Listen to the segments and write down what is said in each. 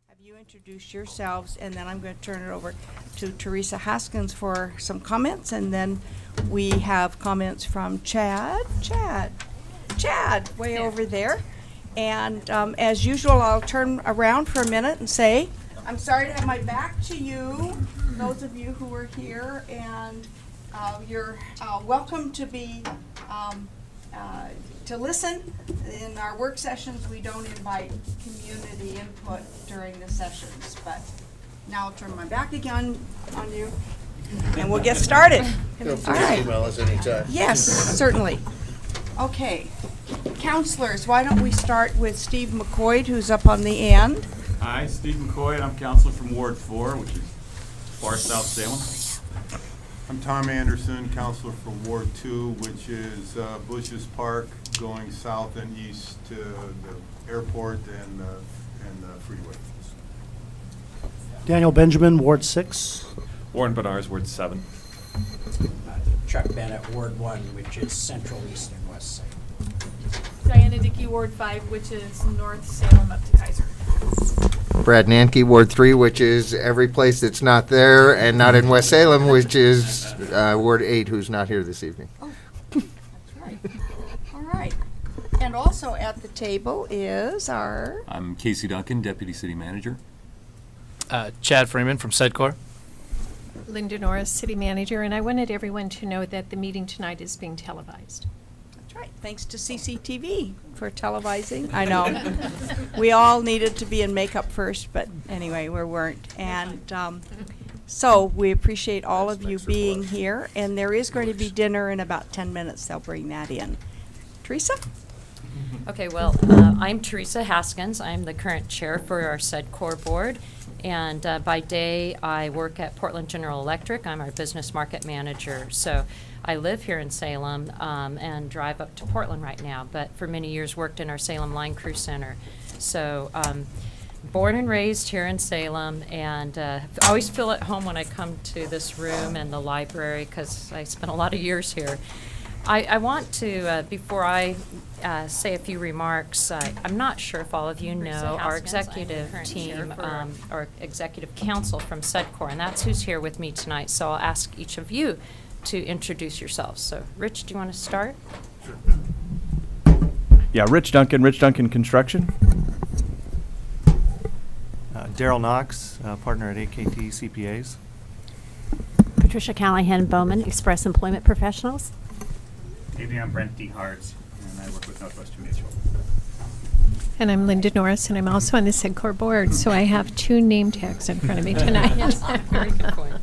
Have you introduce yourselves, and then I'm going to turn it over to Teresa Haskins for some comments, and then we have comments from Chad, way over there. And as usual, I'll turn around for a minute and say, I'm sorry to have my back to you, those of you who are here, and you're welcome to be to listen. In our work sessions, we don't invite community input during the sessions, but now I'll turn my back again on you, and we'll get started. Feel free All right. to email us anytime. Yes, certainly. Okay, counselors, why don't we start with Steve McCoy, who's up on the end. Hi, Steve McCoy, and I'm counselor from Ward 4, which is far south Salem. I'm Tom Anderson, counselor for Ward 2, which is Bushes Park going south and east to the airport and the freeway. Daniel Benjamin, Ward 6. Warren Bedars, Ward 7. Chuck Bennett, Ward 1, which is central, east, and west Salem. Diana Dickey, Ward 5, which is north Salem up to Kaiser. Brad Nanke, Ward 3, which is every place that's not there and not in West Salem, which is Ward 8, who's not here this evening. That's right. All right. And also at the table is our... I'm Casey Duncan, Deputy City Manager. Chad Freeman from SEDCOR. Linda Norris, City Manager, and I wanted everyone to know that the meeting tonight is being televised. That's right. Thanks to CCTV for televising. I know. We all needed to be in makeup first, but anyway, we weren't. And so we appreciate all of you being here. And there is going to be dinner in about 10 minutes. They'll bring that in. Teresa? Okay, well, I'm Teresa Haskins. I'm the current chair for our SEDCOR board. And by day, I work at Portland General Electric. I'm our business market manager. So I live here in Salem and drive up to Portland right now, but for many years worked in our Salem Line Crew Center. So born and raised here in Salem, and always feel at home when I come to this room and the library because I spent a lot of years here. I want to, before I say a few remarks, I'm not sure if all of you know our executive team, or executive council from SEDCOR, and that's who's here with me tonight. So I'll ask each of you to introduce yourselves. So, Rich, do you want to start? Yeah, Rich Duncan Construction. Daryl Knox, partner at AKT CPAs. Patricia Callahan Bowman, Express Employment Professionals. Good evening, I'm Brent D. Hards, and I work with Northwestern Mutual. And I'm Linda Norris, and I'm also on the SEDCOR board, so I have two name tags in front of me tonight. Yes, very good point.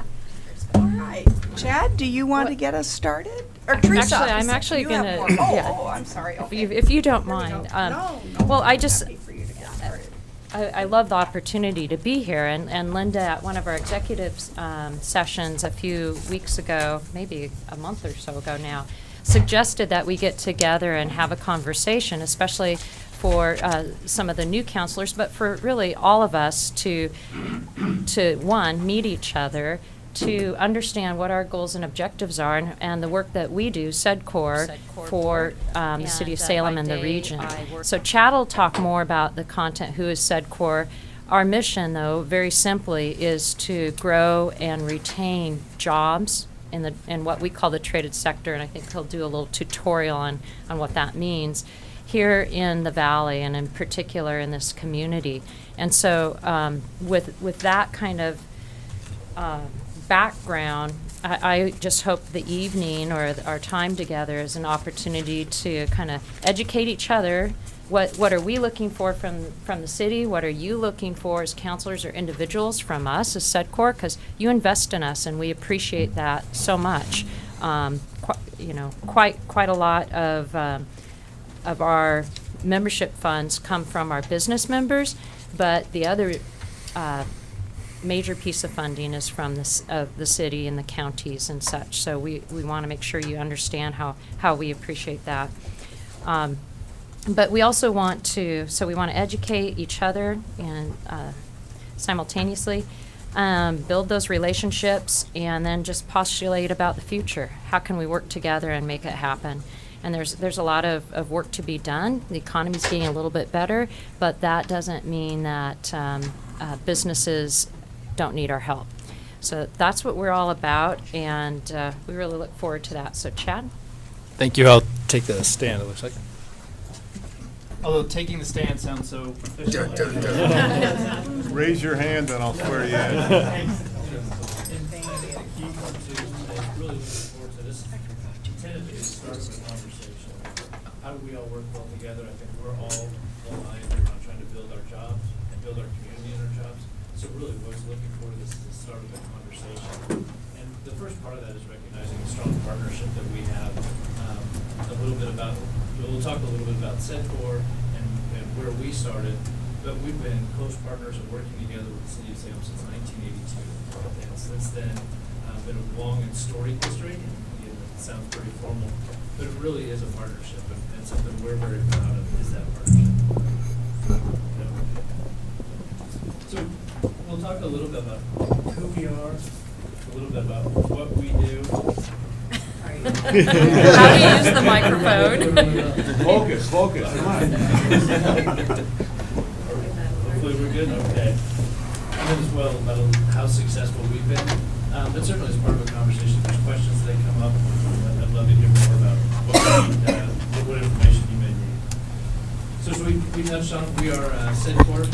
All right. Chad, do you want to get us started? Or Teresa? I'm actually going to. Oh, I'm sorry. Okay. If you don't mind. No. Well, I just. Happy for you to get started. I love the opportunity to be here, and Linda, at one of our executive sessions a few weeks ago, maybe a month or so ago now, suggested that we get together and have a conversation, especially for some of the new counselors, but for really all of us to one, meet each other, to understand what our goals and objectives are, and the work that we do, SEDCOR, for the city of Salem and the region. So Chad will talk more about the content, who is SEDCOR. Our mission, though, very simply, is to grow and retain jobs in what we call the traded sector, and I think he'll do a little tutorial on what that means here in the Valley, and in particular in this community. And so with that kind of background, I just hope the evening or our time together is an opportunity to kind of educate each other. What are we looking for from the city? What are you looking for as counselors or individuals from us as SEDCOR? Because you invest in us, and we appreciate that so much. Quite a lot of our membership funds come from our business members, but the other major piece of funding is from the city and the counties and such. So we want to make sure you understand how we appreciate that. But we also want to educate each other and simultaneously build those relationships, and then just postulate about the future. How can we work together and make it happen? And there's a lot of work to be done. The economy's getting a little bit better, but that doesn't mean that businesses don't need our help. So that's what we're all about, and we really look forward to that. So Chad? Thank you. I'll take the stand, it looks like. Although taking the stand sounds so official. Raise your hand and I'll swear you in. Really looking forward to this. Intended to start with a conversation. How do we all work well together? I think we're all aligned around trying to build our jobs and build our community and our jobs. So really, what I was looking for this is the start of a conversation. And the first part of that is recognizing the strong partnership that we have. We'll talk a little bit about SEDCOR and where we started, but we've been close partners and working together with the City of Salem since 1982. And since then, been a long and storied history. It sounds pretty formal, but it really is a partnership, and something we're very proud of is that partnership. So we'll talk a little bit about who we are, a little bit about what we do. How do you use the microphone? Focus, come on. Hopefully we're good, okay. And then as well about how successful we've been. But certainly as part of a conversation, if there's questions that come up, I'd love to hear more about what information you may need. So as we touched on, we are SEDCOR,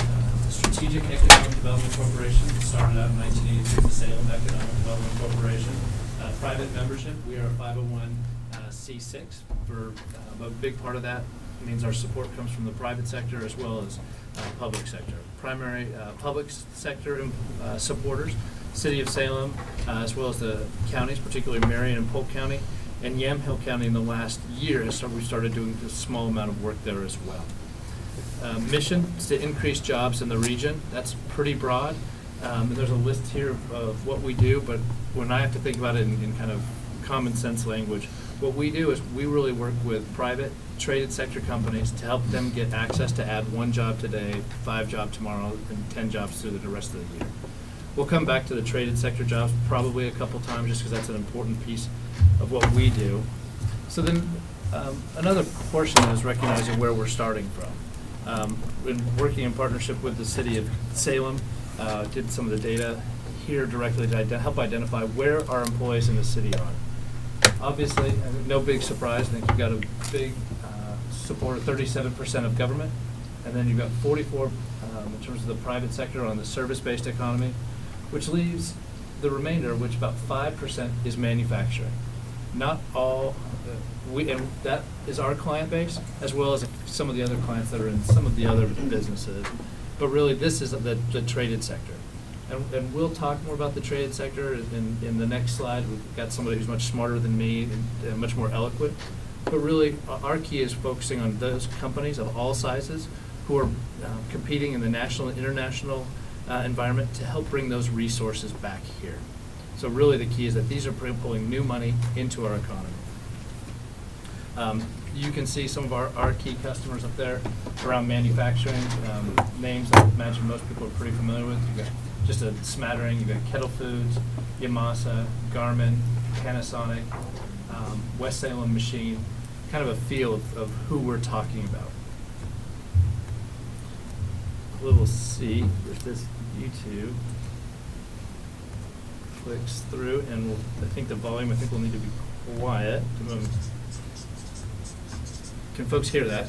Strategic Economic Development Corporation. It started out in 1982 as Salem Economic Development Corporation. Private membership, we are a 501c6. A big part of that means our support comes from the private sector as well as public sector. Primary public sector supporters, City of Salem, as well as the counties, particularly Marion and Polk County, and Yamhill County in the last year, so we started doing a small amount of work there as well. Mission is to increase jobs in the region. That's pretty broad. And there's a list here of what we do, but when I have to think about it in kind of common sense language, what we do is we really work with private traded sector companies to help them get access to add 1 job today, 5 jobs tomorrow, and 10 jobs through the rest of the year. We'll come back to the traded sector jobs probably a couple times just because that's an important piece of what we do. So then another portion is recognizing where we're starting from. In working in partnership with the City of Salem, did some of the data here directly to help identify where our employees in the city are. Obviously, no big surprise, I think you've got a big support of 37% of government, and then you've got 44 in terms of the private sector on the service-based economy, which leaves the remainder, which about 5% is manufacturing. Not all, and that is our client base, as well as some of the other clients that are in some of the other businesses. But really, this is the traded sector. And we'll talk more about the traded sector in the next slide. We've got somebody who's much smarter than me and much more eloquent. But really, our key is focusing on those companies of all sizes who are competing in the national and international environment to help bring those resources back here. So really the key is that these are pulling new money into our economy. You can see some of our key customers up there around manufacturing, names I imagine most people are pretty familiar with. You've got just a smattering. You've got Kettle Foods, Yamasa, Garmin, Panasonic, West Salem Machine, kind of a feel of who we're talking about. We'll see if this YouTube clicks through, and I think the volume, we'll need to be quiet. Can folks hear that?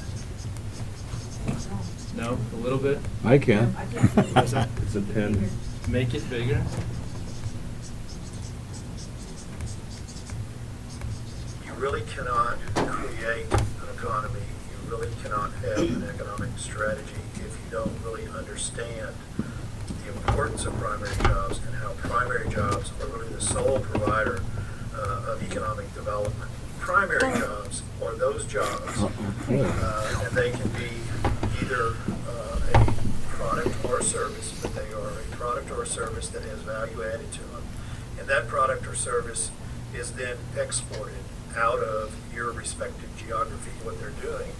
No? A little bit? I can. What's that? It's a pen. Make it bigger. You really cannot create an economy, you really cannot have an economic strategy if you don't really understand the importance of primary jobs and how primary jobs are really the sole provider of economic development. Primary jobs are those jobs, and they can be either a product or a service, but they are a product or a service that has value added to them. And that product or service is then exported out of your respective geography. What they're doing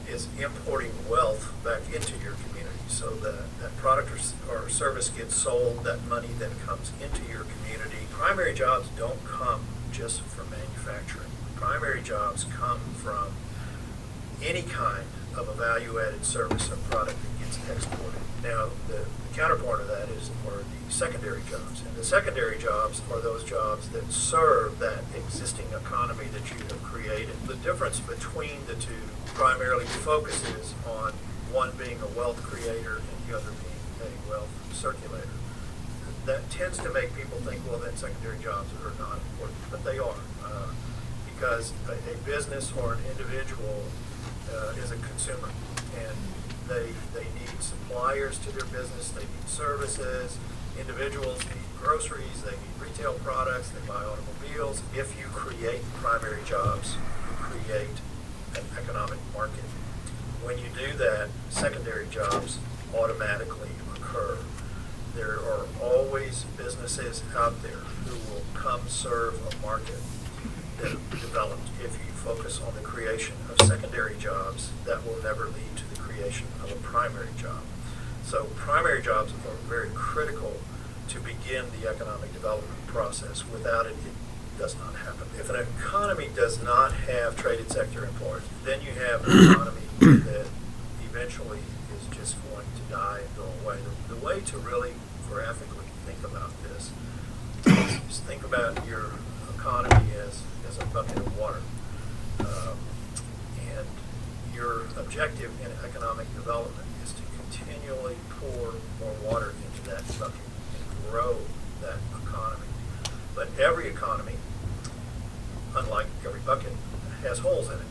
is importing wealth back into your community. So that product or service gets sold, that money then comes into your community. Primary jobs don't come just from manufacturing. Primary jobs come from any kind of a value-added service or product that gets exported. Now, the counterpart of that are the secondary jobs. And the secondary jobs are those jobs that serve that existing economy that you have created. The difference between the two primarily focuses on one being a wealth creator and the other being a wealth circulator. That tends to make people think, well, that secondary jobs are not important, but they are. Because a business or an individual is a consumer, and they need suppliers to their business, they need services, individuals need groceries, they need retail products, they buy automobiles. If you create primary jobs, you create an economic market. When you do that, secondary jobs automatically occur. There are always businesses out there who will come serve a market that developed. If you focus on the creation of secondary jobs, that will never lead to the creation of a primary job. So primary jobs are very critical to begin the economic development process. Without it, it does not happen. If an economy does not have traded sector employers, then you have an economy that eventually is just going to die and go away. The way to really graphically think about this is think about your economy as a bucket of water. And your objective in economic development is to continually pour more water into that bucket and grow that economy. But every economy, unlike every bucket, has holes in it,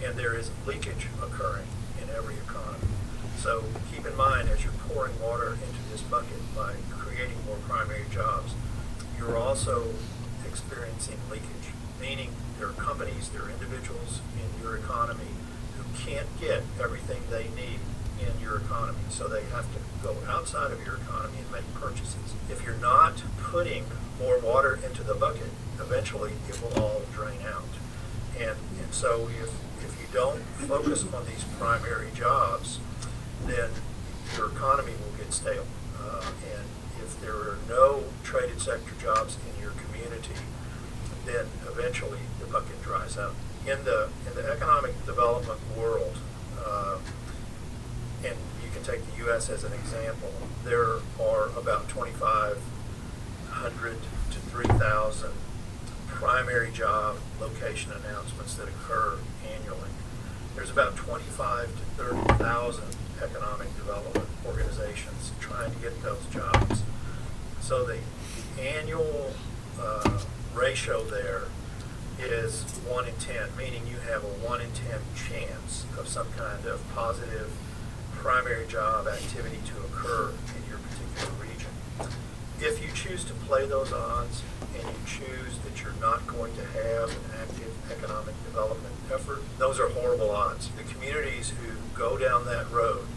and there is leakage occurring in every economy. So keep in mind, as you're pouring water into this bucket by creating more primary jobs, you're also experiencing leakage, meaning there are companies, there are individuals in your economy who can't get everything they need in your economy, so they have to go outside of your economy and make purchases. If you're not putting more water into the bucket, eventually it will all drain out. And so if you don't focus on these primary jobs, then your economy will get stale. And if there are no traded sector jobs in your community, then eventually the bucket dries out. In the economic development world, and you can take the U.S. as an example, there are about 2,500 to 3,000 primary job location announcements that occur annually. There's about 25 to 30,000 economic development organizations trying to get those jobs. So the annual ratio there is 1 in 10, meaning you have a 1 in 10 chance of some kind of positive primary job activity to occur in your particular region. If you choose to play those odds and you choose that you're not going to have an active economic development effort, those are horrible odds. The communities who go down that road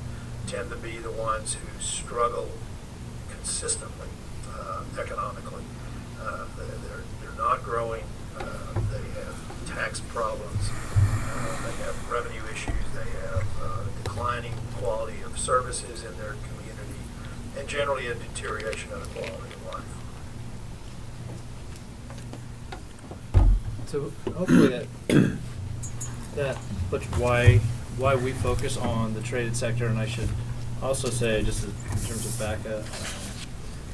tend to be the ones who struggle consistently economically. They're not growing. They have tax problems. They have revenue issues. They have declining quality of services in their community, and generally a deterioration of the quality of life. So hopefully that puts why we focus on the traded sector. And I should also say, just in terms of backup,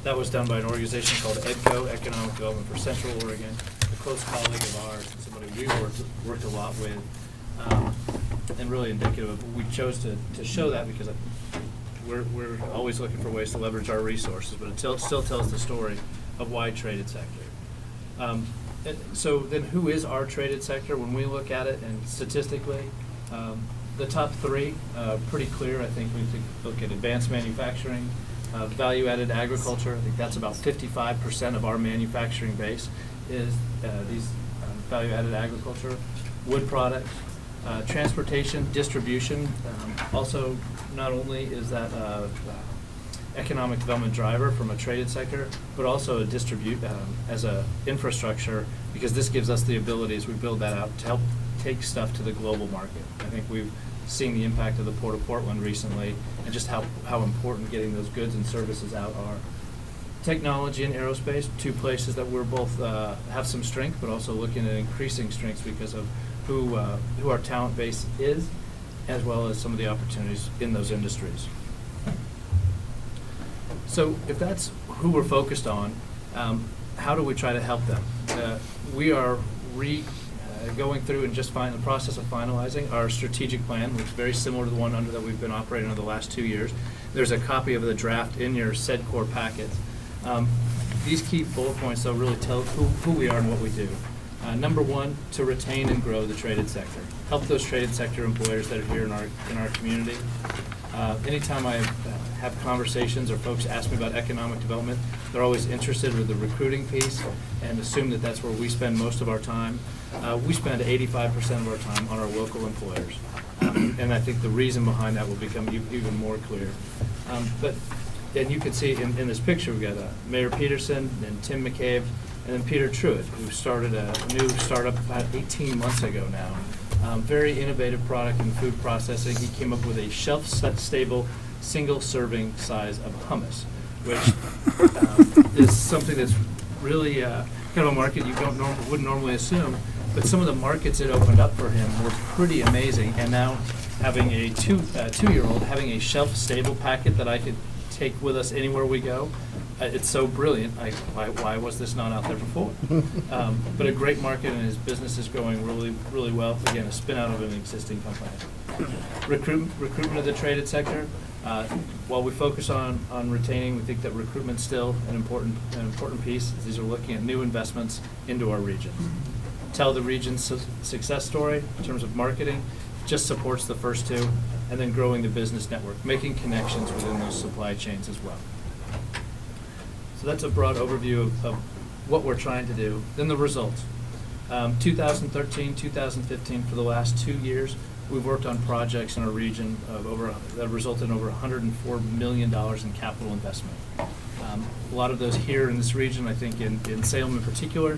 that was done by an organization called EDCO, Economic Development for Central Oregon, a close colleague of ours, somebody we worked a lot with, and really indicative of, we chose to show that because we're always looking for ways to leverage our resources, but it still tells the story of why traded sector. And so then who is our traded sector? When we look at it and statistically, the top three, pretty clear. I think we look at advanced manufacturing, value-added agriculture. I think that's about 55% of our manufacturing base is these value-added agriculture, wood products, transportation, distribution. Also, not only is that economic development driver from a traded sector, but also a as a infrastructure, because this gives us the ability as we build that out to help take stuff to the global market. I think we've seen the impact of the Port of Portland recently, and just how important getting those goods and services out are. Technology and aerospace, two places that we're both have some strength, but also looking at increasing strengths because of who our talent base is, as well as some of the opportunities in those industries. So if that's who we're focused on, how do we try to help them? We are going through and just the process of finalizing our strategic plan, which is very similar to the one that we've been operating over the last 2 years. There's a copy of the draft in your SEDCOR packets. These key bullet points, though, really tell who we are and what we do. Number one, to retain and grow the traded sector. Help those traded sector employers that are here in our community. Anytime I have conversations or folks ask me about economic development, they're always interested with the recruiting piece and assume that that's where we spend most of our time. We spend 85% of our time on our local employers. And I think the reason behind that will become even more clear. And you can see in this picture, we've got Mayor Peterson and Tim McCabe, and then Peter Truitt, who started a new startup about 18 months ago now. Very innovative product in food processing. He came up with a shelf-stable, single-serving size of hummus, which is something that's really kind of a market you wouldn't normally assume. But some of the markets it opened up for him were pretty amazing. And now having a two-year-old having a shelf-stable packet that I could take with us anywhere we go. It's so brilliant. Why was this not out there before? But a great market, and his business is going really, really well. Again, a spin out of an existing company. Recruitment of the traded sector. While we focus on retaining, we think that recruitment's still an important piece. These are looking at new investments into our region. Tell the region's success story in terms of marketing. Just supports the first two, and then growing the business network, making connections within those supply chains as well. So that's a broad overview of what we're trying to do. Then the results. 2013, 2015, for the last 2 years, we've worked on projects in our region that resulted in over $104 million in capital investment. A lot of those here in this region, I think in Salem in particular,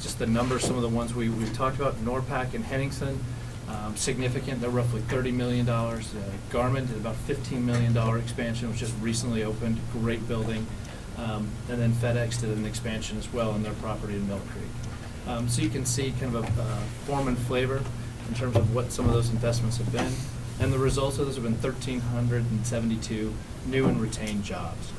just the numbers, some of the ones we've talked about, NORPAC and Henningsen, significant. They're roughly $30 million. Garmin did about $15 million expansion, which just recently opened. Great building. And then FedEx did an expansion as well on their property in Mill Creek. So you can see kind of a form and flavor in terms of what some of those investments have been. And the results of those have been 1,372 new and retained jobs.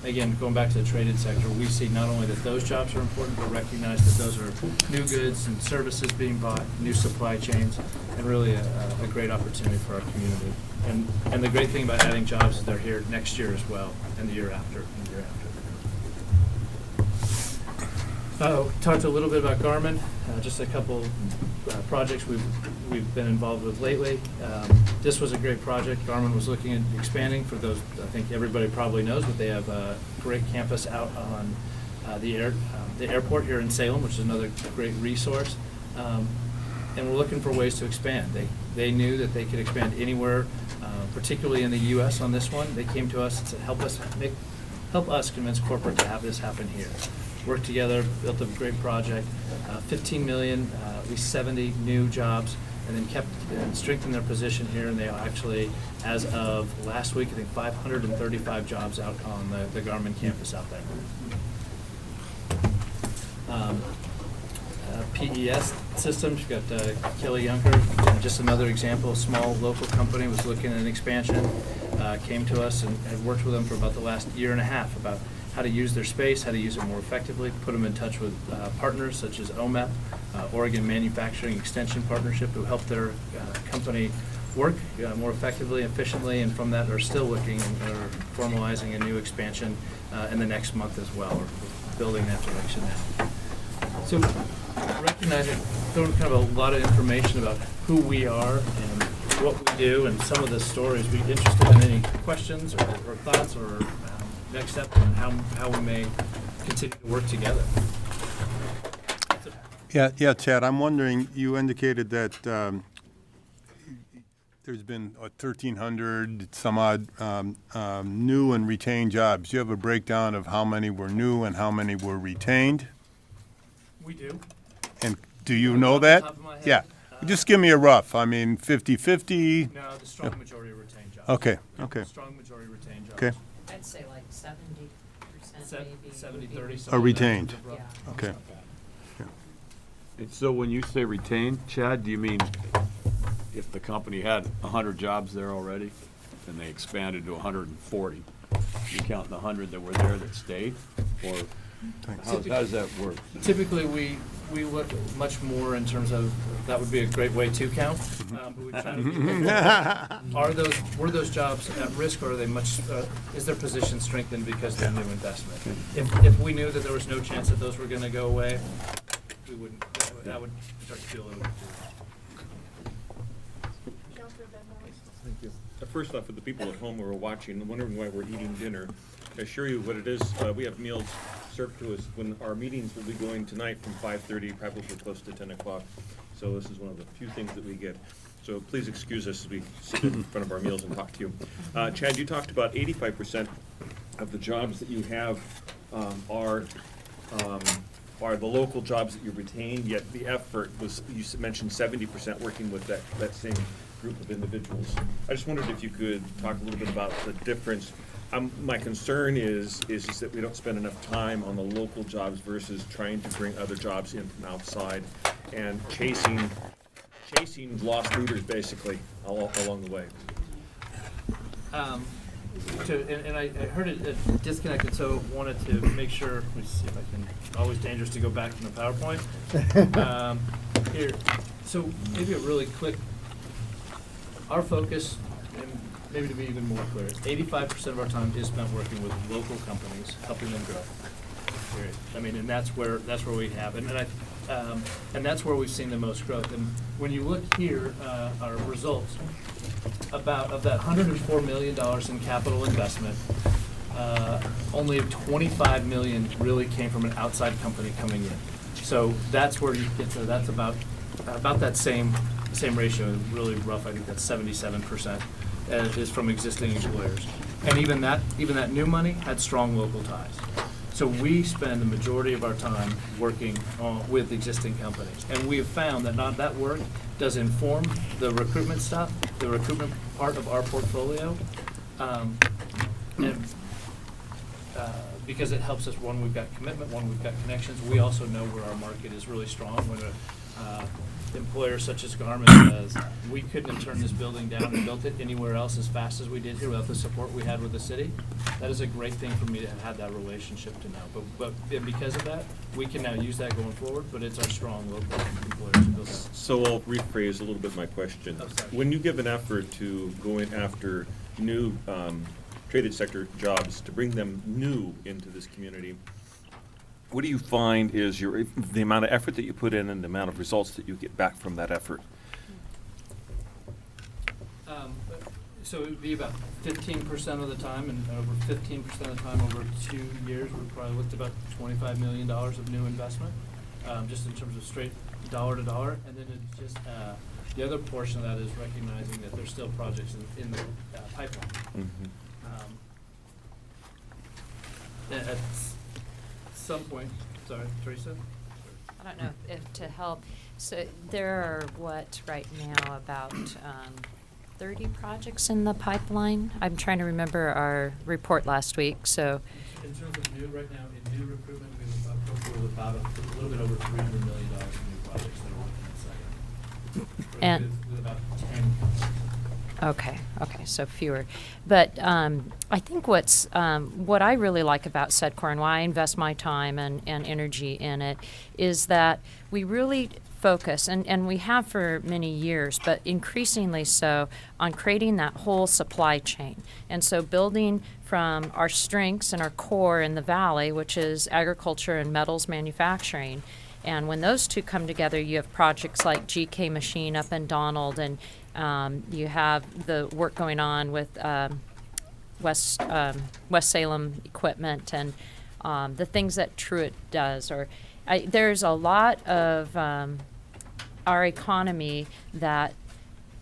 Again, going back to the traded sector, we see not only that those jobs are important, but recognize that those are new goods and services being bought, new supply chains, and really a great opportunity for our community. And the great thing about adding jobs is they're here next year as well, and the year after, and the year after. Talked a little bit about Garmin, just a couple projects we've been involved with lately. This was a great project. Garmin was looking at expanding. For those, I think everybody probably knows, but they have a great campus out on the airport here in Salem, which is another great resource. And we're looking for ways to expand. They knew that they could expand anywhere, particularly in the U.S. on this one. They came to us to help us convince corporate to have this happen here. Worked together, built a great project, 15 million, at least 70 new jobs, and then kept and strengthened their position here. And they actually, as of last week, I think 535 jobs out on the Garmin campus out there. PES Systems, you've got Kelly Yunker, just another example, a small local company was looking at an expansion, came to us and had worked with them for about the last year and a half about how to use their space, how to use it more effectively, put them in touch with partners such as OMEP, Oregon Manufacturing Extension Partnership, who helped their company work more effectively, efficiently, and from that are still looking and are formalizing a new expansion in the next month as well. We're building that direction now. So recognizing, throwing kind of a lot of information about who we are and what we do and some of the stories. Be interested in any questions or thoughts or next step and how we may continue to work together. Yeah, Chad, I'm wondering, you indicated that there's been 1,300 some odd new and retained jobs. Do you have a breakdown of how many were new and how many were retained? We do. And do you know that? Off the top of my head, Yeah. Just give me a rough. I mean, 50-50? No, the strong majority of retained jobs. Okay, Yeah, okay. Strong majority retained jobs. Okay. I'd say like 70. maybe. 70-30. Are retained. Yeah. Okay. And so when you say retained, Chad, do you mean if the company had 100 jobs there already, and they expanded to 140, you count the 100 that were there that stayed? Or how does that work? Typically, we look much more in terms of, that would be a great way to count. But we try to were those jobs at risk, or are they much, is their position strengthened because of the new investment? If we knew that there was no chance that those were gonna go away, we wouldn't, that would start to feel a little bit. Thank you. First off, for the people at home who are watching, wondering why we're eating dinner, I assure you what it is, we have meals served to us when our meetings will be going tonight from 5:30, probably close to 10 o'clock. So this is one of the few things that we get. So please excuse us as we sit in front of our meals and talk to you. Chad, you talked about 85% of the jobs that you have are the local jobs that you retain, yet the effort was, you mentioned 70% working with that same group of individuals. I just wondered if you could talk a little bit about the difference. My concern is just that we don't spend enough time on the local jobs versus trying to bring other jobs in from outside and chasing lost leaders basically along the way. And I heard it disconnected, so wanted to make sure, let me see if I can, always dangerous to go back from the PowerPoint. Here, so maybe a really quick, our focus, and maybe to be even more clear, 85% of our time is spent working with local companies, helping them grow. Period. I mean, and that's where we have, and that's where we've seen the most growth. And when you look here, our results, of that $104 million in capital investment, only $25 million really came from an outside company coming in. So that's where you get to, that's about that same ratio, really rough. I think that's 77% is from existing employers. And even that new money had strong local ties. So we spend the majority of our time working with existing companies. And we have found that that work does inform the recruitment stuff, the recruitment part of our portfolio. Because it helps us, one, we've got commitment, one, we've got connections. We also know where our market is really strong. When an employer such as Garmin says, we couldn't have turned this building down and built it anywhere else as fast as we did here without the support we had with the city. That is a great thing for me to have had that relationship to know. But because of that, we can now use that going forward, but it's our strong local employers to build that. So I'll rephrase a little bit my question. When you give an effort to going after new traded sector jobs, to bring them new into this community, what do you find is the amount of effort that you put in and the amount of results that you get back from that effort? So it would be about 15% of the time, and over 15% of the time over 2 years, we've probably looked at about $25 million of new investment, just in terms of straight dollar to dollar. And then it's just the other portion of that is recognizing that there's still projects in the pipeline. Mm-hmm. At some point, sorry, Teresa? I don't know if to help. So there are right now about 30 projects in the pipeline. I'm trying to remember our report last week. So in terms of new, right now, in new recruitment, we have about a little bit over $300 million in new projects that are working in Salem. And with about 10. Okay, so fewer. But I think what I really like about SEDCOR and why I invest my time and energy in it is that we really focus, and we have for many years, but increasingly so, on creating that whole supply chain. And so building from our strengths and our core in the valley, which is agriculture and metals manufacturing. And when those two come together, you have projects like GK Machine up in Donald, and you have the work going on with West Salem equipment and the things that Truett does. There's a lot of our economy that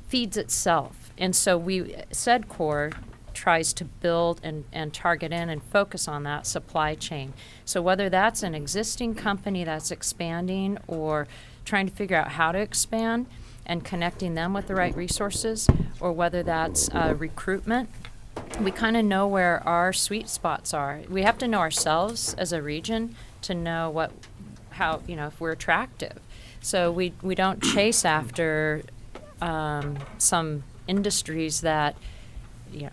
feeds itself. And so SEDCOR tries to build and target in and focus on that supply chain. So whether that's an existing company that's expanding or trying to figure out how to expand and connecting them with the right resources, or whether that's recruitment we kind of know where our sweet spots are. We have to know ourselves as a region to know how, if we're attractive. So we don't chase after some industries that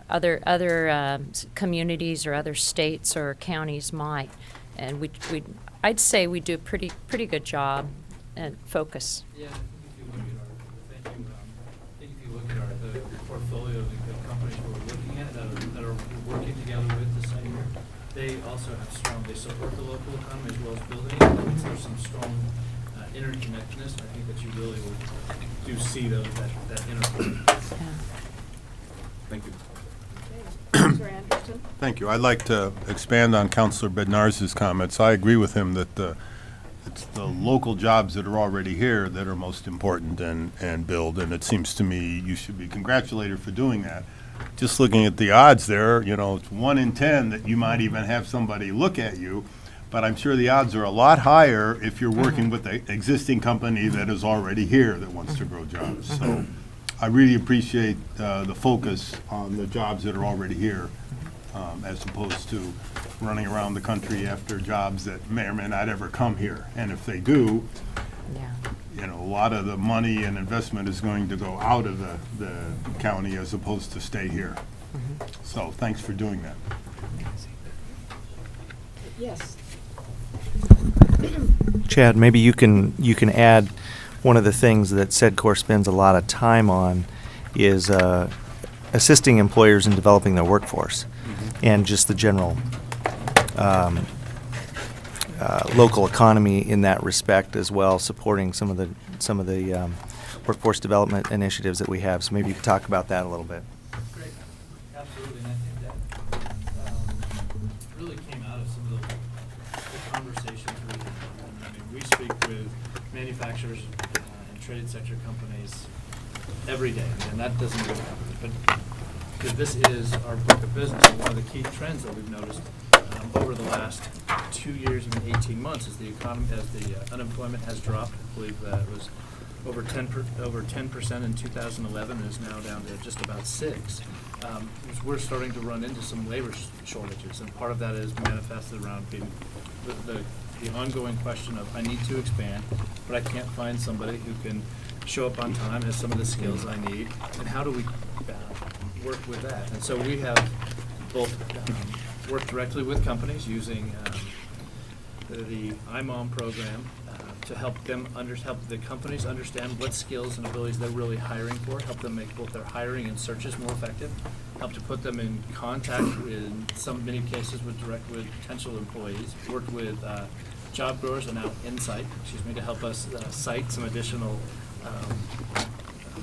other communities or other states or counties might, and I'd say we do a pretty good job and focus. Yeah, I think if you look at the portfolio of companies we're looking at that are working together with the site here, they also have they support the local economy as well as building it. There's some strong interconnectedness, and I think that you really do see that interplay. Yeah. Thank you. Mr. Anderson? Thank you. I'd like to expand on Councilor Bednarz's comments. I agree with him that it's the local jobs that are already here that are most important and build, and it seems to me you should be congratulated for doing that. Just looking at the odds there, it's 1 in 10 that you might even have somebody look at you, but I'm sure the odds are a lot higher if you're working with the existing company that is already here that wants to grow jobs. So I really appreciate the focus on the jobs that are already here, as opposed to running around the country after jobs that may or may not ever come here. And if they do, a lot of the money and investment is going to go out of the county as opposed to stay here. So thanks for doing that. Yes. Chad, maybe you can add one of the things that SEDCOR spends a lot of time on is assisting employers in developing their workforce and just the general local economy in that respect as well, supporting some of the workforce development initiatives that we have. So maybe you could talk about that a little bit. Great, absolutely, and I think that really came out of some of the conversations we had. I mean, we speak with manufacturers and trade sector companies every day, and that doesn't really happen. But because this is our book of business, and one of the key trends that we've noticed over the last 2 years, even 18 months, as the economy, as the unemployment has dropped. I believe it was over 10% in 2011, and is now down to just about 6%. We're starting to run into some labor shortages, and part of that is manifested around the ongoing question of I need to expand, but I can't find somebody who can show up on time, has some of the skills I need, and how do we work with that? And so we have both worked directly with companies using the IMOM program to help the companies understand what skills and abilities they're really hiring for, help them make both their hiring and searches more effective, help to put them in contact in many cases with potential employees, worked with job growers and now Insight, to help us cite some additional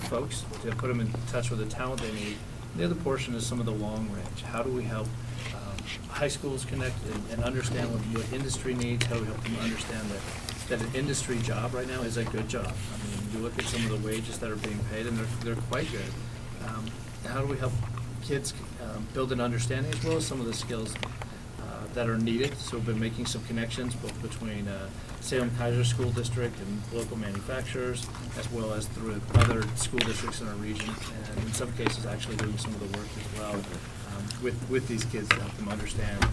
folks to put them in touch with the talent they need. The other portion is some of the long range. How do we help high schools connect and understand what industry needs? How do we help them understand that an industry job right now is a good job? I mean, you look at some of the wages that are being paid, and they're quite good. How do we help kids build an understanding as well as some of the skills that are needed? So we've been making some connections both between Salem Kaiser School District and local manufacturers, as well as through other school districts in our region, and in some cases actually doing some of the work as well with these kids to help them understand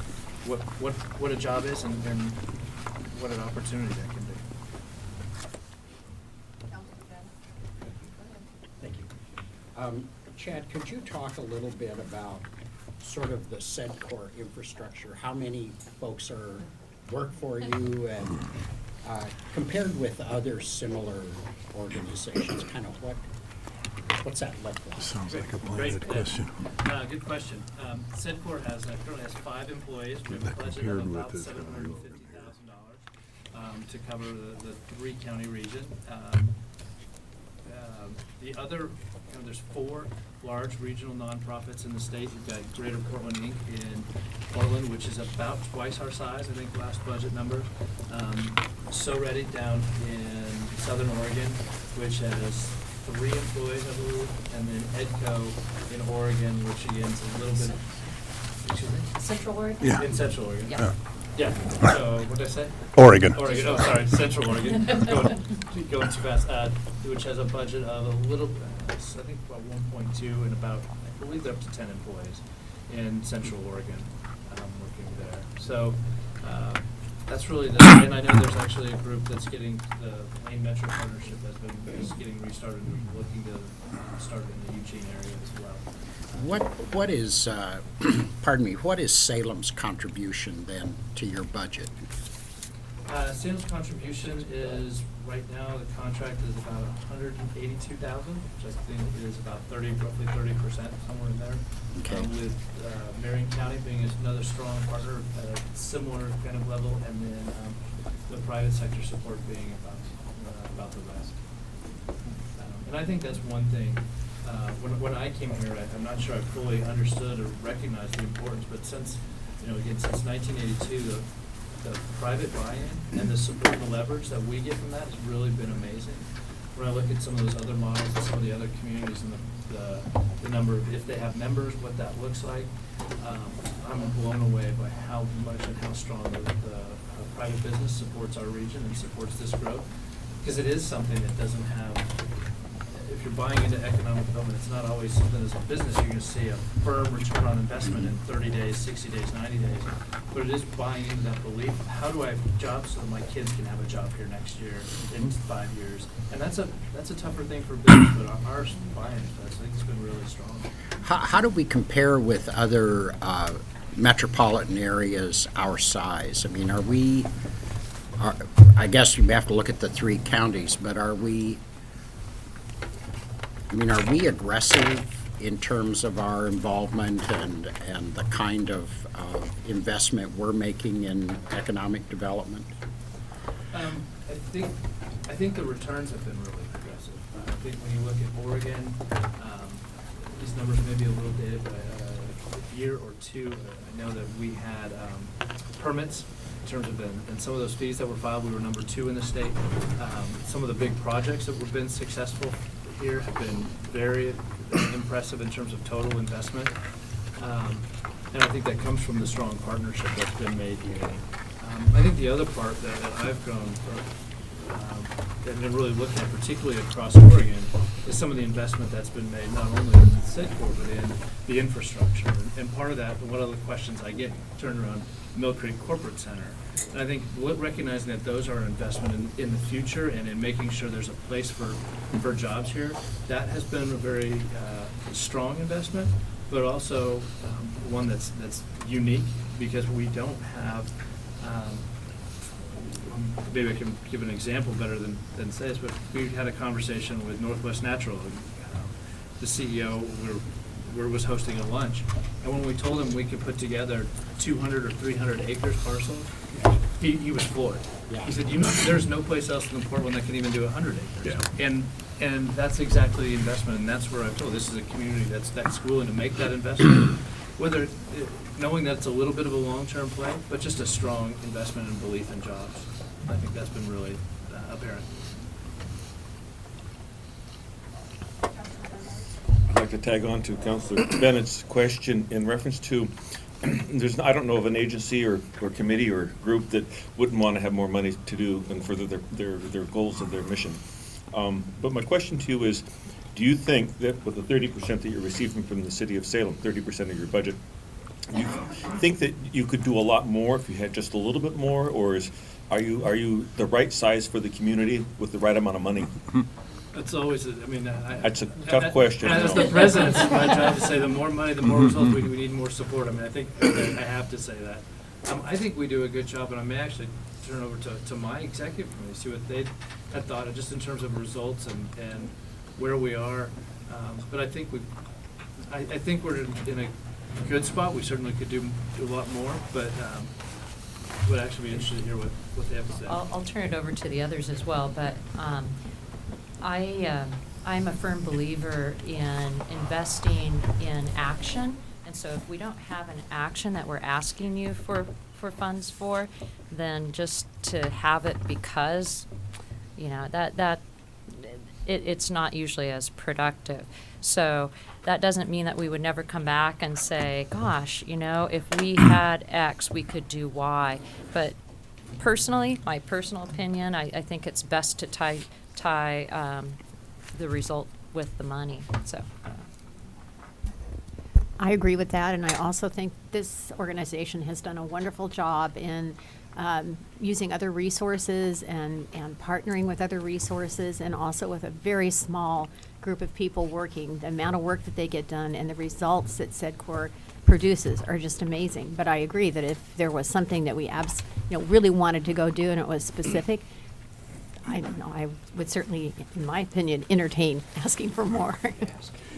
what a job is and what an opportunity that can be. Thank you. Chad, could you talk a little bit about sort of the SEDCOR infrastructure? How many folks work for you, and compared with other similar organizations, kind of what's that look like? Sounds like a Great question. Good question. SEDCOR currently has 5 employees. We have a budget of about $750,000 to cover the 3-county region. The other, there's 4 large regional nonprofits in the state. We've got Greater Portland Inc. in Portland, which is about twice our size, I think, last budget number. So Ready down in Southern Oregon, which has 3 employees, I believe, and then EDCO in Oregon, which again is a little bit. Excuse me? Central Oregon? Yeah. In Central Oregon. Yeah. Yeah. So what did I say? Oregon. Oregon. Oh, sorry, Central Oregon. going too fast. Which has a budget of a little, I think about 1.2 and about, I believe they're up to 10 employees. in Central Oregon, working there. So that's really and I know there's actually a group that's getting, the Lane Metro Partnership is getting restarted and looking to start in the Eugene area as well. What is, pardon me, what is Salem's contribution then to your budget? Salem's contribution is, right now, the contract is about $182,000, which I think is about roughly 30%, somewhere in there. Okay. With Marion County being another strong partner at a similar kind of level, and then the private sector support being about the rest. And I think that's one thing. When I came here, I'm not sure I fully understood or recognized the importance, but since 1982, the private buy-in and the support and the leverage that we get from that has really been amazing. When I look at some of those other models and some of the other communities and the number of, if they have members, what that looks like, I'm blown away by how much and how strong the private business supports our region and supports this growth. Because it is something that doesn't have, if you're buying into economic development, it's not always something as a business you're going to see a firm return on investment in 30 days, 60 days, 90 days. But it is buying into that belief. How do I have jobs so that my kids can have a job here next year, in 5 years? And that's a tougher thing for business, but our buy-in to this, I think, has been really strong. How do we compare with other metropolitan areas our size? I mean, I guess you have to look at the 3 counties, but are we aggressive in terms of our involvement and the kind of investment we're making in economic development? I think the returns have been really aggressive. I think when you look at Oregon, these numbers may be a little dated, but a year or two, I know that we had permits in terms of and some of those fees that were filed, we were number 2 in the state. Some of the big projects that have been successful here have been very impressive in terms of total investment. And I think that comes from the strong partnership that's been made here. I think the other part that I've grown and been really looking at, particularly across Oregon, is some of the investment that's been made, not only in the SIDCOR, but in the infrastructure. And part of that, one of the questions I get turned around Mill Creek Corporate Center. And I think recognizing that those are investment in the future and in making sure there's a place for jobs here, that has been a very strong investment, but also one that's unique because we don't have, maybe I can give an example better than say this, but we had a conversation with Northwest Natural, and the CEO was hosting a lunch, and when we told him we could put together 200 or 300 acres parcel, he was floored. Yeah. He said, there's no place else in Portland that can even do 100 acres. Yeah. And that's exactly the investment, and that's where I've told this is a community that's willing to make that investment, whether knowing that it's a little bit of a long-term play, but just a strong investment and belief in jobs. I think that's been really apparent. I'd like to tag on to Councilor Bennett's question in reference to, I don't know of an agency or committee or group that wouldn't want to have more money to do and further their goals of their mission. But my question to you is, do you think that with the 30% that you're receiving from the city of Salem, 30% of your budget, do you think that you could do a lot more if you had just a little bit more, or are you the right size for the community with the right amount of money? That's always, That's a tough question. As the president, it's my job to say the more money, the more results, we need more support. I think I have to say that. I think we do a good job, and I may actually turn over to my executive committee, see what they had thought, just in terms of results and where we are. But I think we're in a good spot. We certainly could do a lot more, but would actually be interested to hear what they have to say. I'll turn it over to the others as well, but I'm a firm believer in investing in action, and so if we don't have an action that we're asking you for funds for, then just to have it because, it's not usually as productive. So that doesn't mean that we would never come back and say, gosh, if we had X, we could do Y. But personally, my personal opinion, I think it's best to tie the result with the money. So. I agree with that, and I also think this organization has done a wonderful job in using other resources and partnering with other resources, and also with a very small group of people working. The amount of work that they get done and the results that SEDCOR produces are just amazing. But I agree that if there was something that we really wanted to go do and it was specific, I don't know, I would certainly, in my opinion, entertain asking for more.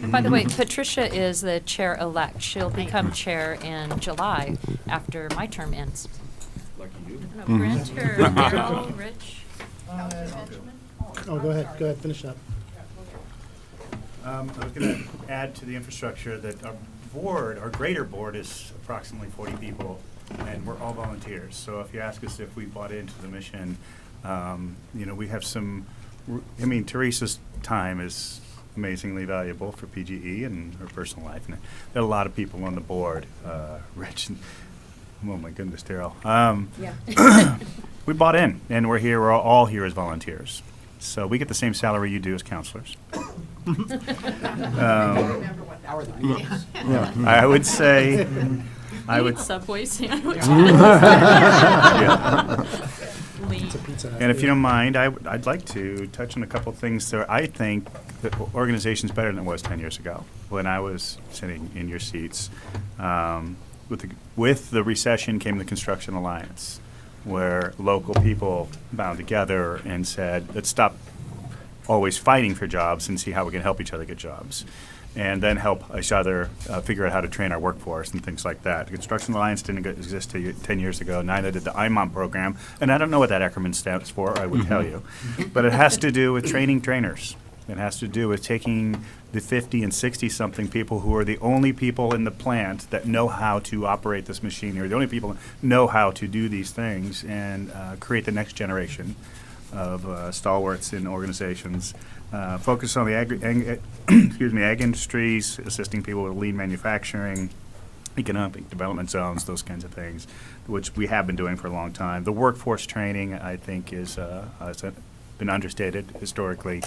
By the way, Patricia is the chair-elect. She'll become chair in July after my term ends. Lucky you. I don't know, Brent or Daryl, Rich? Oh, go ahead, finish up. I was going to add to the infrastructure that our board, our greater board, is approximately 40 people, and we're all volunteers. So if you ask us if we bought into the mission, we have some, Teresa's time is amazingly valuable for PGE and her personal life. And there are a lot of people on the board, Rich, and, oh my goodness, Daryl. We bought in, and we're all here as volunteers. So we get the same salary you do as counselors. I would say, Subway sandwich. Yeah. It's a pizza Hut. And if you don't mind, I'd like to touch on a couple things. So I think the organization's better than it was 10 years ago when I was sitting in your seats. With the recession came the Construction Alliance, where local people bound together and said, let's stop always fighting for jobs and see how we can help each other get jobs. And then help each other figure out how to train our workforce and things like that. The Construction Alliance didn't exist 10 years ago, neither did the IMOM program. And I don't know what that acronym stands for, I would tell you. But it has to do with training trainers. It has to do with taking the 50 and 60-something people who are the only people in the plant that know how to operate this machinery, the only people that know how to do these things, and create the next generation of stalwarts in organizations. Focus on the ag industries, assisting people with lean manufacturing, economic development zones, those kinds of things, which we have been doing for a long time. The workforce training, I think, has been understated historically.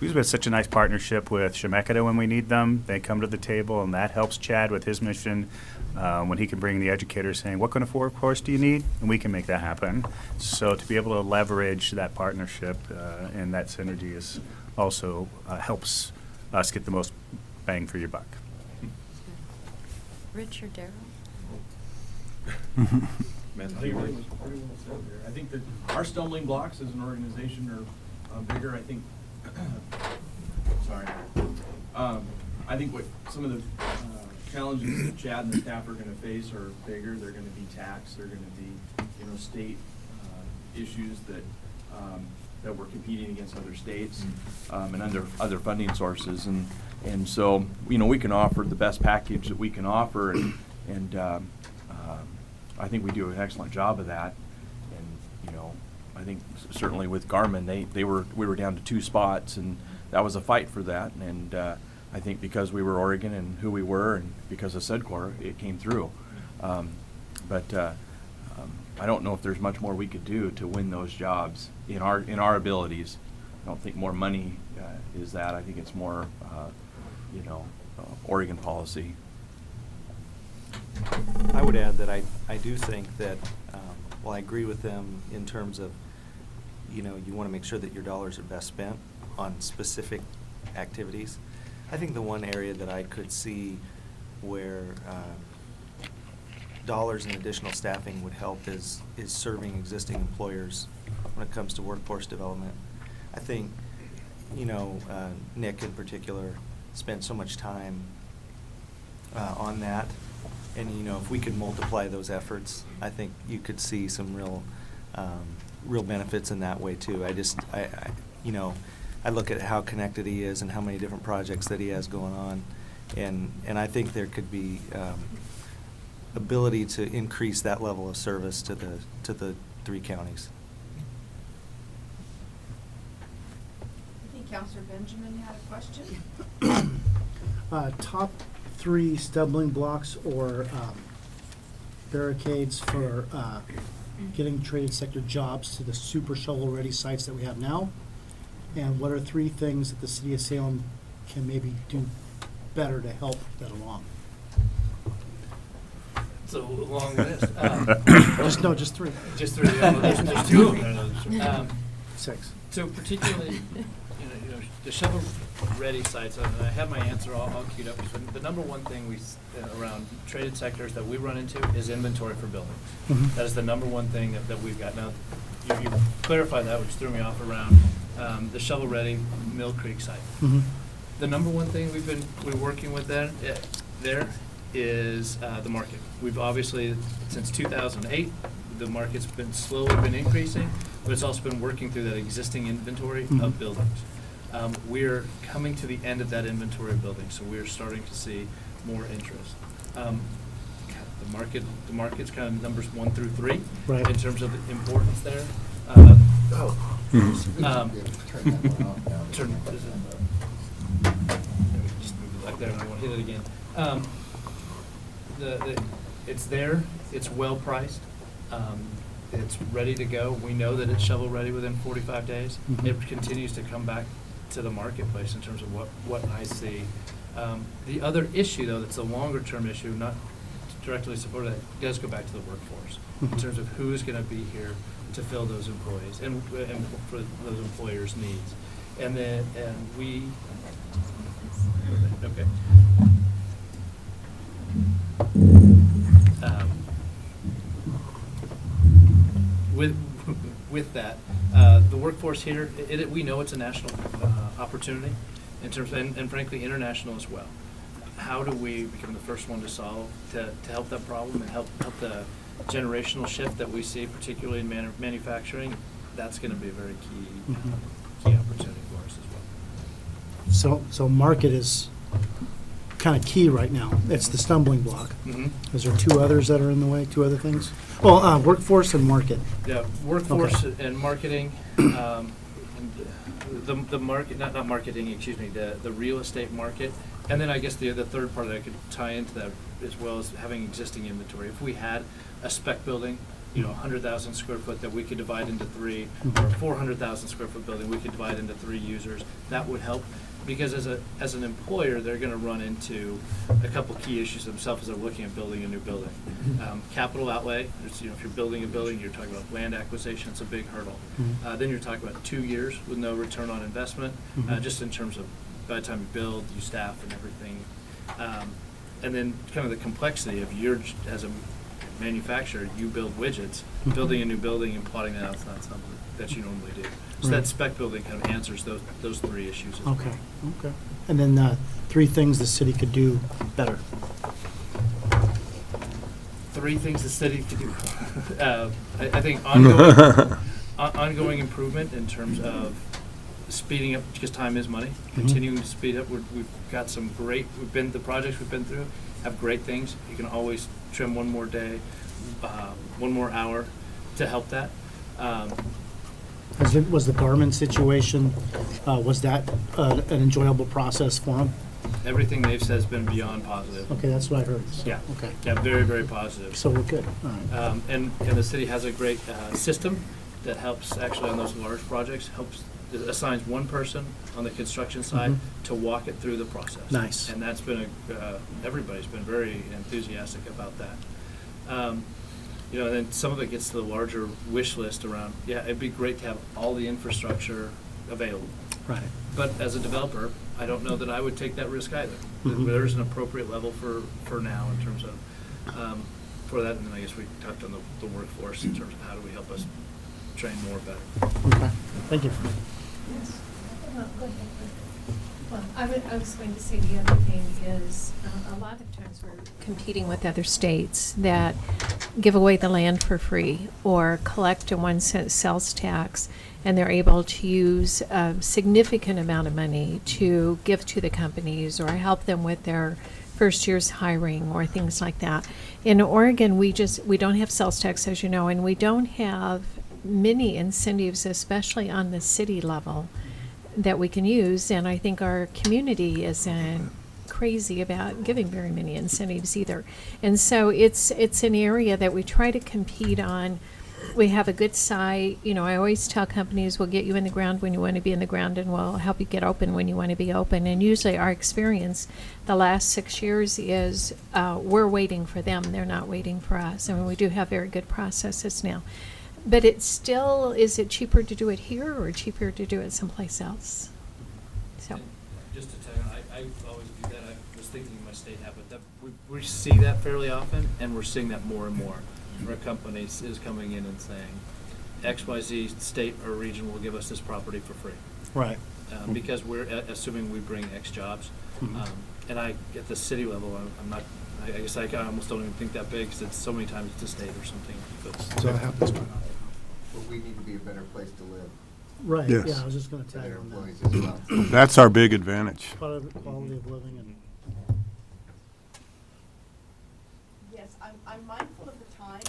We've had such a nice partnership with Shemeketa when we need them. They come to the table, and that helps Chad with his mission when he can bring the educators saying, what kind of workforce do you need? And we can make that happen. So to be able to leverage that partnership and that synergy is also helps us get the most bang for your buck. Rich or Daryl? I think that our stumbling blocks as an organization are bigger. I think, sorry. I think what some of the challenges that Chad and the staff are going to face are bigger. They're going to be tax. They're going to be, state issues that we're competing against other states and other funding sources. And so, we can offer the best package that we can offer, and I think we do an excellent job of that. And, I think certainly with Garmin, we were down to 2 spots, and that was a fight for that. And I think because we were Oregon and who we were, and because of SEDCOR, it came through. But I don't know if there's much more we could do to win those jobs in our abilities. I don't think more money is that. I think it's more, Oregon policy. I would add that I do think that, while I agree with them in terms of, you want to make sure that your dollars are best spent on specific activities. I think the one area that I could see where dollars and additional staffing would help is serving existing employers when it comes to workforce development. I think, Nick in particular spent so much time on that. And, if we could multiply those efforts, I think you could see some real benefits in that way too. I look at how connected he is and how many different projects that he has going on, and I think there could be ability to increase that level of service to the 3 counties. I think Councilor Benjamin had a question. Top 3 stumbling blocks or barricades for getting traded sector jobs to the super shovel-ready sites that we have now? And what are 3 things that the city of Salem can maybe do better to help that along? It's a long list. Just three. Just three. There's two of them. Six. So particularly, you know, the shovel-ready sites, and I have my answer all queued up. The number one thing around traded sectors that we run into is inventory for buildings. Mhm. That is the number one thing that we've got. Now, you clarified that, which threw me off around the shovel-ready Mill Creek site. Mhm. The number one thing we're working with there is the market. We've obviously, since 2008, the market's slowly been increasing, but it's also been working through that existing inventory Mhm. of buildings. We're coming to the end of that inventory of buildings, so we're starting to see more interest. The market's kind of numbers 1 through 3 Right. in terms of the importance there. Turn. Just move it like there, and I won't hit it again. It's there. It's well priced. It's ready to go. We know that it's shovel ready within 45 days. Mhm. It continues to come back to the marketplace in terms of what I see. The other issue, though, that's a longer term issue, not directly supported, that does go back to the workforce in Mhm. terms of who is going to be here to fill those employees and for those employers' needs. And we. Okay. With that, the workforce here, we know it's a national opportunity in terms, and frankly, international as well. How do we become the first one to solve, to help that problem and help the generational shift that we see, particularly in manufacturing? That's going to be a very key opportunity for us as well. So market is kind of key right now. It's the stumbling block. Mhm. Is there two others that are in the way, two other things? Well, workforce and market. Yeah, workforce Okay. and marketing, the market, not marketing, excuse me, the real estate market. And then I guess the third part that I could tie into that as well as having existing inventory. If we had a spec building, 100,000 square foot that we could divide into three, or a 400,000 square foot building we could divide into 3 users, that would help. Because as an employer, they're going to run into a couple key issues themselves as they're looking at building a new building. Capital outlay, if you're building a building, you're talking about land acquisition, it's a big hurdle. Mhm. Then you're talking about 2 years with no return on investment, Mhm. just in terms of by the time you build, you staff and everything. And then kind of the complexity of as a manufacturer, you build widgets, Mhm. building a new building and plotting that out is not something that you normally do. So Right. that spec building kind of answers those 3 issues as well. Okay. And then 3 things the city could do better. 3 things the city could do. I think ongoing improvement in terms of speeding up, because time is money, continuing to speed up. We've got some the projects we've been through have great things. You can always trim one more day, 1 more hour to help that. Was the Garmin situation, was that an enjoyable process for them? Everything they've said has been beyond positive. Okay, that's what I heard. So, Yeah. Okay. Yeah, very, very positive. So we're good. All right. And the city has a great system that helps actually on those large projects, assigns one person on the construction side to walk it through the process. Nice. And that's been everybody's been very enthusiastic about that. And then some of it gets to the larger wish list around, it'd be great to have all the infrastructure available. Right. But as a developer, I don't know that I would take that risk either. Mhm. There's an appropriate level for now in terms of, for that, and then I guess we talked on the workforce in terms of how do we help us train more better. Okay. Thank you. Yes. Go ahead. Well, I was going to say the other thing is a lot of times we're competing with other states that give away the land for free or collect a 1-cent sales tax, and they're able to use a significant amount of money to give to the companies or help them with their first year's hiring or things like that. In Oregon, we don't have sales tax, as you know, and we don't have many incentives, especially on the city level, that we can use, and I think our community isn't crazy about giving very many incentives either. And so it's an area that we try to compete on we have a good site. You know, I always tell companies, we'll get you in the ground when you want to be in the ground, and we'll help you get open when you want to be open. And usually our experience the last 6 years is we're waiting for them. They're not waiting for us. I mean, we do have very good processes now. But it's still, is it cheaper to do it here or cheaper to do it someplace else? So. And just to tell you, I always do that. I was thinking in my state habit that we see that fairly often, and we're seeing that more and more. Where companies is coming in and saying, XYZ state or region will give us this property for free. Right. Because we're assuming we bring X jobs. And I, at the city level, I'm not, I guess I almost don't even think that big, because it's so many times it's a state or something. But So it happens quite often. But we need to be a better place to live Right, Yes. yeah, I was just gonna for tag their on employees that. as well. That's our big advantage. Quality of living and. Yes, I'm mindful of the time,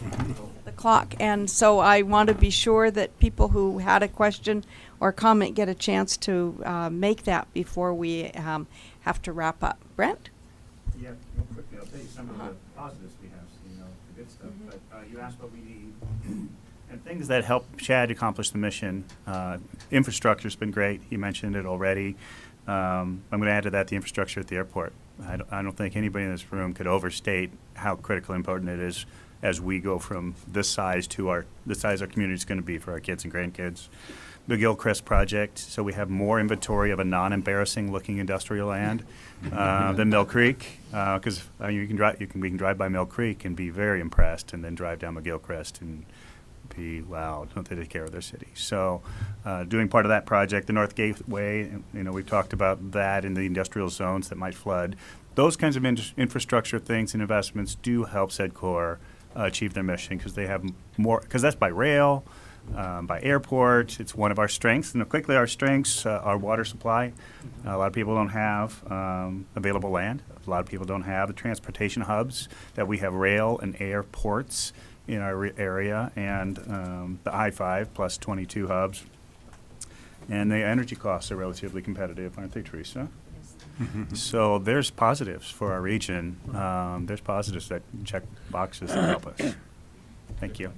the clock, and so I want to be sure that people who had a question or comment get a chance to make that before we have to wrap up. Brent? Yeah, real quickly, I'll tell you some of the positives we have, so you know, the good stuff. But you asked what we need. And things that help Chad accomplish the mission. Infrastructure's been great. You mentioned it already. I'm going to add to that the infrastructure at the airport. I don't think anybody in this room could overstate how critical and important it is as we go from this size to the size our community is going to be for our kids and grandkids. The Gilchrist project, so we have more inventory of a non-embarrassing looking industrial land than Mill Creek, because we can drive by Mill Creek and be very impressed, and then drive down McGilchrist and be, wow, don't they take care of their city? So doing part of that project, the North Gateway, you know, we've talked about that in the industrial zones that might flood. Those kinds of infrastructure things and investments do help SEDCOR achieve their mission, because they have more, because that's by rail, by airport. It's one of our strengths. And quickly, our strengths, our water supply. A lot of people don't have available land. A lot of people don't have the transportation hubs that we have, rail and airports in our area, and the I-5 plus 22 hubs. And the energy costs are relatively competitive, aren't they, Teresa? So there's positives for our region. There's positives that check boxes that help us. Thank you.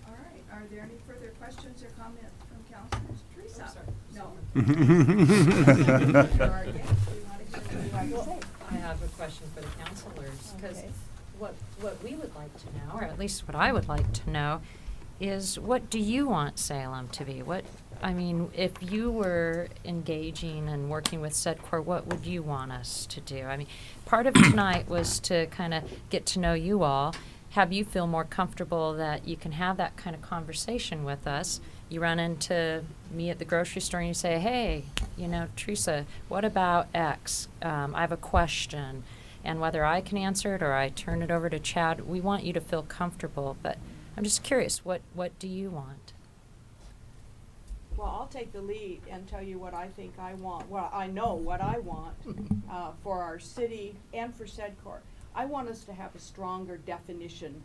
All right, are there any further questions or comments from councilors? Teresa? No. I have a question for the councilors, because what we would like to know, or at least what I would like to know, is what do you want Salem to be? If you were engaging and working with SEDCOR, what would you want us to do? I mean, part of tonight was to kind of get to know you all, have you feel more comfortable that you can have that kind of conversation with us. You run into me at the grocery store and you say, hey, Teresa, what about X? I have a question. And whether I can answer it or I turn it over to Chad, we want you to feel comfortable. But I'm just curious, what do you want? Well, I'll take the lead and tell you what I think I want. Well, I know what I want for our city and for SEDCOR. I want us to have a stronger definition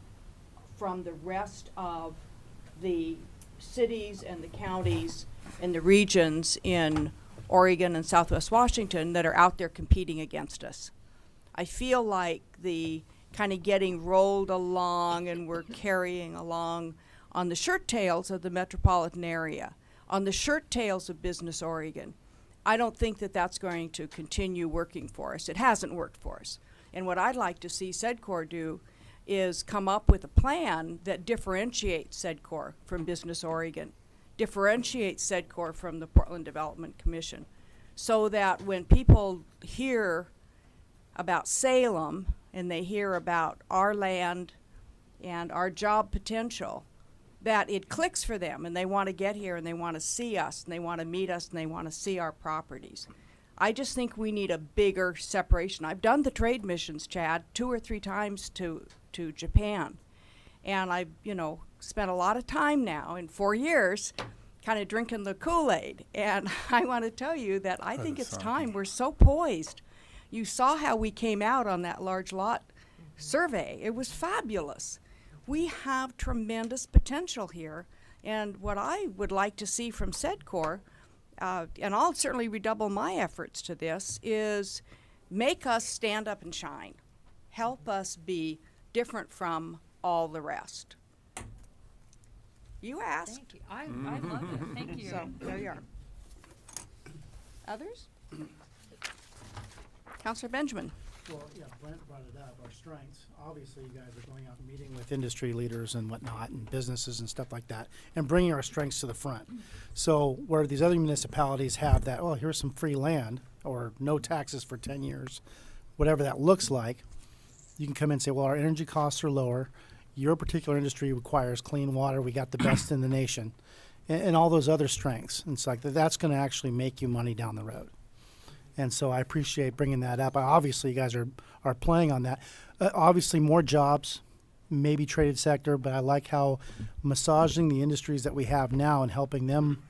from the rest of the cities and the counties and the regions in Oregon and Southwest Washington that are out there competing against us. I feel like the kind of getting rolled along and we're carrying along on the shirt tails of the metropolitan area, on the shirt tails of Business Oregon. I don't think that that's going to continue working for us. It hasn't worked for us. And what I'd like to see SEDCOR do is come up with a plan that differentiates SEDCOR from Business Oregon, differentiates SEDCOR from the Portland Development Commission, so that when people hear about Salem and they hear about our land and our job potential, that it clicks for them and they want to get here and they want to see us and they want to meet us and they want to see our properties. I just think we need a bigger separation. I've done the trade missions, Chad, 2 or 3 times to Japan. And I've, spent a lot of time now in 4 years kind of drinking the Kool-Aid. And I want to tell you that I think it's time. We're so poised. You saw how we came out on that large lot survey. It was fabulous. We have tremendous potential here. And what I would like to see from SEDCOR, and I'll certainly redouble my efforts to this, is make us stand up and shine. Help us be different from all the rest. You asked. Thank you. I love it. Thank you. So, there you are. Others? Counselor Benjamin. Well, yeah, Brent brought it up, our strengths. Obviously, you guys are going out and meeting with industry leaders and whatnot, and businesses and stuff like that, and bringing our strengths to the front. So where these other municipalities have that, oh, here's some free land, or no taxes for 10 years, whatever that looks like, you can come in and say, well, our energy costs are lower. Your particular industry requires clean water. We got the best in the nation, and all those other strengths. And it's like that's going to actually make you money down the road. And so I appreciate bringing that up. Obviously, you guys are playing on that. Obviously, more jobs, maybe traded sector, but I like how massaging the industries that we have now and helping them,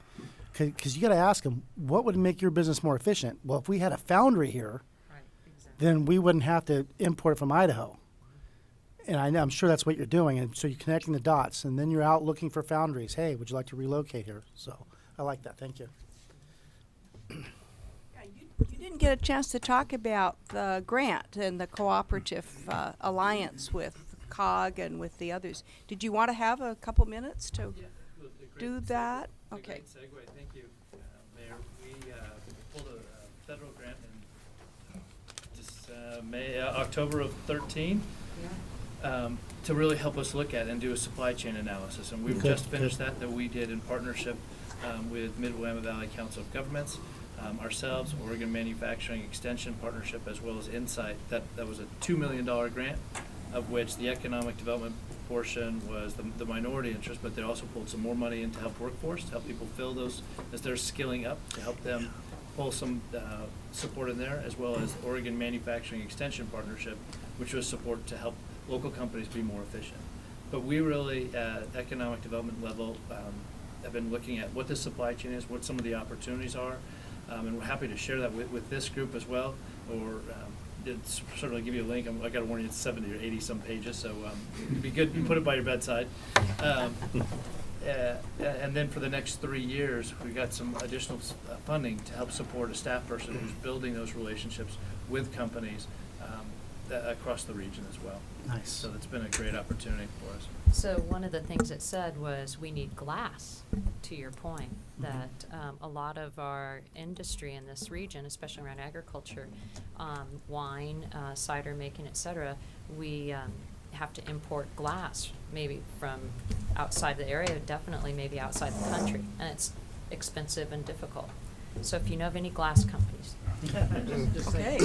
because you got to ask them, what would make your business more efficient? Well, if we had a foundry here, then we wouldn't have to import from Idaho. And I'm sure that's what you're doing. And so you're connecting the dots, and then you're out looking for foundries. Hey, would you like to relocate here? So I like that. Thank you. You didn't get a chance to talk about the grant and the cooperative alliance with COG and with the others. Did you want to have a couple minutes to do that? Okay. Great segue. Thank you, Mayor. We pulled a federal grant in October of 13 to really help us look at and do a supply chain analysis. And we've just finished that we did in partnership with Mid-Willamette Valley Council of Governments, ourselves, Oregon Manufacturing Extension Partnership, as well as Insight. That was a $2 million grant, of which the economic development portion was the minority interest, but they also pulled some more money in to help workforce, to help people fill those as they're skilling up, to help them pull some support in there, as well as Oregon Manufacturing Extension Partnership, which was support to help local companies be more efficient. But we really, at economic development level, have been looking at what the supply chain is, what some of the opportunities are, and we're happy to share that with this group as well, or certainly give you a link. I got to warn you, it's 70 or 80 some pages, so it'd be good to put it by your bedside. And then for the next 3 years, we've got some additional funding to help support a staff person who's building those relationships with companies across the region as well. Nice. So it's been a great opportunity for us. So one of the things it said was we need glass, to your point, that a lot of our industry in this region, especially around agriculture, wine, cider making, et cetera, we have to import glass, maybe from outside the area, definitely maybe outside the country, and it's expensive and difficult. So if you know of any glass companies. Okay.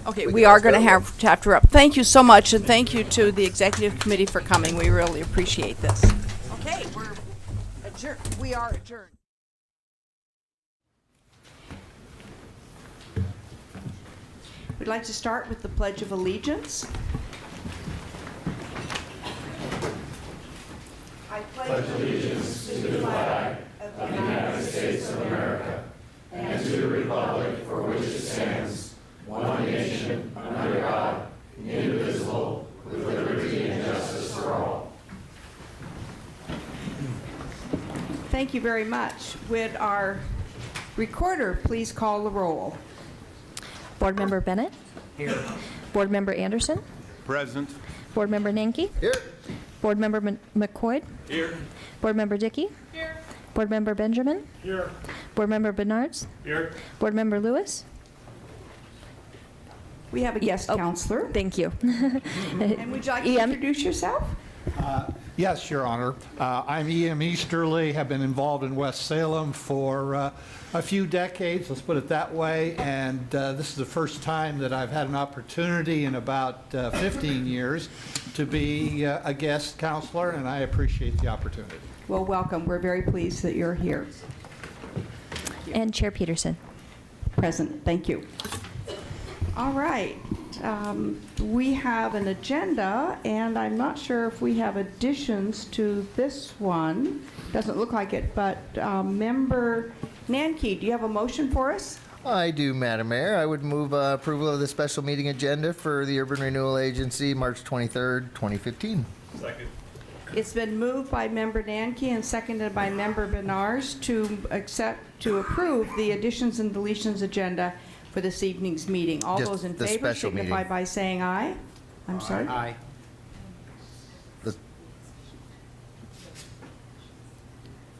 Okay, we are going to have to wrap. Thank you so much, and thank you to the executive committee for coming. We really appreciate this. Okay, we're adjourned. We are adjourned. We'd like to start with the Pledge of Allegiance. I pledge allegiance to the flag of the United States of America and to the republic for which it stands, one nation, under God, indivisible, with liberty and justice for all. Thank you very much. Would our recorder please call the roll? Board Member Bennett? Here. Board Member Anderson? Present. Board Member Nanke? Here. Board Member McCoy? Here. Board Member Dickey? Here. Board Member Benjamin? Here. Board Member Bernards? Here. Board Member Lewis? We have a guest counselor. Thank you. And would you like to introduce yourself? Yes, Your Honor. I'm E.M. Easterly, have been involved in West Salem for a few decades, let's put it that way, and this is the first time that I've had an opportunity in about 15 years to be a guest counselor, and I appreciate the opportunity. Well, welcome. We're very pleased that you're here. And Chair Peterson. Present. Thank you. All right. We have an agenda, and I'm not sure if we have additions to this one. Doesn't look like it, but Member Nanke, do you have a motion for us? I do, Madam Mayor. I would move approval of the special meeting agenda for the Urban Renewal Agency, March 23rd, 2015. Second. It's been moved by Member Nanke and seconded by Member Benars to approve the additions and deletions agenda for this evening's meeting. All Just those in the favor special signify meeting. by saying aye. I'm sorry. Aye.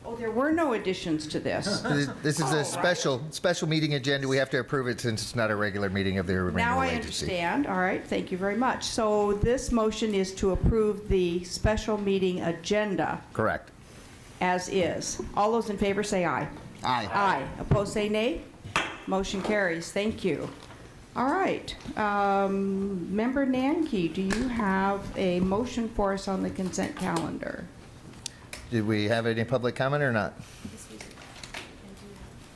Oh, there were no additions to this. This is a special meeting agenda. We have to approve it since it's not a regular meeting of the renewal Now I agency. understand. All right, thank you very much. So this motion is to approve the special meeting agenda Correct. as is. All those in favor say aye. Aye. Aye. Opposed say nay. Motion carries. Thank you. All right. Member Nanki, do you have a motion for us on the consent calendar? Did we have any public comment or not?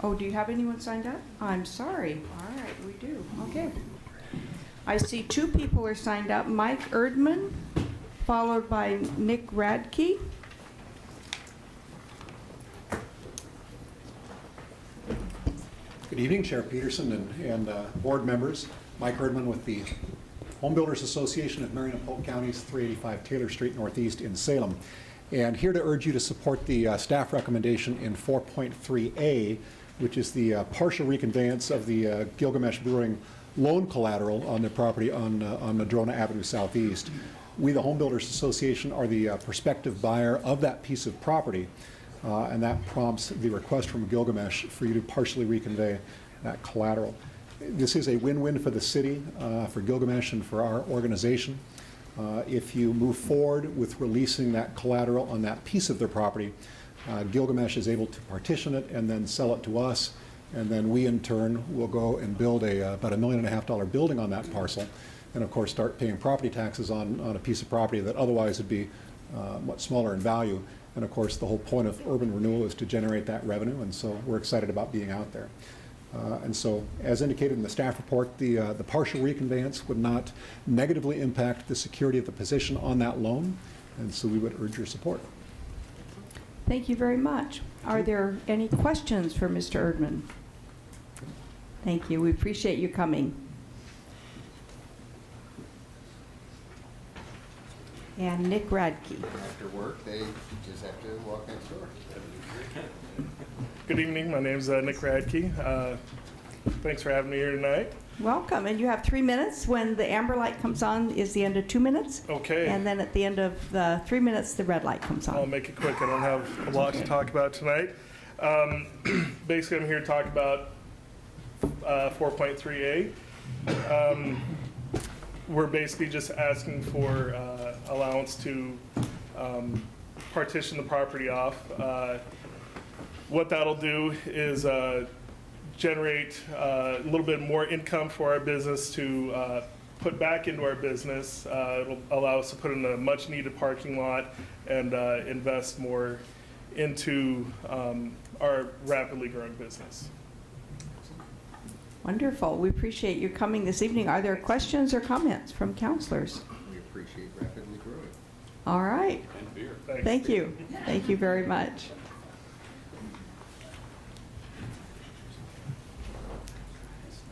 Oh, do you have anyone signed up? I'm sorry. All right, we do. Okay. I see two people are signed up. Mike Erdman, followed by Nick Radke. Good evening, Chair Peterson and board members. Mike Erdman with the Home Builders Association of Marion and Polk Counties, 385 Taylor Street Northeast in Salem. And here to urge you to support the staff recommendation in 4.3A, which is the partial reconveyance of the Gilgamesh Brewing loan collateral on their property on Madrona Avenue Southeast. We, the Home Builders Association, are the prospective buyer of that piece of property, and that prompts the request from Gilgamesh for you to partially reconvey that collateral. This is a win-win for the city, for Gilgamesh, and for our organization. If you move forward with releasing that collateral on that piece of their property, Gilgamesh is able to partition it and then sell it to us, and then we in turn will go and build about $1.5 million building on that parcel, and of course start paying property taxes on a piece of property that otherwise would be much smaller in value. And of course the whole point of urban renewal is to generate that revenue, and so we're excited about being out there. And so, as indicated in the staff report, the partial reconveyance would not negatively impact the security of the position on that loan, and so we would urge your support. Thank you very much. Are there any questions for Mr. Erdman? Thank you. We appreciate you coming. And Nick Radke. After work, they just have to walk next door. Good evening. My name's Nick Radke. Thanks for having me here tonight. Welcome. And you have 3 minutes. When the amber light comes on is the end of 2 minutes. Okay. And then at the end of the 3 minutes, the red light comes on. I'll make it quick. I don't have a lot to talk about tonight. Basically, I'm here to talk about 4.3A. We're basically just asking for allowance to partition the property off. What that'll do is generate a little bit more income for our business to put back into our business. It'll allow us to put in a much needed parking lot and invest more into our rapidly growing business. Wonderful. We appreciate you coming this evening. Are there questions or comments from counselors? We appreciate rapidly growing. All right. And beer. Thank you. Thank you very much.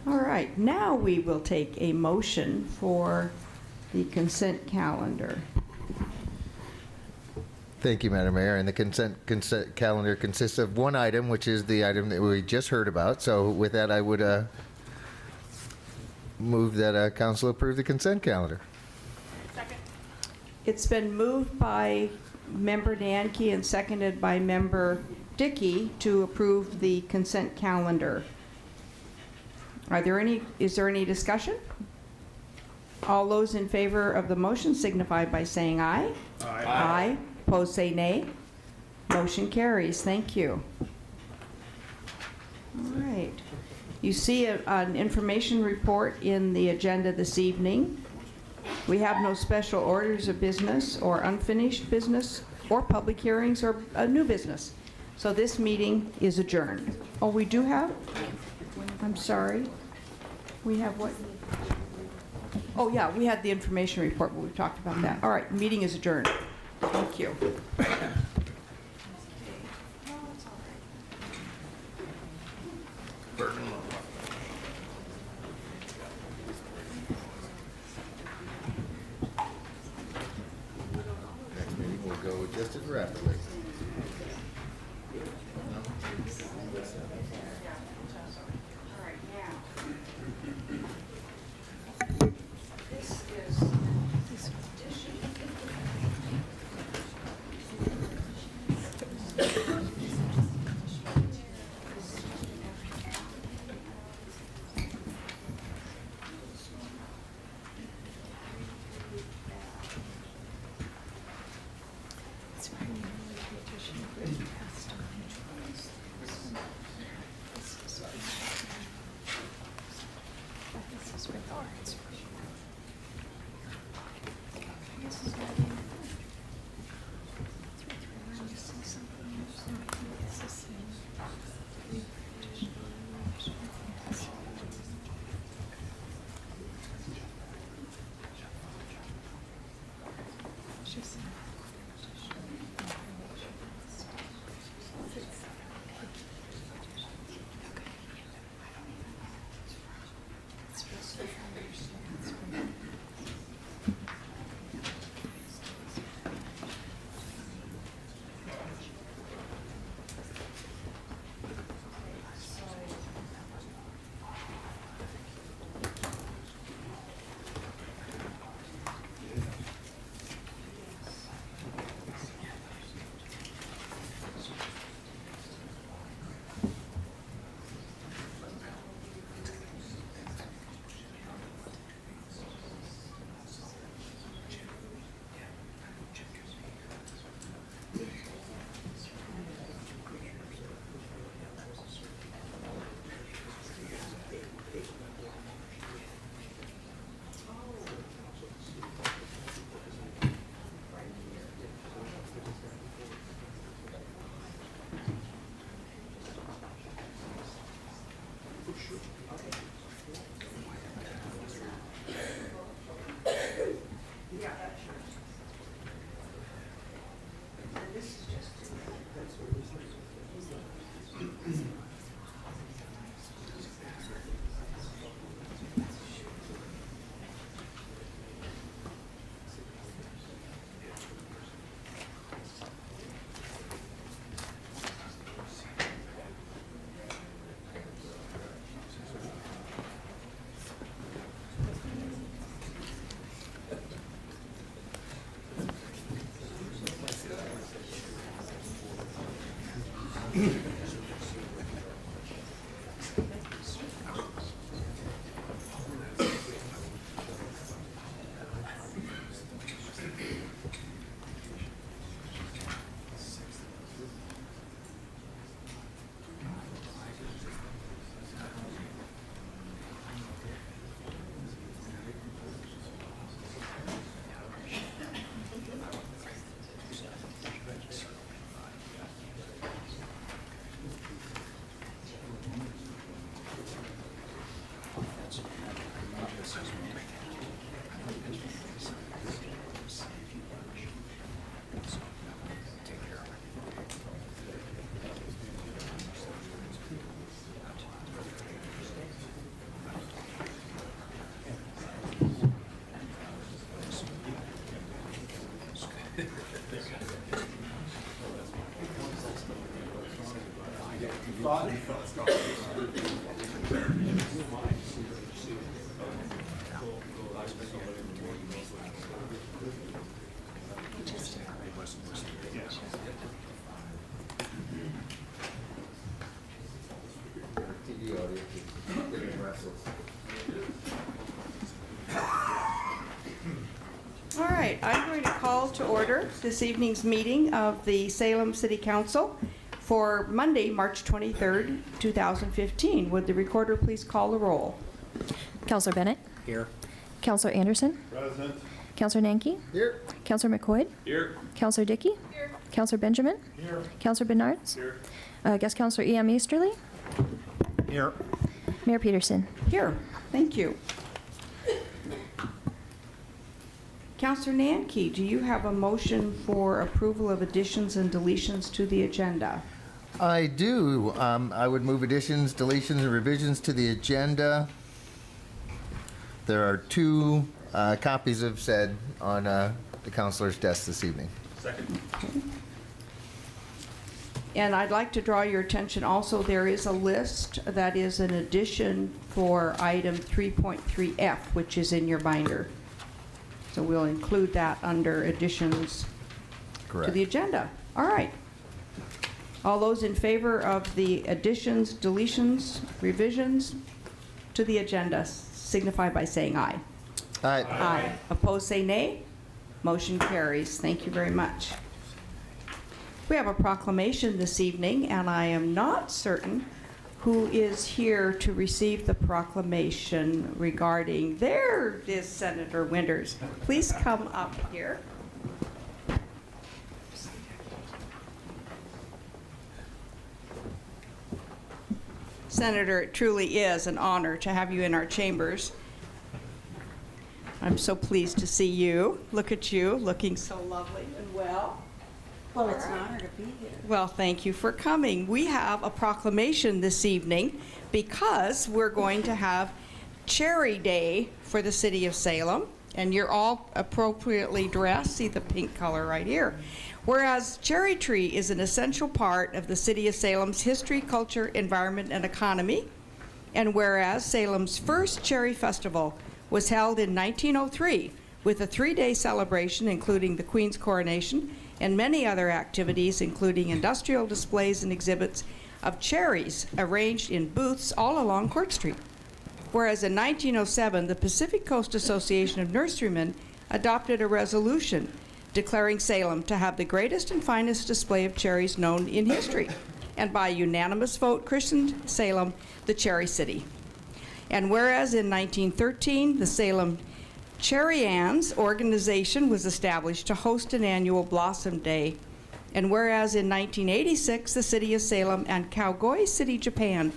All right, now we will take a motion for the consent calendar. Thank you, Madam Mayor. And the consent calendar consists of one item, which is the item that we just heard about. So with that, I would move that council approve the consent calendar. It's been moved by Member Nanke and seconded by Member Dickey to approve the consent calendar. Is there any discussion? All those in favor of the motion signify by saying aye. Aye. Aye. Opposed say nay. Motion carries. Thank you. All right. You see an information report in the agenda this evening. We have no special orders of business or unfinished business or public hearings or new business. So this meeting is adjourned. Oh, we do have? I'm sorry. We have what? Oh, yeah, we had the information report, but we've talked about that. All right, meeting is adjourned. Thank you. Next meeting will go just as rapidly. All right, I'm going to call to order this evening's meeting of the Salem City Council for Monday, March 23rd, 2015. Would the recorder please call the roll? Counselor Bennett? Here. Counselor Anderson? Present. Counselor Nanke? Here. Counselor McQuaid? Here. Counselor Dickey? Here. Counselor Benjamin? Here. Counselor Bernards? Here. Guest Counselor E.M. Easterly? Here. Mayor Peterson? Here, thank you. Counselor Nanke, do you have a motion for approval of additions and deletions to the agenda? I do. I would move additions, deletions, and revisions to the agenda. There are two copies of said on the counselor's desk this evening. Second. And I'd like to draw your attention also, there is a list that is an addition for item 3.3F, which is in your binder. So we'll include that under additions to Correct. the agenda. All right. All those in favor of the additions, deletions, revisions to the agenda signify by saying aye. Aye. Aye. Opposed, say nay. Motion carries. Thank you very much. We have a proclamation this evening, and I am not certain who is here to receive the proclamation regarding, there is Senator Winters. Please come up here. Senator, it truly is an honor to have you in our chambers. I'm so pleased to see you. Look at you, looking so lovely and well. Well, it's an honor to be here. Well, thank you for coming. We have a proclamation this evening because we're going to have Cherry Day for the city of Salem, and you're all appropriately dressed. See the pink color right here. Whereas cherry tree is an essential part of the city of Salem's history, culture, environment, and economy, and whereas Salem's first cherry festival was held in 1903 with a 3-day celebration including the Queen's coronation and many other activities, including industrial displays and exhibits of cherries arranged in booths all along Court Street. Whereas in 1907, the Pacific Coast Association of Nurserymen adopted a resolution declaring Salem to have the greatest and finest display of cherries known in history, and by unanimous vote christened Salem the Cherry City. And whereas in 1913, the Salem Cherryans organization was established to host an annual Blossom Day. And whereas in 1986, the city of Salem and Kagoe City, Japan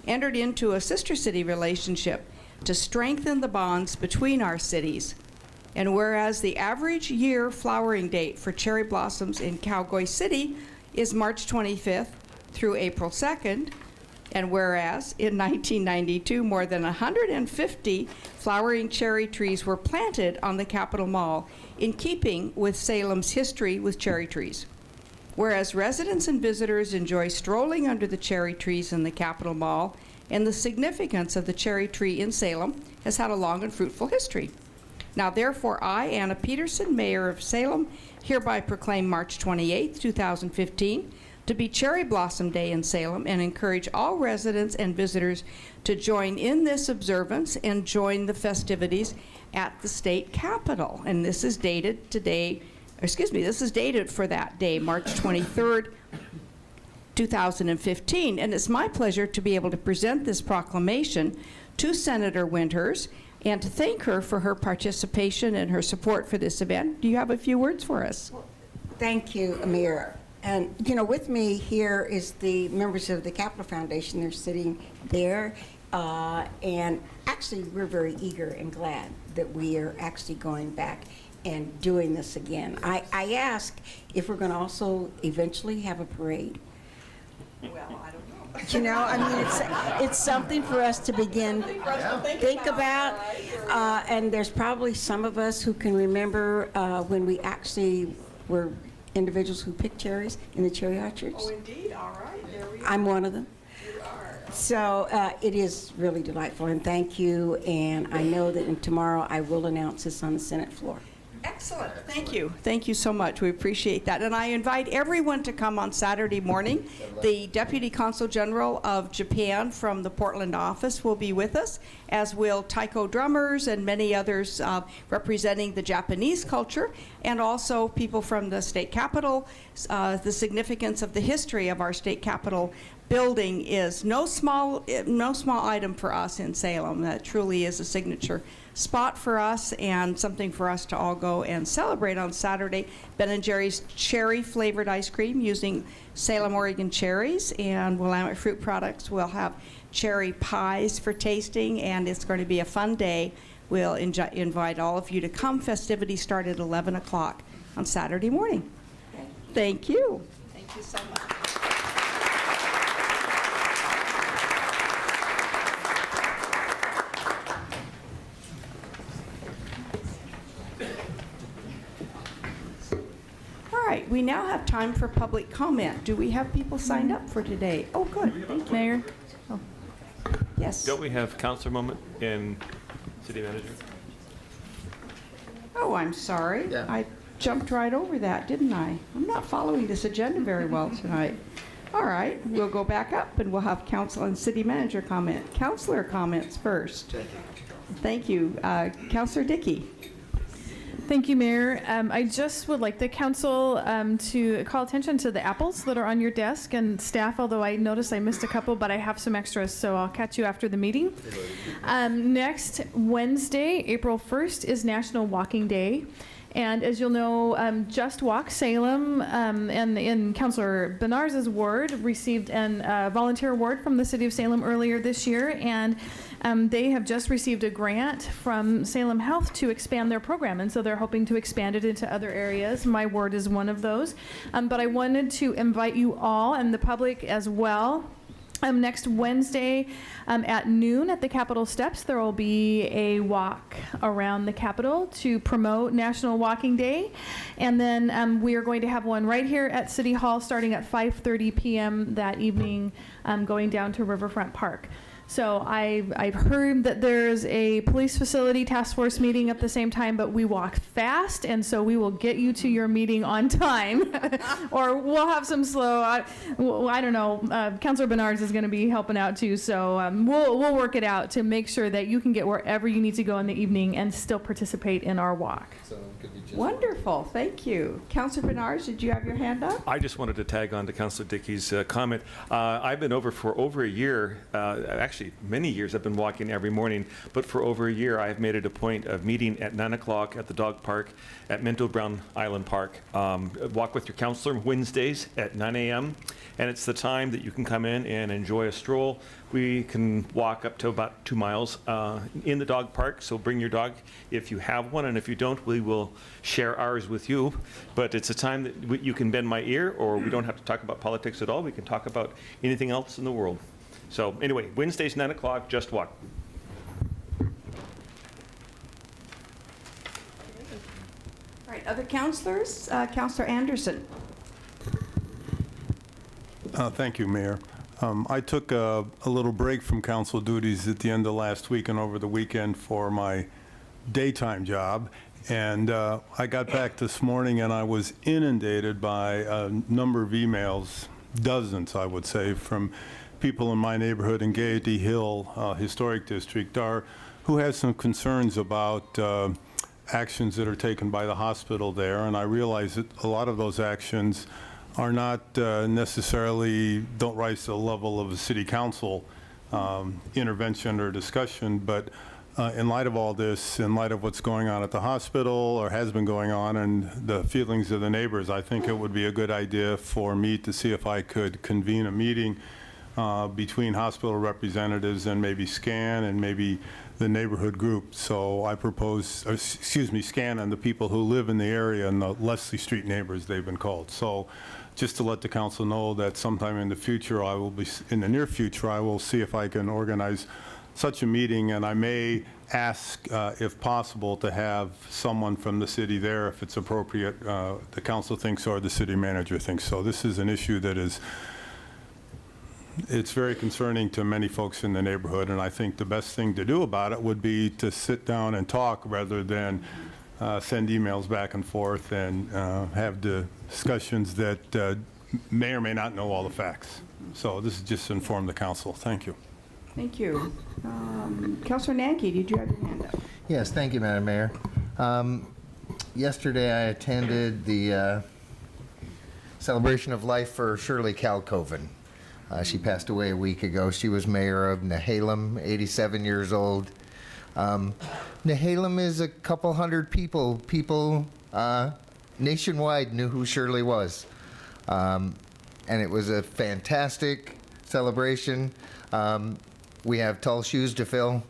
entered into a sister city relationship to strengthen the bonds between our cities. And whereas the average year flowering date for cherry blossoms in Kagoe City is March 25th through April 2nd, and whereas in 1992, more than 150 flowering cherry trees were planted on the Capitol Mall in keeping with Salem's history with cherry trees. Whereas residents and visitors enjoy strolling under the cherry trees in the Capitol Mall, and the significance of the cherry tree in Salem has had a long and fruitful history. Now therefore, I, Anna Peterson, Mayor of Salem, hereby proclaim March 28, 2015, to be Cherry Blossom Day in Salem and encourage all residents and visitors to join in this observance and join the festivities at the state capitol. And this is dated today, this is dated for that day, March 23rd, 2015. And it's my pleasure to be able to present this proclamation to Senator Winters and to thank her for her participation and her support for this event. Do you have a few words for us? Thank you, Amir. And, you know, with me here is the members of the Capitol Foundation. They're sitting there. And actually, we're very eager and glad that we are actually going back and doing this again. I ask if we're going to also eventually have a parade. Well, I don't know. You know, I mean, it's something for us to begin think about. And there's probably some of us who can remember when we actually were individuals who picked cherries in the cherry orchards. Oh, indeed. All right. There we go. I'm one of them. You are. So it is really delightful, and thank you. And I know that tomorrow I will announce this on the Senate floor. Excellent. Thank you. Thank you so much. We appreciate that. And I invite everyone to come on Saturday morning. The Deputy Consul General of Japan from the Portland office will be with us, as will taiko drummers and many others representing the Japanese culture, and also people from the state capitol. The significance of the history of our state capitol building is no small item for us in Salem. That truly is a signature spot for us and something for us to all go and celebrate on Saturday. Ben & Jerry's cherry flavored ice cream using Salem, Oregon cherries, and Willamette Fruit Products will have cherry pies for tasting, and it's going to be a fun day. We'll invite all of you to come. Festivities start at 11 o'clock on Saturday morning. Thank you. Thank you so much. All right, we now have time for public comment. Do we have people signed up for today? Oh, good. Thank you. Mayor? Oh. Yes. Don't we have counselor moment in city manager? Oh, I'm sorry. Yeah. I jumped right over that, didn't I? I'm not following this agenda very well tonight. All right, we'll go back up and we'll have council and city manager comment. Counselor comments first. Thank you. Counselor Dickey. Thank you, Mayor. I just would like the council to call attention to the apples that are on your desk, and staff, although I noticed I missed a couple, but I have some extras, so I'll catch you after the meeting. Next Wednesday, April 1st, is National Walking Day. And as you'll know, Just Walk Salem and in Councilor Benars' ward received a volunteer award from the City of Salem earlier this year, and they have just received a grant from Salem Health to expand their program, and so they're hoping to expand it into other areas. My ward is one of those. But I wanted to invite you all and the public as well. Next Wednesday at noon at the Capitol steps, there will be a walk around the Capitol to promote National Walking Day. And then we are going to have one right here at City Hall starting at 5:30 p.m. that evening, going down to Riverfront Park. So I've heard that there's a police facility task force meeting at the same time, but we walk fast, and so we will get you to your meeting on time, or we'll have some slow. I don't know. Councilor Benars is going to be helping out too, so we'll work it out to make sure that you can get wherever you need to go in the evening and still participate in our walk. So it could be just Wonderful. Thank you. Councilor Benars, did you have your hand up? I just wanted to tag on to Councilor Dickey's comment. I've been over for over a year, actually many years I've been walking every morning, but for over a year I've made it a point of meeting at 9 o'clock at the dog park at Minto Brown Island Park. Walk with your counselor Wednesdays at 9 a.m. and it's the time that you can come in and enjoy a stroll. We can walk up to about 2 miles in the dog park, so bring your dog if you have one, and if you don't, we will share ours with you. But it's a time that you can bend my ear, or we don't have to talk about politics at all. We can talk about anything else in the world. So anyway, Wednesdays, 9 o'clock, Just Walk. All right, other counselors? Counselor Anderson. Thank you, Mayor. I took a little break from council duties at the end of last week and over the weekend for my daytime job. And I got back this morning and I was inundated by a number of emails dozens, I would say, from people in my neighborhood in Gaiety Hill Historic District who has some concerns about actions that are taken by the hospital there, and I realize that a lot of those actions are not necessarily, don't rise to the level of a city council intervention or discussion, but in light of all this, in light of what's going on at the hospital or has been going on and the feelings of the neighbors, I think it would be a good idea for me to see if I could convene a meeting between hospital representatives and maybe SCAN and maybe the neighborhood group. So I propose, SCAN and the people who live in the area and the Leslie Street neighbors, they've been called. So just to let the council know that sometime in the future, in the near future, I will see if I can organize such a meeting, and I may ask, if possible, to have someone from the city there, if it's appropriate, the council thinks or the city manager thinks so. This is an issue that it's very concerning to many folks in the neighborhood, and I think the best thing to do about it would be to sit down and talk rather than send emails back and forth and have discussions that may or may not know all the facts. So this is just to inform the council. Thank you. Thank you. Councilor Nanke, did you have your hand up? Yes, thank you, Madam Mayor. Yesterday, I attended the celebration of life for Shirley Calcoven. She passed away a week ago. She was mayor of Nehalem, 87 years old. Nehalem is a couple hundred people. People nationwide knew who Shirley was. And it was a fantastic celebration. We have tall shoes to fill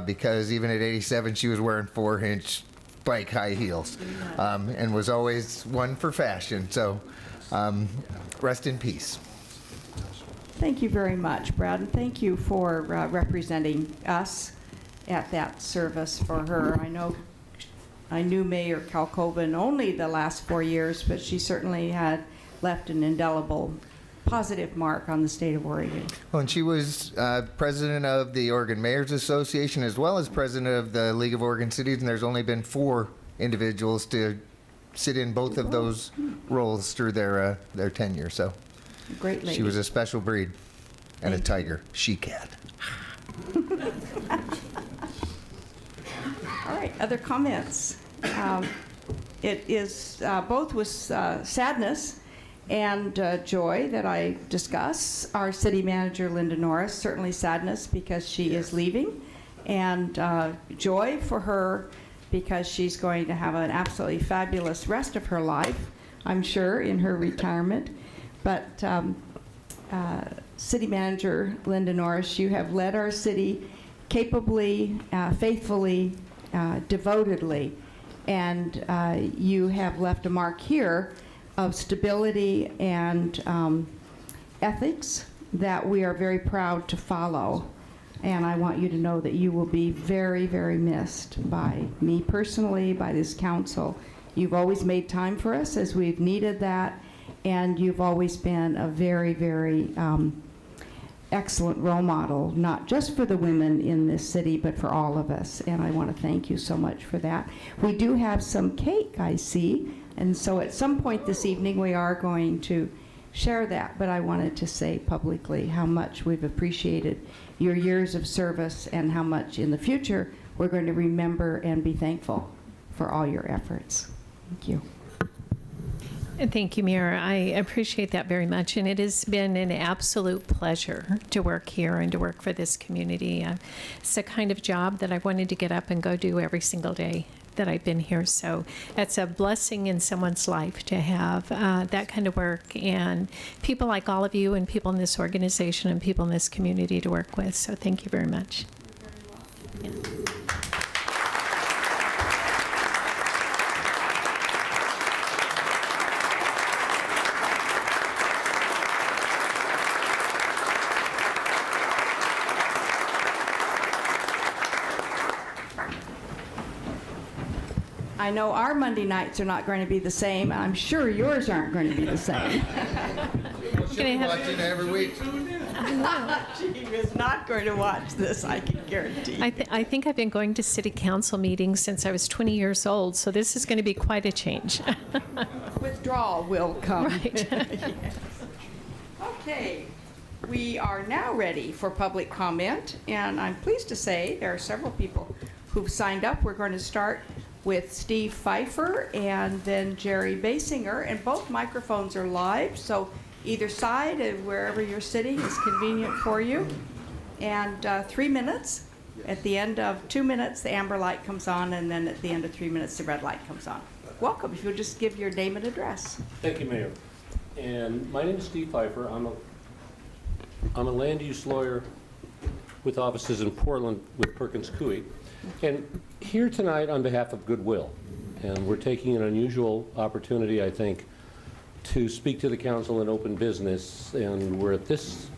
because even at 87, she was wearing 4-inch bike high heels and was always one for fashion. So rest in peace. Thank you very much, Brad, and thank you for representing us at that service for her. I knew Mayor Calcoven only the last 4 years, but she certainly had left an indelible positive mark on the state of Oregon. Well, and she was president of the Oregon Mayors Association as well as president of the League of Oregon Cities, and there's only been 4 individuals to sit in both of those roles through their tenure. So great lady. She was a special breed and a tiger, she-cat. All right, other comments? It is both with sadness and joy that I discuss our city manager, Linda Norris. Certainly sadness because she is leaving, and joy for her because she's going to have an absolutely fabulous rest of her life, I'm sure, in her retirement. But City Manager Linda Norris, you have led our city capably, faithfully, devotedly, and you have left a mark here of stability and ethics that we are very proud to follow. And I want you to know that you will be very, very missed by me personally, by this council. You've always made time for us as we've needed that, and you've always been a very, very excellent role model, not just for the women in this city, but for all of us. And I want to thank you so much for that. We do have some cake, I see, and so at some point this evening we are going to share that, but I wanted to say publicly how much we've appreciated your years of service and how much in the future we're going to remember and be thankful for all your efforts. Thank you. And thank you, Mayor. I appreciate that very much, and it has been an absolute pleasure to work here and to work for this community. It's the kind of job that I wanted to get up and go do every single day that I've been here. So that's a blessing in someone's life to have that kind of work and people like all of you and people in this organization and people in this community to work with. So thank you very much. Yeah. I know our Monday nights are not going to be the same. I'm sure yours aren't going to be the same. She'll be watching every week. She is not going to watch this, I can guarantee. I think I've been going to city council meetings since I was 20 years old, so this is going to be quite a change. Withdrawal will come. Right. Yes. Okay, we are now ready for public comment, and I'm pleased to say there are several people who've signed up. We're going to start with Steve Pfeiffer and then Jerry Basinger, and both microphones are live, so either side of wherever you're sitting is convenient for you. And 3 minutes. At the end of 2 minutes, the amber light comes on, and then at the end of 3 minutes, the red light comes on. Welcome. If you'll just give your name and address. Thank you, Mayor. And my name is Steve Pfeiffer. I'm a land use lawyer with offices in Portland with Perkins Coie. And here tonight on behalf of Goodwill. And we're taking an unusual opportunity, I think, to speak to the council in open business. And we're at this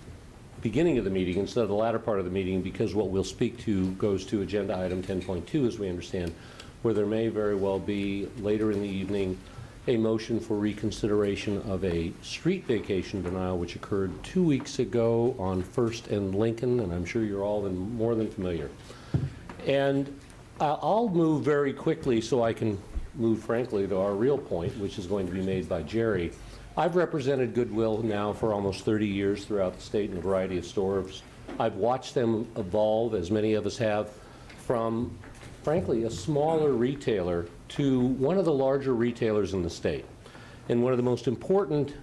beginning of the meeting instead of the latter part of the meeting, because what we'll speak to goes to agenda item 10.2, as we understand, where there may very well be later in the evening a motion for reconsideration of a street vacation denial which occurred 2 weeks ago on First and Lincoln, and I'm sure you're all more than familiar. And I'll move very quickly so I can move, frankly, to our real point, which is going to be made by Jerry. I've represented Goodwill now for almost 30 years throughout the state in a variety of stores. I've watched them evolve, as many of us have, from, frankly, a smaller retailer to one of the larger retailers in the state. And one of the most important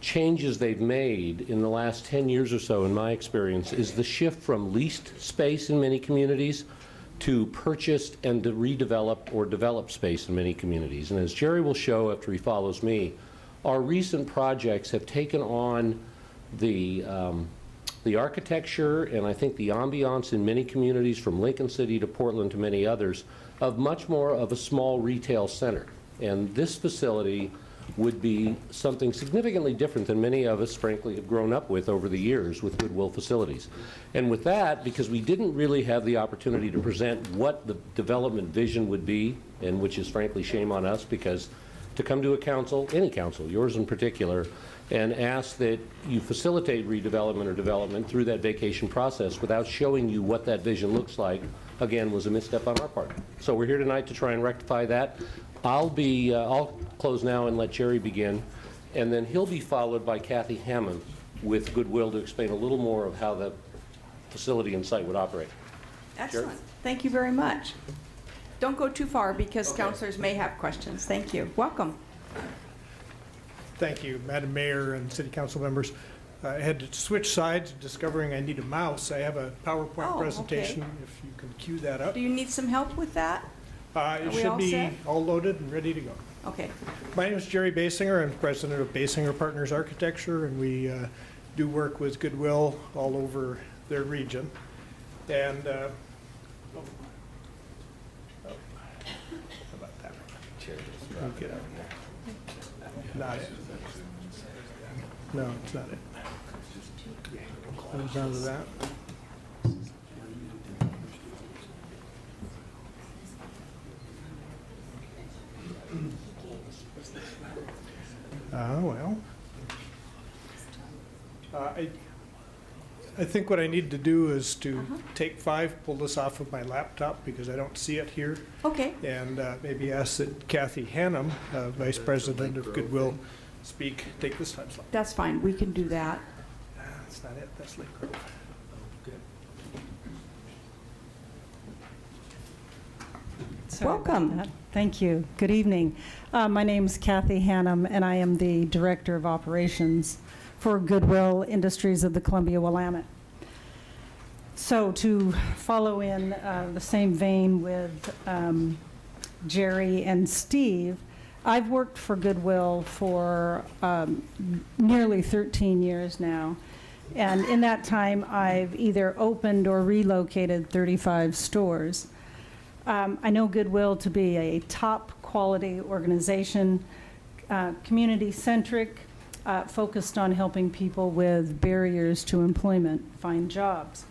changes they've made in the last 10 years or so, in my experience, is the shift from leased space in many communities to purchased and to redeveloped or developed space in many communities. And as Jerry will show after he follows me, our recent projects have taken on the architecture and I think the ambiance in many communities, from Lincoln City to Portland to many others, of much more of a small retail center. And this facility would be something significantly different than many of us, frankly, have grown up with over the years with Goodwill facilities. And with that, because we didn't really have the opportunity to present what the development vision would be, and which is frankly shame on us, because to come to a council, any council, yours in particular, and ask that you facilitate redevelopment or development through that vacation process without showing you what that vision looks like, again, was a misstep on our part. So we're here tonight to try and rectify that. I'll close now and let Jerry begin, and then he'll be followed by Kathy Hammond with Goodwill to explain a little more of how the facility and site would operate. Excellent. Jerry? Thank you very much. Don't go too far because counselors may have questions. Thank you. Welcome. Thank you, Madam Mayor and City Council members. I had to switch sides, discovering I need a mouse. I have a PowerPoint presentation, if you can cue that up. Do you need some help with that? It should be all loaded and ready to go. Okay. My name is Jerry Basinger. I'm president of Basinger Partners Architecture, and we do work with Goodwill all over their region. And how about that? Get out. Not it. No, it's not it. Close down to that. Well, I think what I need to do is to take 5, pull this off of my laptop because I don't see it here. Okay. And maybe ask that Kathy Hannum, Vice President of Goodwill, take this time slot. That's fine. We can do that. That's not it. That's Lake Grove. Welcome. Thank you. Good evening. My name is Kathy Hannum, and I am the Director of Operations for Goodwill Industries of the Columbia Willamette. So to follow in the same vein with Jerry and Steve, I've worked for Goodwill for nearly 13 years now. And in that time, I've either opened or relocated 35 stores. I know Goodwill to be a top quality organization, community-centric, focused on helping people with barriers to employment find jobs.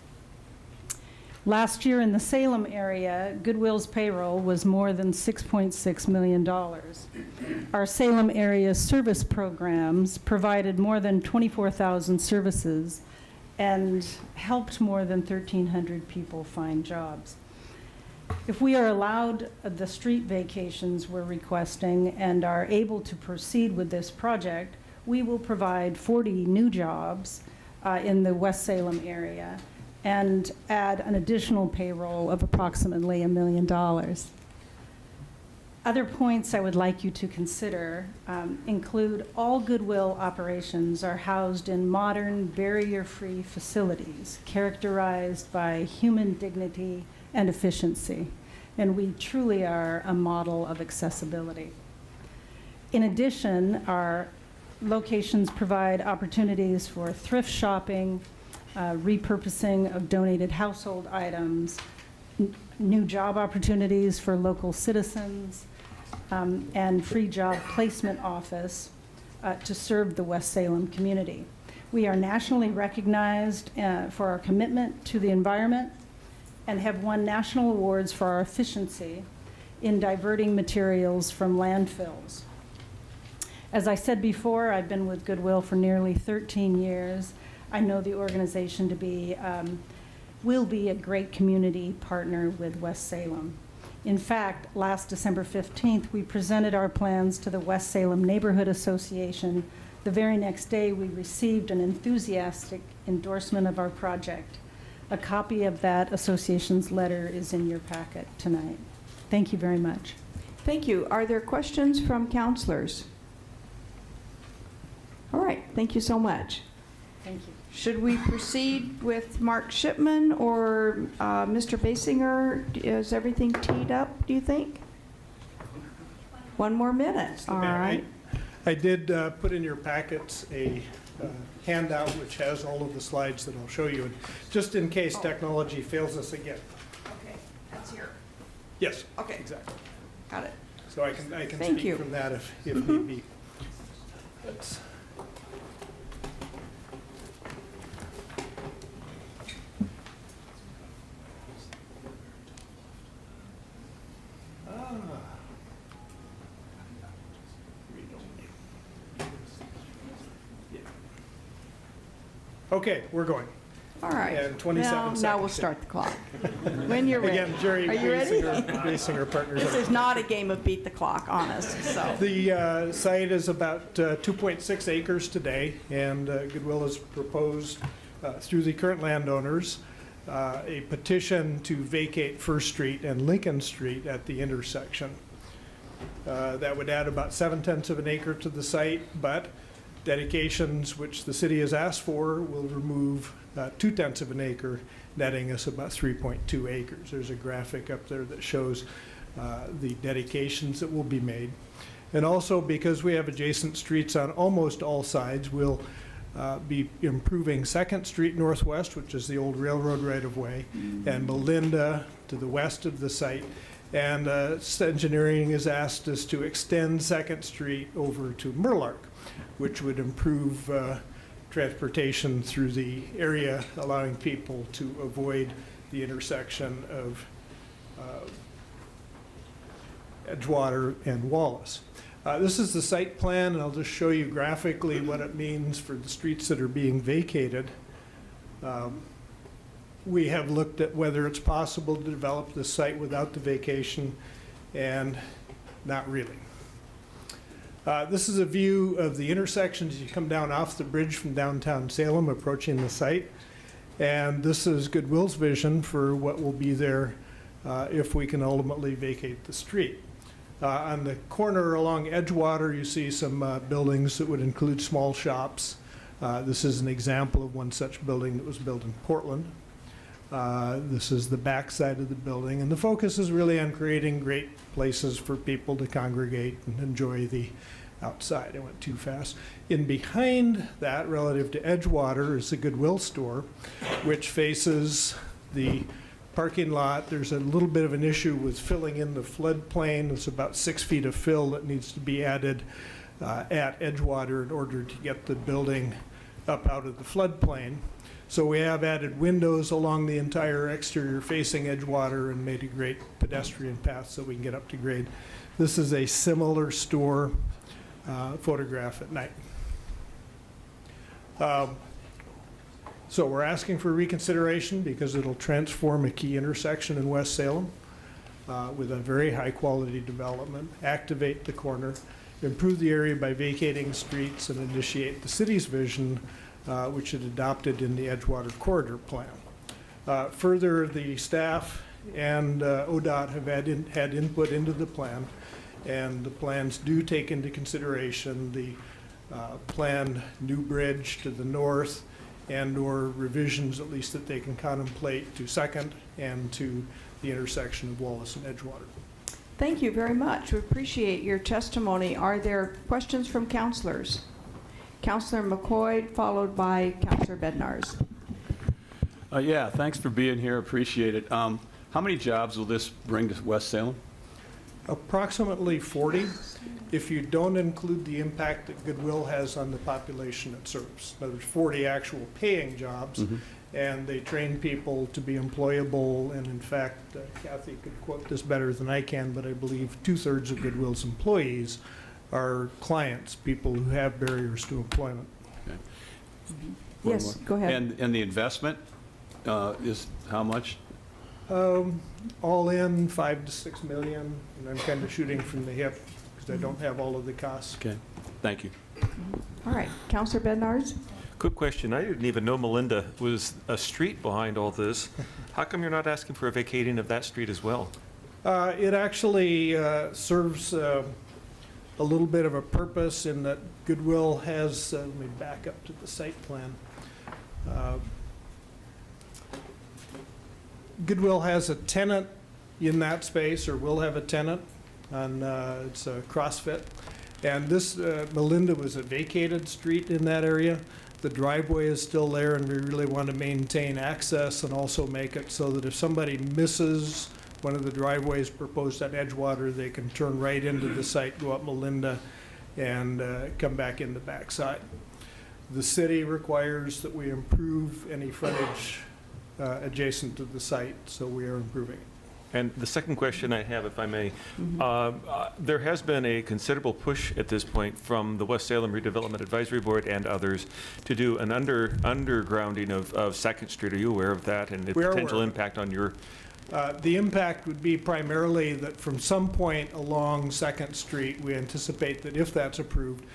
Last year in the Salem area, Goodwill's payroll was more than $6.6 million. Our Salem area service programs provided more than 24,000 services and helped more than 1,300 people find jobs. If we are allowed the street vacations we're requesting and are able to proceed with this project, we will provide 40 new jobs in the West Salem area and add an additional payroll of approximately $1 million. Other points I would like you to consider include all Goodwill operations are housed in modern, barrier-free facilities characterized by human dignity and efficiency, and we truly are a model of accessibility. In addition, our locations provide opportunities for thrift shopping, repurposing of donated household items, new job opportunities for local citizens, and free job placement office to serve the West Salem community. We are nationally recognized for our commitment to the environment and have won national awards for our efficiency in diverting materials from landfills. As I said before, I've been with Goodwill for nearly 13 years. I know the organization to be, will be a great community partner with West Salem. In fact, last December 15th, we presented our plans to the West Salem Neighborhood Association. The very next day, we received an enthusiastic endorsement of our project. A copy of that association's letter is in your packet tonight. Thank you very much. Thank you. Are there questions from counselors? All right, thank you so much. Thank you. Should we proceed with Mark Shipman or Mr. Basinger? Is everything teed up, do you think? One more minute. All right. I did put in your packets a handout which has all of the slides that I'll show you, and just in case technology fails us again. Okay, that's here. Yes. Okay. Exactly. Got it. So I can Thank speak you. from that if need be. That's, okay, we're going. All right. And 27 seconds. Now we'll start the clock. When you're ready. Again, Jerry Are you ready? Basinger Partners. This is not a game of beat the clock, honest, so. The site is about 2.6 acres today, and Goodwill has proposed through the current landowners a petition to vacate First Street and Lincoln Street at the intersection. That would add about 7/10 of an acre to the site, but dedications, which the city has asked for, will remove 2/10 of an acre, netting us about 3.2 acres. There's a graphic up there that shows the dedications that will be made. And also, because we have adjacent streets on almost all sides, we'll be improving 2nd Street Northwest, which is the old railroad right-of-way, and Belinda to the west of the site. And engineering has asked us to extend 2nd Street over to Murlark, which would improve transportation through the area, allowing people to avoid the intersection of Edgewater and Wallace. This is the site plan, and I'll just show you graphically what it means for the streets that are being vacated. We have looked at whether it's possible to develop this site without the vacation, and not really. This is a view of the intersection as you come down off the bridge from downtown Salem, approaching the site. And this is Goodwill's vision for what will be there if we can ultimately vacate the street. On the corner along Edgewater, you see some buildings that would include small shops. This is an example of one such building that was built in Portland. This is the back side of the building, and the focus is really on creating great places for people to congregate and enjoy the outside. I went too fast. In behind that, relative to Edgewater, is the Goodwill store, which faces the parking lot. There's a little bit of an issue with filling in the floodplain. It's about 6 feet of fill that needs to be added at Edgewater in order to get the building up out of the floodplain. So we have added windows along the entire exterior facing Edgewater and made a great pedestrian path so we can get up to grade. This is a similar store photograph at night. So we're asking for reconsideration because it'll transform a key intersection in West Salem with a very high quality development, activate the corner, improve the area by vacating streets and initiate the city's vision, which it adopted in the Edgewater Corridor Plan. Further, the staff and ODOT have had input into the plan, and the plans do take into consideration the planned new bridge to the north and/or revisions, at least that they can contemplate, to Second and to the intersection of Wallace and Edgewater. Thank you very much. We appreciate your testimony. Are there questions from councilors? Councilor McCoy, followed by Councilor Bednarz. Yeah, thanks for being here. Appreciate it. How many jobs will this bring to West Salem? Approximately 40, if you don't include the impact that Goodwill has on the population it serves. Now, there's 40 actual paying jobs, and they train people to be employable. And in fact, Kathy could quote this better than I can, but I believe 2/3 of Goodwill's employees are clients, people who have barriers to employment. Okay. Yes, go ahead. And the investment is how much? All in, 5 to 6 million, and I'm kind of shooting from the hip because I don't have all of the costs. Okay, thank you. All right, Councilor Bednarz. Quick question. I didn't even know Melinda was a street behind all this. How come you're not asking for a vacating of that street as well? It actually serves a little bit of a purpose in that Goodwill has, let me back up to the site plan. Goodwill has a tenant in that space, or will have a tenant, and it's a CrossFit. And this, Melinda, was a vacated street in that area. The driveway is still there, and we really want to maintain access and also make it so that if somebody misses one of the driveways proposed at Edgewater, they can turn right into the site, go up Melinda, and come back in the backside. The city requires that we improve any frontage adjacent to the site, so we are improving it. And the second question I have, if I may, there has been a considerable push at this point from the West Salem Redevelopment Advisory Board and others to do an undergrounding of Second Street. Are you aware of that and the potential impact on your? The impact would be primarily that from some point along Second Street, we anticipate that if that's approved,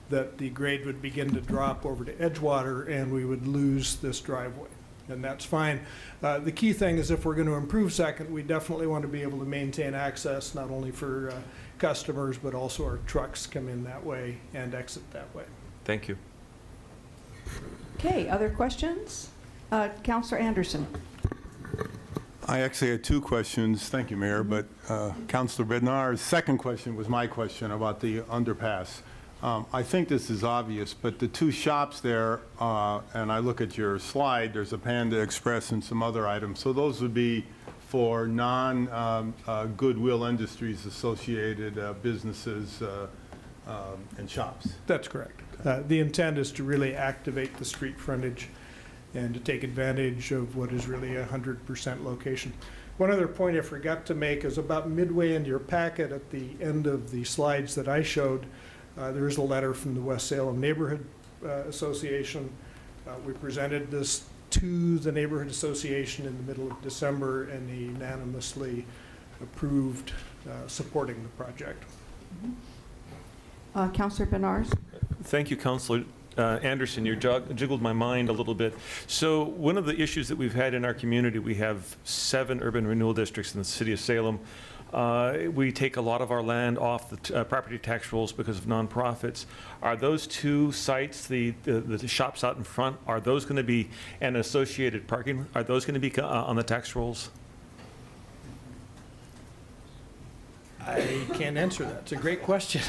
that the grade would begin to drop over to Edgewater and we would lose this driveway. And that's fine. The key thing is if we're going to improve Second, we definitely want to be able to maintain access not only for customers, but also our trucks come in that way and exit that way. Thank you. Okay, other questions? Councilor Anderson. I actually had two questions. Thank you, Mayor. But Councilor Bednar's second question was my question about the underpass. I think this is obvious, but the two shops there, and I look at your slide, there's a Panda Express and some other items. So those would be for non-Goodwill Industries associated businesses and shops. That's correct. The intent is to really activate the street frontage and to take advantage of what is really a 100% location. One other point I forgot to make is about midway into your packet at the end of the slides that I showed, there is a letter from the West Salem Neighborhood Association. We presented this to the Neighborhood Association in the middle of December, and they unanimously approved supporting the project. Councilor Bednarz. Thank you, Councilor Anderson. You jiggled my mind a little bit. So one of the issues that we've had in our community, we have 7 urban renewal districts in the city of Salem. We take a lot of our land off the property tax rolls because of nonprofits. Are those two sites, the shops out in front, are those going to be, and associated parking, are those going to be on the tax rolls? I can't answer that. It's a great question.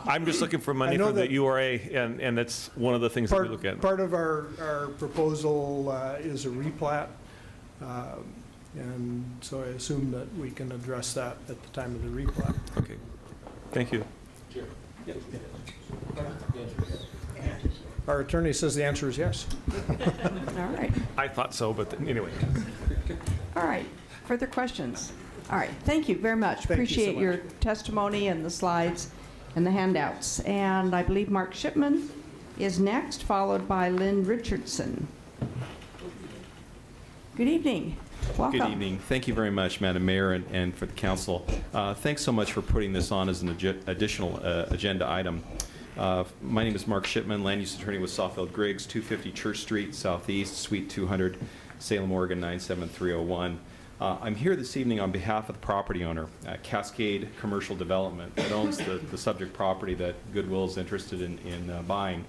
I'm just looking for money from the URA, and that's one of the things that we look at. Part of our proposal is a replat. And so I assume that we can address that at the time of the replat. Okay. Thank you. Our attorney says the answer is yes. All right. I thought so, but anyway. All right. Further questions? All right. Thank you very much. Appreciate your testimony and the slides and the handouts. And I believe Mark Shipman is next, followed by Lynn Richardson. Good evening. Welcome. Good evening. Thank you very much, Madam Mayor, and for the council. Thanks so much for putting this on as an additional agenda item. My name is Mark Shipman, land use attorney with Sawfield Griggs, 250 Church Street, Southeast, Suite 200, Salem, Oregon 97301. I'm here this evening on behalf of the property owner, Cascade Commercial Development, that owns the subject property that Goodwill is interested in buying.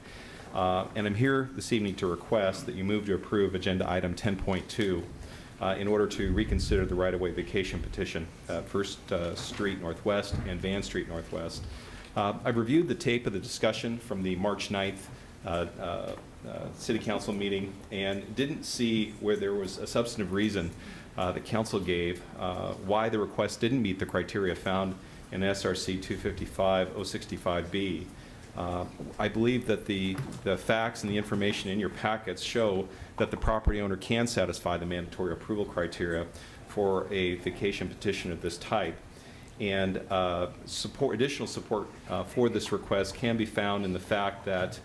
And I'm here this evening to request that you move to approve agenda item 10.2 in order to reconsider the right-of-way vacation petition, First Street Northwest and Van Street Northwest. I've reviewed the tape of the discussion from the March 9th City Council meeting and didn't see where there was a substantive reason that Council gave why the request didn't meet the criteria found in SRC 255-065B. I believe that the facts and the information in your packets show that the property owner can satisfy the mandatory approval criteria for a vacation petition of this type. And additional support for this request can be found in the fact that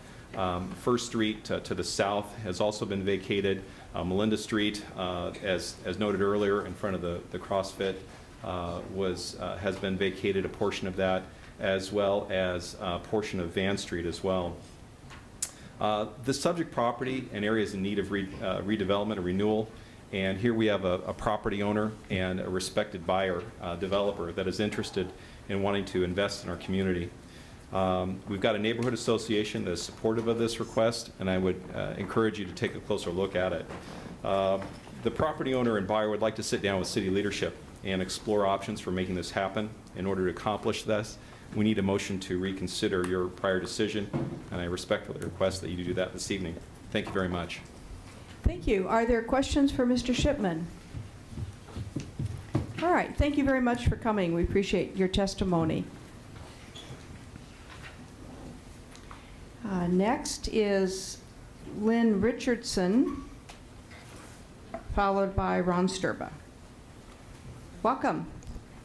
First Street to the south has also been vacated. Melinda Street, as noted earlier in front of the CrossFit, has been vacated, a portion of that, as well as a portion of Van Street as well. The subject property and areas in need of redevelopment or renewal, and here we have a property owner and a respected buyer, developer, that is interested in wanting to invest in our community. We've got a neighborhood association that is supportive of this request, and I would encourage you to take a closer look at it. The property owner and buyer would like to sit down with city leadership and explore options for making this happen. In order to accomplish this, we need a motion to reconsider your prior decision, and I respectfully request that you do that this evening. Thank you very much. Thank you. Are there questions for Mr. Shipman? All right. Thank you very much for coming. We appreciate your testimony. Next is Lynn Richardson, followed by Ron Sturba. Welcome.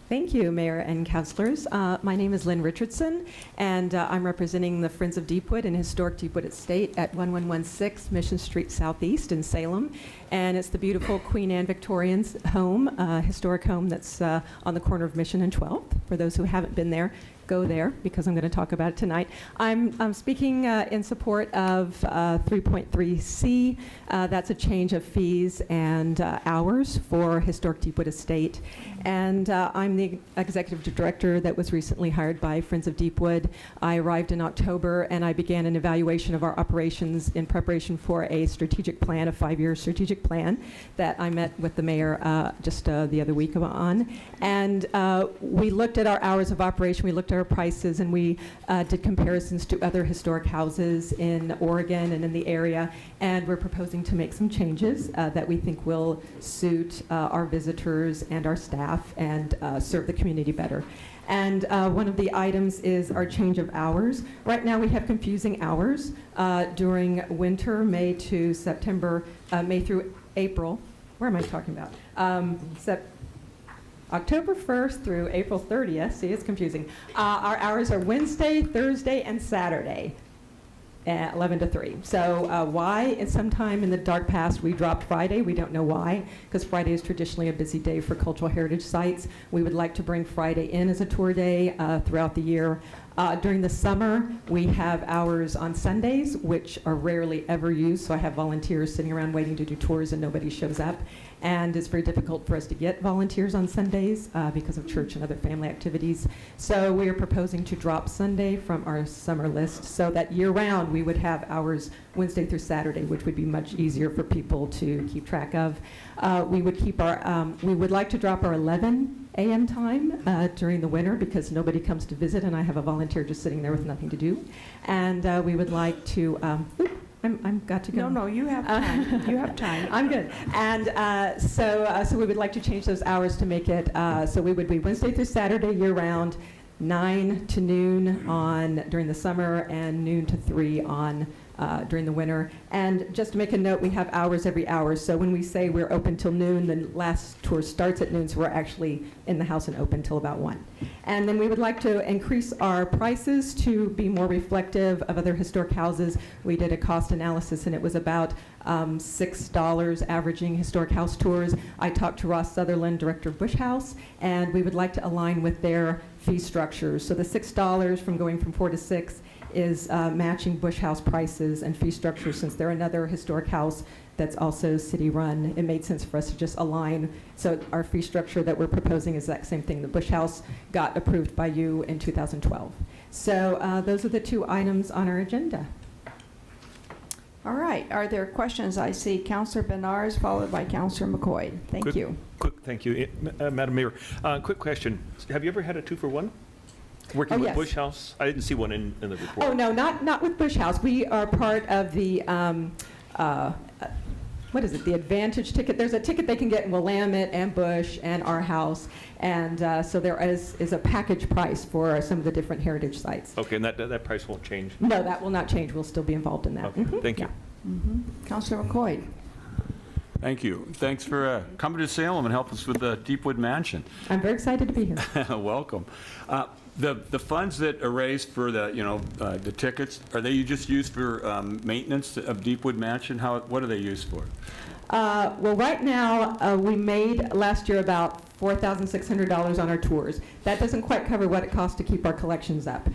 Thank you, Mayor and councilors. My name is Lynn Richardson, and I'm representing the Friends of Deepwood and Historic Deepwood Estate at 1116 Mission Street Southeast in Salem. And it's the beautiful Queen Anne Victorian's home, historic home that's on the corner of Mission and 12th. For those who haven't been there, go there because I'm going to talk about it tonight. I'm speaking in support of 3.3C. That's a change of fees and hours for Historic Deepwood Estate. And I'm the executive director that was recently hired by Friends of Deepwood. I arrived in October and I began an evaluation of our operations in preparation for a strategic plan, a 5-year strategic plan that I met with the mayor just the other week on. And we looked at our hours of operation, we looked at our prices, and we did comparisons to other historic houses in Oregon and in the area, and we're proposing to make some changes that we think will suit our visitors and our staff and serve the community better. And one of the items is our change of hours. Right now we have confusing hours during winter, May to September, May through April. Where am I talking about? October 1st through April 30th. See, it's confusing. Our hours are Wednesday, Thursday, and Saturday, 11 to 3. So why? It's sometime in the dark past we dropped Friday. We don't know why, because Friday is traditionally a busy day for cultural heritage sites. We would like to bring Friday in as a tour day throughout the year. During the summer, we have hours on Sundays, which are rarely ever used, so I have volunteers sitting around waiting to do tours and nobody shows up. And it's very difficult for us to get volunteers on Sundays because of church and other family activities. So we are proposing to drop Sunday from our summer list so that year-round we would have hours Wednesday through Saturday, which would be much easier for people to keep track of. We would keep our, we would like to drop our 11 a.m. time during the winter because nobody comes to visit and I have a volunteer just sitting there with nothing to do. And we would like to, I'm got to go. No, you have time. You have time. I'm good. And so we would like to change those hours to make it, so we would be Wednesday through Saturday year-round, 9 to noon during the summer and noon to 3 on during the winter. And just to make a note, we have hours every hour. So when we say we're open till noon, the last tour starts at noon, so we're actually in the house and open till about 1. And then we would like to increase our prices to be more reflective of other historic houses. We did a cost analysis, and it was about $6 averaging historic house tours. I talked to Ross Sutherland, director of Bush House, and we would like to align with their fee structures. So the $6 from going from 4 to 6 is matching Bush House prices and fee structure. Since they're another historic house that's also city-run, it made sense for us to just align. So our fee structure that we're proposing is that same thing. The Bush House got approved by you in 2012. So those are the 2 items on our agenda. All right, are there questions? I see Councillor Benars followed by Councillor McCoy. Thank you. Thank you. Madam Mayor, quick question. Have you ever had a 2-for-1? Working with yes. Bush House? I didn't see one in the report. Oh, no, not with Bush House. We are part of the, what is it, the Advantage ticket. There's a ticket they can get in Willamette and Bush and our house. And so there is a package price for some of the different heritage sites. Okay, and that price won't change? No, that will not change. We'll still be involved in that. Okay, thank you. Councillor McCoy. Thank you. Thanks for coming to Salem and help us with the Deepwood Mansion. I'm very excited to be here. Welcome. The funds that are raised for the tickets, are they just used for maintenance of Deepwood Mansion? What are they used for? Well, right now, we made last year about $4,600 on our tours. That doesn't quite cover what it costs to keep our collections up.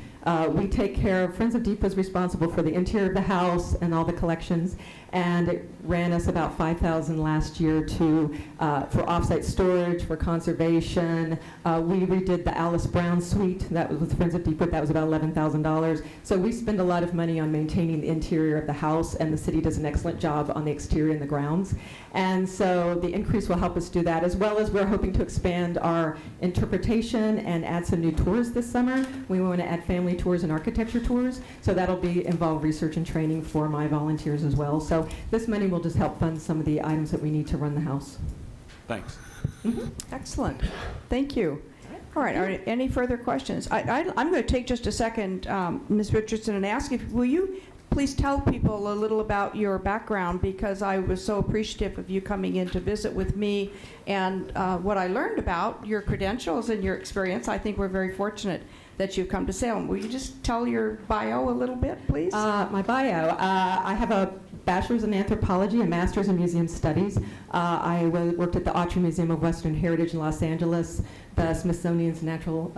We take care of, Friends of Deep was responsible for the interior of the house and all the collections, and it ran us about $5,000 last year for offsite storage, for conservation. We redid the Alice Brown suite, that was with Friends of Deepwood, that was about $11,000. So we spend a lot of money on maintaining the interior of the house, and the city does an excellent job on the exterior and the grounds. And so the increase will help us do that, as well as we're hoping to expand our interpretation and add some new tours this summer. We want to add family tours and architecture tours, so that'll involve research and training for my volunteers as well. So this money will just help fund some of the items that we need to run the house. Thanks. Excellent. Thank you. All right, are there any further questions? I'm going to take just a second, Ms. Richardson, and ask will you please tell people a little about your background, because I was so appreciative of you coming in to visit with me and what I learned about your credentials and your experience. I think we're very fortunate that you've come to Salem. Will you just tell your bio a little bit, please? My bio, I have a bachelor's in anthropology, a master's in museum studies. I worked at the Autry Museum of Western Heritage in Los Angeles, the Smithsonian's National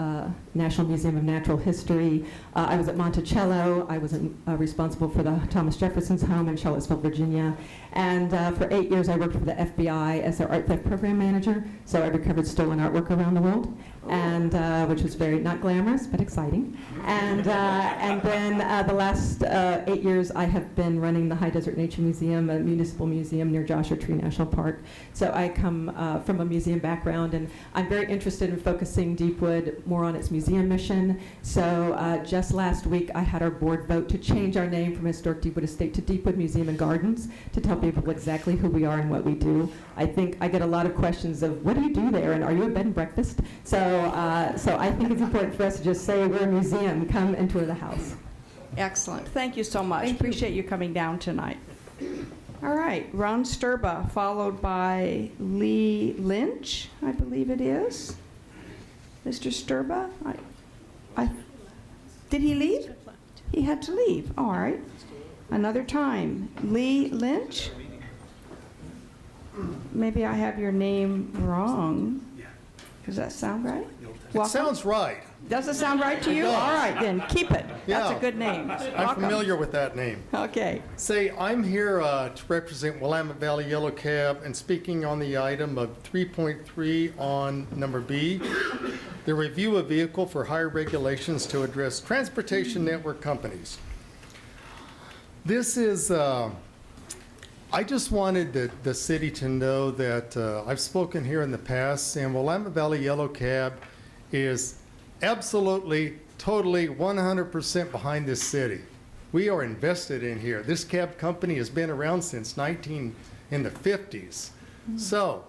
Museum of Natural History. I was at Monticello. I was responsible for the Thomas Jefferson's home in Charlottesville, Virginia. And for 8 years, I worked for the FBI as their art theft program manager. So I recovered stolen artwork around the world, and which was very not glamorous, but exciting. And then the last 8 years, I have been running the High Desert Nature Museum, a municipal museum near Joshua Tree National Park. So I come from a museum background, and I'm very interested in focusing Deepwood more on its museum mission. So just last week, I had our board vote to change our name from Historic Deepwood Estate to Deepwood Museum and Gardens, to tell people exactly who we are and what we do. I think I get a lot of questions of, what do you do there, and are you a bed and breakfast? So I think it's important for us to just say we're a museum. Come and tour the house. Excellent. Thank you so much. Appreciate you coming down tonight. All right, Ron Sturba, followed by Lee Lynch, I believe it is. Mr. Sturba, did he leave? He had to leave. All right. Another time. Lee Lynch? Maybe I have your name wrong. Does that sound right? It sounds right. Does it sound right to you? It does. All right, then keep it. That's Yeah. a good name. I'm Welcome. familiar with that name. Okay. Say, I'm here to represent Willamette Valley Yellow Cab and speaking on the item of 3.3 on number B, the review of vehicle for higher regulations to address transportation network companies. This is, I just wanted the city to know that I've spoken here in the past, and Willamette Valley Yellow Cab is absolutely, totally, 100% behind this city. We are invested in here. This cab company has been around since in the 50s. So,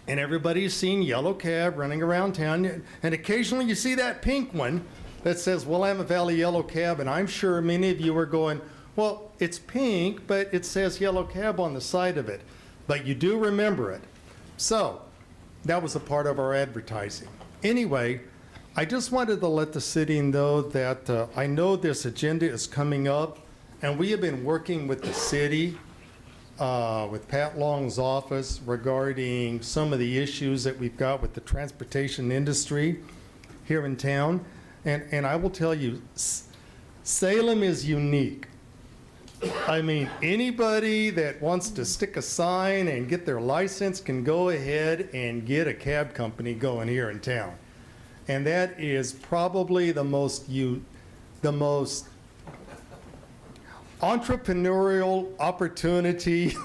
and everybody's seen yellow cab running around town, and occasionally you see that pink one that says Willamette Valley Yellow Cab, and I'm sure many of you are going, Well, it's pink, but it says yellow cab on the side of it. But you do remember it. So that was a part of our advertising. Anyway, I just wanted to let the city know that I know this agenda is coming up, and we have been working with the city, with Pat Long's office regarding some of the issues that we've got with the transportation industry here in town. And I will tell you, Salem is unique. I mean, anybody that wants to stick a sign and get their license can go ahead and get a cab company going here in town. And that is probably the most entrepreneurial opportunity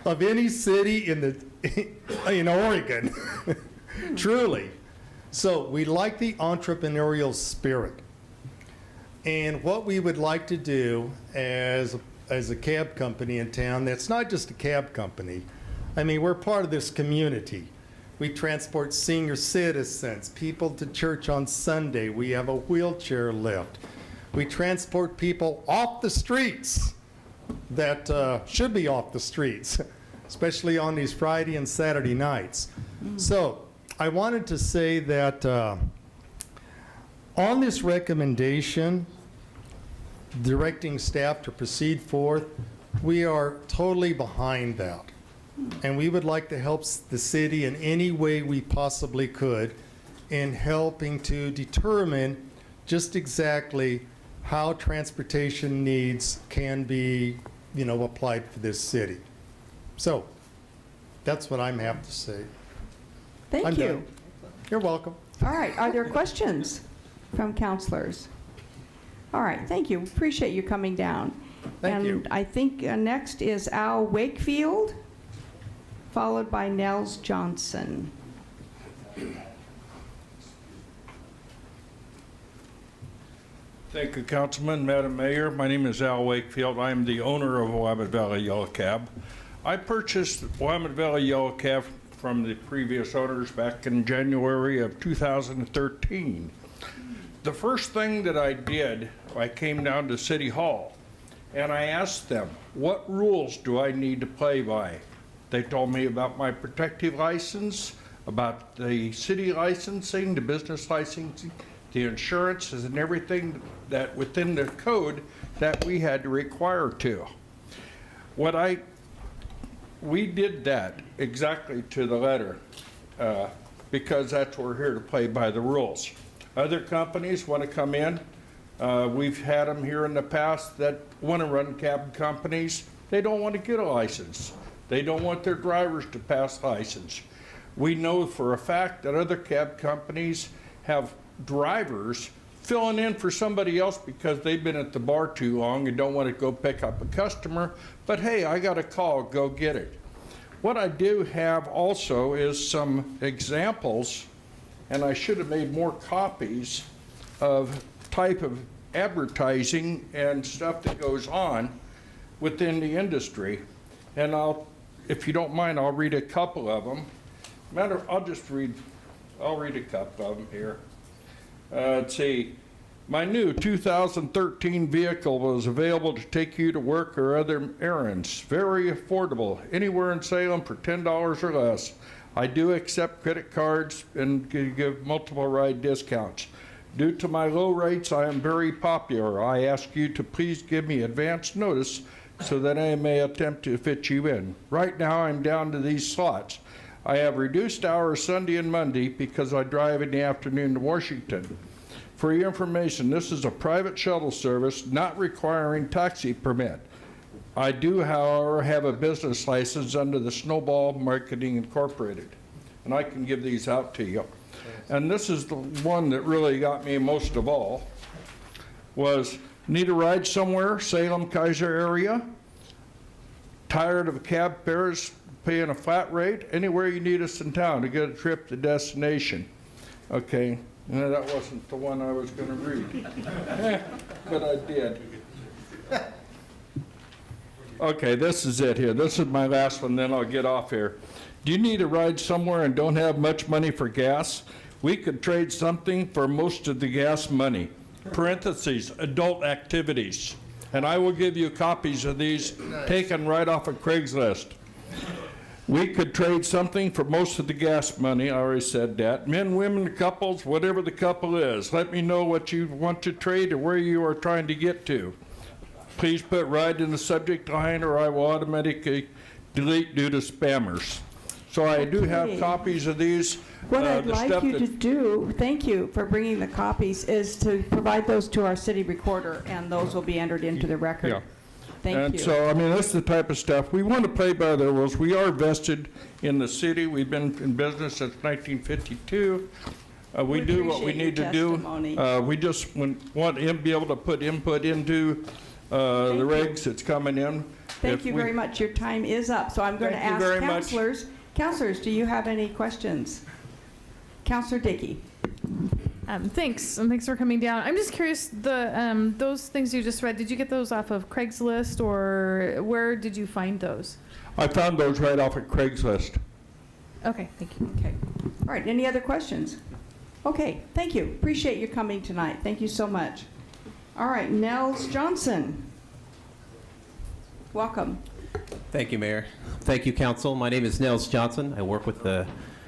of any city in Oregon. Truly. So we like the entrepreneurial spirit. And what we would like to do as a cab company in town, that's not just a cab company. I mean, we're part of this community. We transport senior citizens, people to church on Sunday. We have a wheelchair lift. We transport people off the streets that should be off the streets, especially on these Friday and Saturday nights. So I wanted to say that on this recommendation, directing staff to proceed forth, we are totally behind that. And we would like to help the city in any way we possibly could in helping to determine just exactly how transportation needs can be, applied for this city. So that's what I'm happy to say. Thank I'm you. done. You're welcome. All right, are there questions from counselors? All right, thank you. Appreciate you coming down. Thank you. And I think next is Al Wakefield, followed by Nels Johnson. Thank you, Councilman, Madam Mayor. My name is Al Wakefield. I am the owner of Willamette Valley Yellow Cab. I purchased Willamette Valley Yellow Cab from the previous owners back in January of 2013. The first thing that I did, I came down to City Hall and I asked them, what rules do I need to play by? They told me about my protective license, about the city licensing, the business licensing, the insurances, and everything that within the code that we had to require to. We did that exactly to the letter because that's what we're here to play by the rules. Other companies want to come in. We've had them here in the past that want to run cab companies. They don't want to get a license. They don't want their drivers to pass license. We know for a fact that other cab companies have drivers filling in for somebody else because they've been at the bar too long and don't want to go pick up a customer, but hey, I got a call, go get it. What I do have also is some examples, and I should have made more copies of type of advertising and stuff that goes on within the industry. And if you don't mind, I'll read a couple of them. I'll read a couple of them here. Let's see. My new 2013 vehicle was available to take you to work or other errands. Very affordable. Anywhere in Salem for $10 or less. I do accept credit cards and give multiple ride discounts. Due to my low rates, I am very popular. I ask you to please give me advance notice so that I may attempt to fit you in. Right now, I'm down to these slots. I have reduced hours Sunday and Monday because I drive in the afternoon to Washington. For your information, this is a private shuttle service not requiring taxi permit. I do, however, have a business license under the Snowball Marketing Incorporated, and I can give these out to you. And this is the one that really got me most of all, was need a ride somewhere, Salem, Kaiser area, tired of cab fares, paying a flat rate, anywhere you need us in town to get a trip to destination. Okay, no, that wasn't the one I was going to read, but I did. Okay, this is it here. This is my last one, then I'll get off here. Do you need a ride somewhere and don't have much money for gas? We could trade something for most of the gas money. Parentheses, adult activities. and I will give you copies of these taken right off of Craigslist. We could trade something for most of the gas money. I already said that. Men, women, couples, whatever the couple is. Let me know what you want to trade or where you are trying to get to. Please put right in the subject line or I will automatically delete due to spammers. So I do have Okay. copies of these. What I'd the like stuff you that- to do, thank you for bringing the copies, is to provide those to our city recorder, and those will be entered into the record. Yeah. Thank And you. so, I mean, that's the type of stuff. We want to play by the rules. We are vested in the city. We've been in business since 1952. We do what we appreciate your need to do. testimony. We just want to be able to put input into the regs that's coming in. Thank If you we- very much. Your time is up, so I'm going to Thank you ask very much. counselors. Counselors, do you have any questions? Counselor Dickey. Thanks, and thanks for coming down. I'm just curious, those things you just read, did you get those off of Craigslist, or where did you find those? I found those right off of Craigslist. Okay, thank you. Okay. All right, any other questions? Okay, thank you. Appreciate you coming tonight. Thank you so much. All right, Nels Johnson. Welcome. Thank you, Mayor. Thank you, Council. My name is Nels Johnson. I work with the,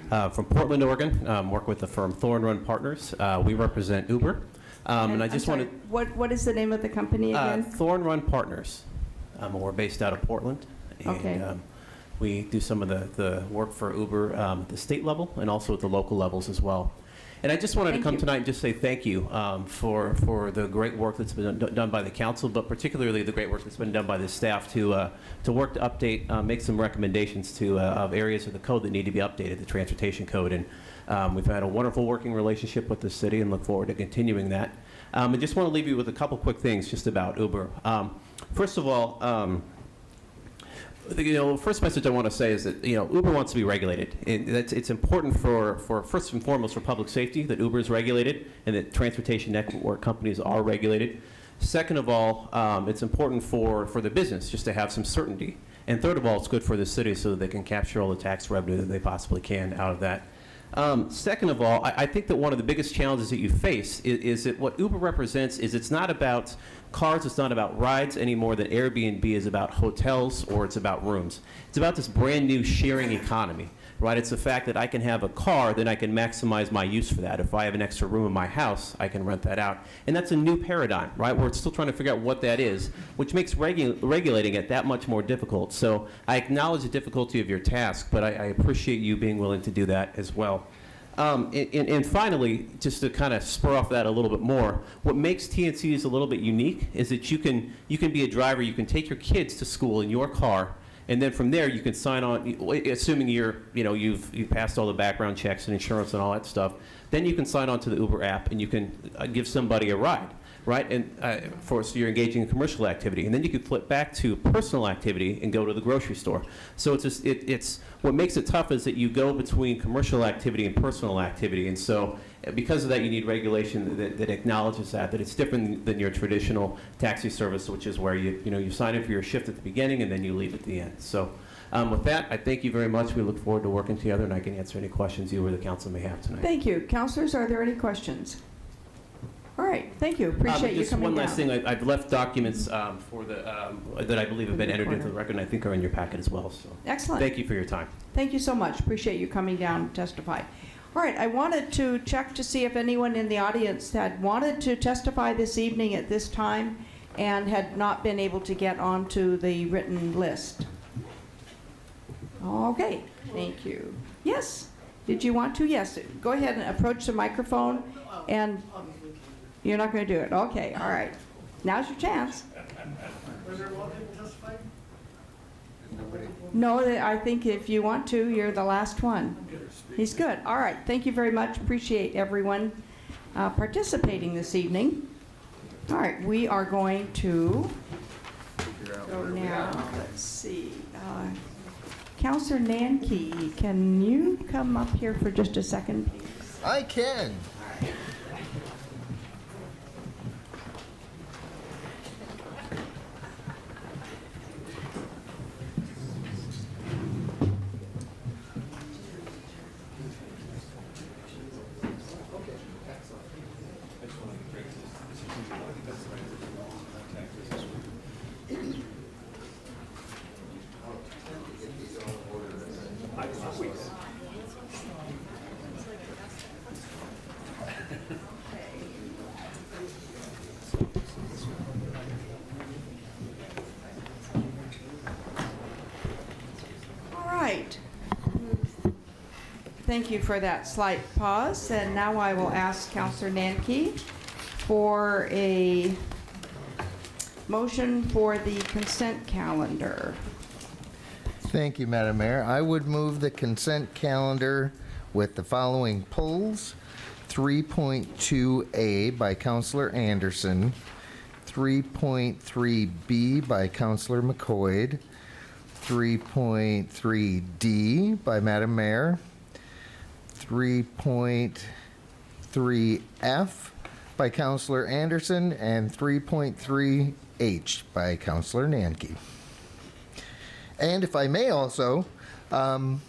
from Portland, Oregon. Work with the firm Thorn Run Partners. We represent Uber. And I just I'm sorry, wanted, what is the name of the company again? Thorn Run Partners. We're based out of Portland. Okay. And we do some of the work for Uber at the state level and also at the local levels as well. And I just wanted to come tonight and just say thank you for the great work that's been done by the council, but particularly the great work that's been done by the staff to work to update, make some recommendations to of areas of the code that need to be updated, the transportation code. And we've had a wonderful working relationship with the city and look forward to continuing that. I just want to leave you with a couple quick things just about Uber. First of all, the first message I want to say is that Uber wants to be regulated. It's important for first and foremost for public safety that Uber is regulated and that transportation network companies are regulated. Second of all, it's important for the business just to have some certainty. And third of all, it's good for the city so that they can capture all the tax revenue that they possibly can out of that. Second of all, I think that one of the biggest challenges that you face is that what Uber represents is it's not about cars, it's not about rides any more than Airbnb is about hotels or it's about rooms. It's about this brand new sharing economy, right? It's the fact that I can have a car, then I can maximize my use for that. If I have an extra room in my house, I can rent that out. And that's a new paradigm, right? We're still trying to figure out what that is, which makes regulating it that much more difficult. So I acknowledge the difficulty of your task, but I appreciate you being willing to do that as well. And finally, just to kind of spur off that a little bit more, what makes TNCs a little bit unique is that you can be a driver, you can take your kids to school in your car, and then from there you can sign on, assuming you've passed all the background checks and insurance and all that stuff, then you can sign on to the Uber app and you can give somebody a ride. Right, and so you're engaging in commercial activity, and then you can flip back to personal activity and go to the grocery store. So it's what makes it tough is that you go between commercial activity and personal activity, and so because of that, you need regulation that acknowledges that it's different than your traditional taxi service, which is where you sign in for your shift at the beginning and then you leave at the end. So. With that, I thank you very much. We look forward to working together, and I can answer any questions you or the council may have tonight. Thank you. Councilors, are there any questions? All right, thank you. Appreciate you coming down. Just one last thing. I've left documents for that I believe have been entered into the record, and I think are in your packet as well. So. Excellent. Thank you for your time. Thank you so much. Appreciate you coming down to testify. All right, I wanted to check to see if anyone in the audience had wanted to testify this evening at this time and had not been able to get onto the written list. Okay, thank you. Yes, did you want to? Yes, go ahead and approach the microphone, and you're not going to do it. Okay, all right. Now's your chance. No, I think if you want to, you're the last one. He's good. All right, thank you very much. Appreciate everyone participating this evening. All right, we are going to go now. Let's see. Councilor Nanke, can you come up here for just a second, please? I can. thank you for that slight pause. And now I will ask Councillor Nanki for a motion for the consent calendar. Thank you, Madam Mayor. I would move the consent calendar with the following pulls. 3.2A by Councillor Anderson, 3.3B by Councillor McCoy, 3.3D by Madam Mayor, 3.3F by Councillor Anderson, and 3.3H by Councillor Nanki. And if I may also, on,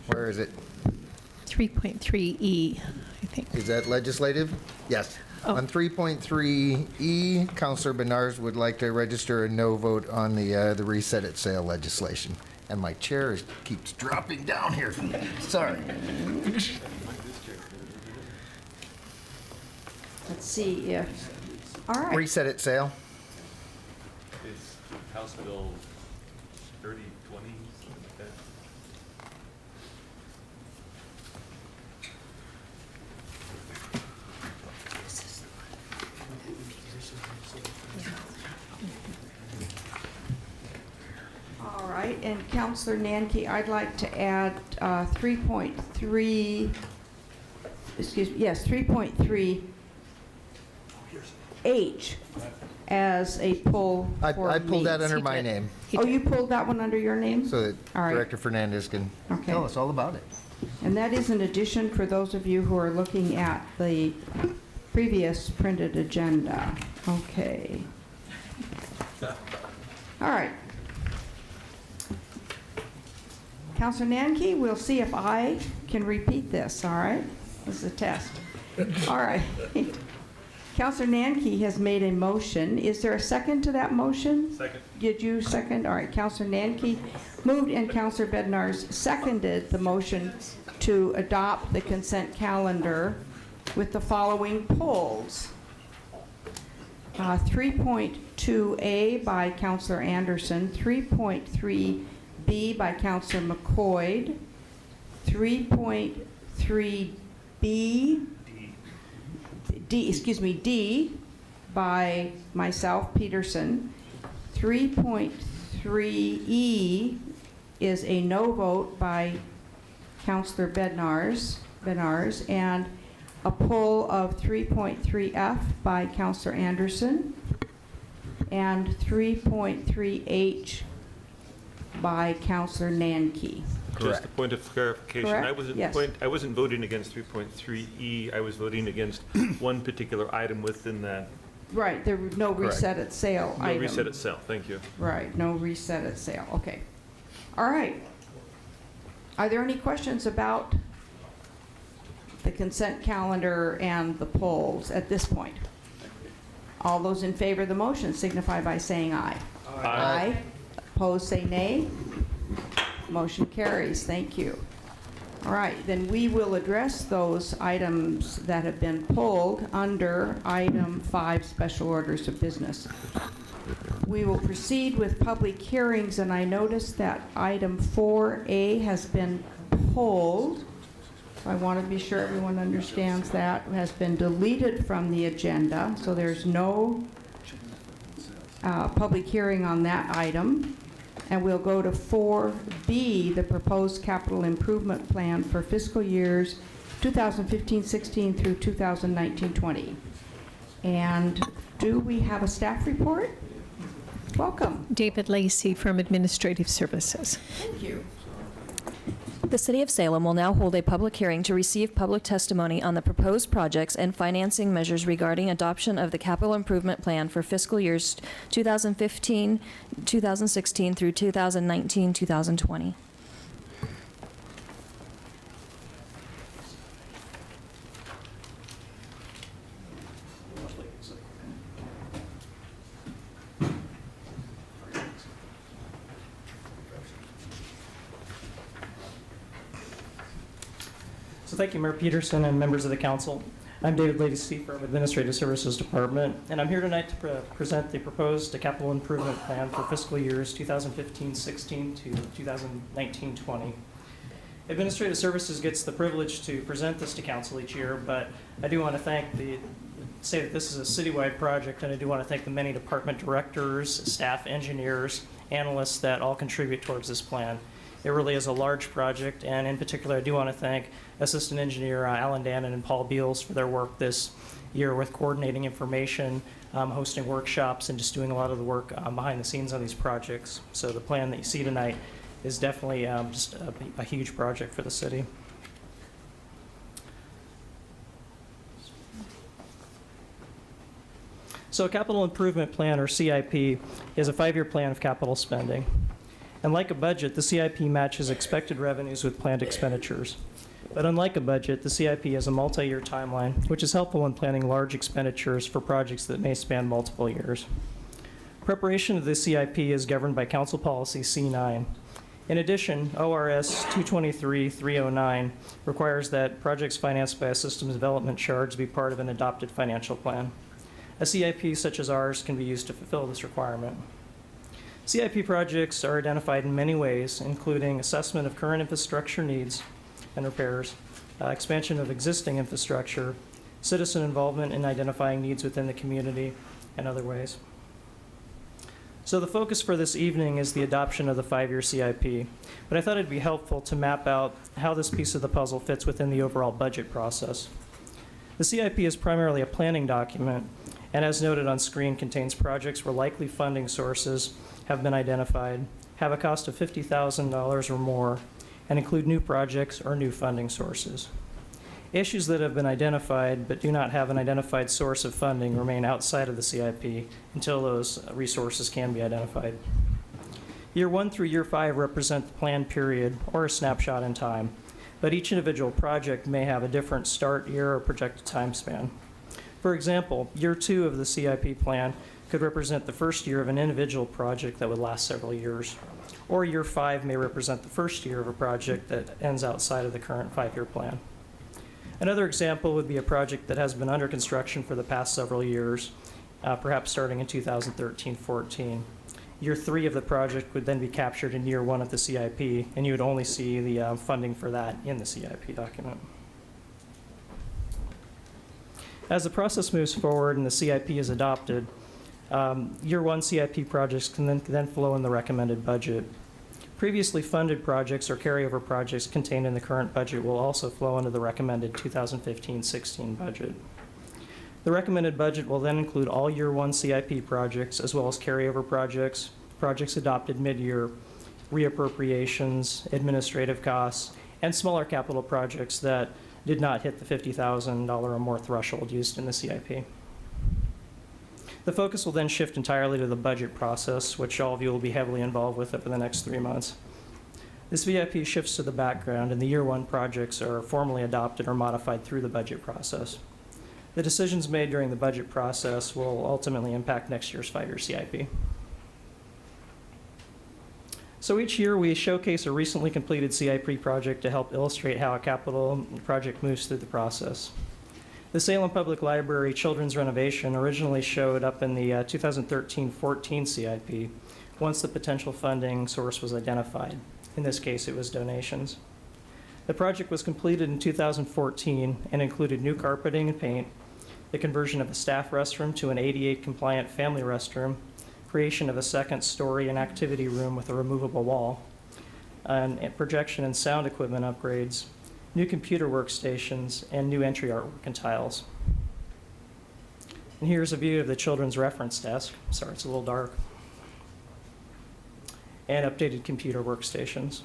where is it? 3.3E, I think. Is that legislative? Yes. On 3.3E, Councillor Benars would like to register a no vote on the reset at sale legislation. And my chair keeps dropping down here. Sorry. Let's see if, all right. Reset at sale. It's House Bill 3020, something like that. All right, and Councillor Nanki, I'd like to add 3.3, excuse me, yes, 3.3H as a pull for I pulled that me. under my name, Oh, you pulled that one under your name? so that All right. Director Fernandez can Okay. tell us all about it. And that is an addition for those of you who are looking at the previous printed agenda. Okay. All right. Councillor Nanki, we'll see if I can repeat this, all right? This is a test. All right. Councillor Nanki has made a motion. Is there a second to that motion? Second. Did you second? All right, Councillor Nanki moved and Councillor Bednarz seconded the motion to adopt the consent calendar with the following polls. 3.2A by Councillor Anderson, 3.3B by Councillor McCoy, 3.3B D by myself, Peterson. 3.3E is a no vote by Councillor Bednarz, and a pull of 3.3F by Councillor Anderson, and 3.3H by Councillor Nanki. Just a point of clarification. Correct? Yes. I wasn't voting against 3.3E. I was voting against one particular item within that. Right, there were no reset at sale No item. reset itself. Thank you. Right, no reset at sale, okay. All right. Are there any questions about the consent calendar and the polls at this point? All those in favor of the motion signify by saying aye. Aye. Opposed, say nay. Motion carries, thank you. All right, then we will address those items that have been pulled under item 5, special orders of business. We will proceed with public hearings, and I noticed that item 4A has been pulled. I want to be sure everyone understands that. It has been deleted from the agenda, so there's no public hearing on that item. And we'll go to 4B, the proposed capital improvement plan for fiscal years 2015-16 through 2019-20. And do we have a staff report? Welcome. David Lacey from Administrative Services. Thank you. The City of Salem will now hold a public hearing to receive public testimony on the proposed projects and financing measures regarding adoption of the capital improvement plan for fiscal years 2015, 2016 through 2019, 2020. So thank you, Mayor Peterson and members of the council. I'm David Lacy from Administrative Services Department, and I'm here tonight to present the proposed capital improvement plan for fiscal years 2015-16 to 2019-20. Administrative Services gets the privilege to present this to council each year, but I do want to say that this is a citywide project, and I do want to thank the many department directors, staff, engineers, analysts that all contribute towards this plan. It really is a large project, and in particular, I do want to thank Assistant Engineer Alan Dannon and Paul Beals for their work this year with coordinating information, hosting workshops, and just doing a lot of the work behind the scenes on these projects. So the plan that you see tonight is definitely just a huge project for the city. So a capital improvement plan, or CIP, is a 5-year plan of capital spending. And like a budget, the CIP matches expected revenues with planned expenditures. But unlike a budget, the CIP has a multi-year timeline, which is helpful when planning large expenditures for projects that may span multiple years. Preparation of the CIP is governed by Council Policy C9. In addition, ORS 223-309 requires that projects financed by a systems development charge be part of an adopted financial plan. A CIP such as ours can be used to fulfill this requirement. CIP projects are identified in many ways, including assessment of current infrastructure needs and repairs, expansion of existing infrastructure, citizen involvement in identifying needs within the community, and other ways. So the focus for this evening is the adoption of the 5-year CIP, but I thought it'd be helpful to map out how this piece of the puzzle fits within the overall budget process. The CIP is primarily a planning document, and as noted on screen, contains projects where likely funding sources have been identified, have a cost of $50,000 or more, and include new projects or new funding sources. Issues that have been identified but do not have an identified source of funding remain outside of the CIP until those resources can be identified. Year 1 through year 5 represent the planned period or a snapshot in time, but each individual project may have a different start year or projected time span. For example, year 2 of the CIP plan could represent the first year of an individual project that would last several years, or year 5 may represent the first year of a project that ends outside of the current 5-year plan. Another example would be a project that has been under construction for the past several years, perhaps starting in 2013-14. Year 3 of the project would then be captured in year 1 of the CIP, and you would only see the funding for that in the CIP document. As the process moves forward and the CIP is adopted, year 1 CIP projects can then flow in the recommended budget. Previously funded projects or carryover projects contained in the current budget will also flow into the recommended 2015-16 budget. The recommended budget will then include all year 1 CIP projects, as well as carryover projects, projects adopted mid-year, reappropriations, administrative costs, and smaller capital projects that did not hit the $50,000 or more threshold used in the CIP. The focus will then shift entirely to the budget process, which all of you will be heavily involved with over the next 3 months. This VIP shifts to the background, and the year 1 projects are formally adopted or modified through the budget process. The decisions made during the budget process will ultimately impact next year's 5-year CIP. So each year we showcase a recently completed CIP project to help illustrate how a capital project moves through the process. The Salem Public Library children's renovation originally showed up in the 2013-14 CIP once the potential funding source was identified. In this case, it was donations. The project was completed in 2014 and included new carpeting and paint, the conversion of a staff restroom to an ADA-compliant family restroom, creation of a second story and activity room with a removable wall, and projection and sound equipment upgrades, new computer workstations, and new entry artwork and tiles. And here's a view of the children's reference desk. Sorry, it's a little dark. And updated computer workstations.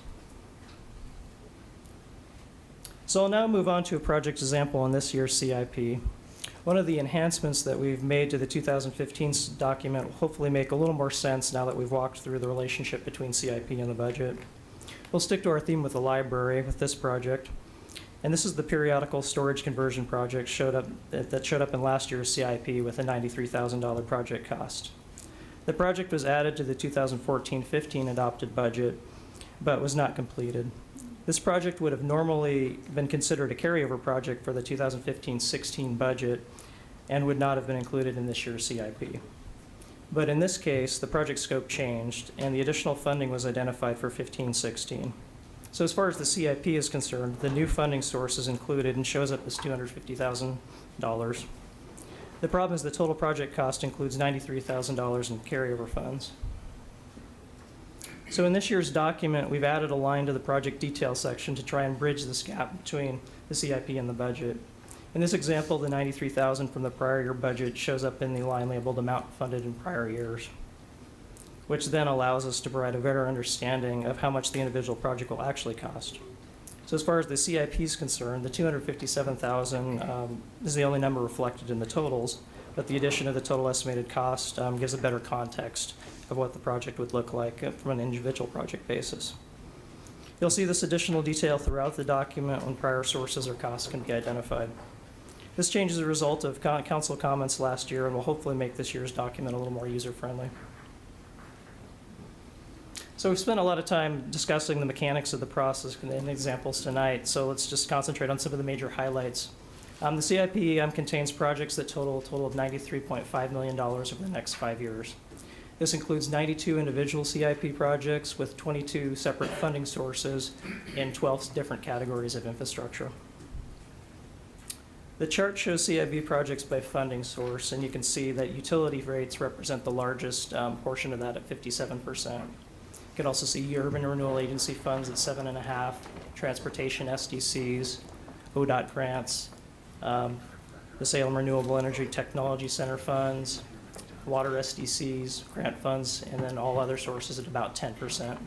So I'll now move on to a project example in this year's CIP. One of the enhancements that we've made to the 2015 document will hopefully make a little more sense now that we've walked through the relationship between CIP and the budget. We'll stick to our theme with the library with this project. And this is the periodical storage conversion project that showed up in last year's CIP with a $93,000 project cost. The project was added to the 2014-15 adopted budget, but was not completed. This project would have normally been considered a carryover project for the 2015-16 budget and would not have been included in this year's CIP. But in this case, the project scope changed and the additional funding was identified for 15-16. So as far as the CIP is concerned, the new funding source is included and shows up as $250,000. The problem is the total project cost includes $93,000 in carryover funds. So in this year's document, we've added a line to the project detail section to try and bridge this gap between the CIP and the budget. In this example, the $93,000 from the prior year budget shows up in the line labeled amount funded in prior years, which then allows us to provide a better understanding of how much the individual project will actually cost. So as far as the CIP is concerned, the $257,000 is the only number reflected in the totals, but the addition of the total estimated cost gives a better context of what the project would look like from an individual project basis. You'll see this additional detail throughout the document when prior sources or costs can be identified. This change is a result of council comments last year and will hopefully make this year's document a little more user-friendly. So we've spent a lot of time discussing the mechanics of the process and examples tonight, so let's just concentrate on some of the major highlights. The CIP contains projects that total of $93.5 million over the next 5 years. This includes 92 individual CIP projects with 22 separate funding sources in 12 different categories of infrastructure. The chart shows CIP projects by funding source, and you can see that utility rates represent the largest portion of that at 57%. You can also see urban renewal agency funds at 7.5%, transportation SDCs, ODOT grants, the Salem Renewable Energy Technology Center funds, water SDCs, grant funds, and then all other sources at about 10%.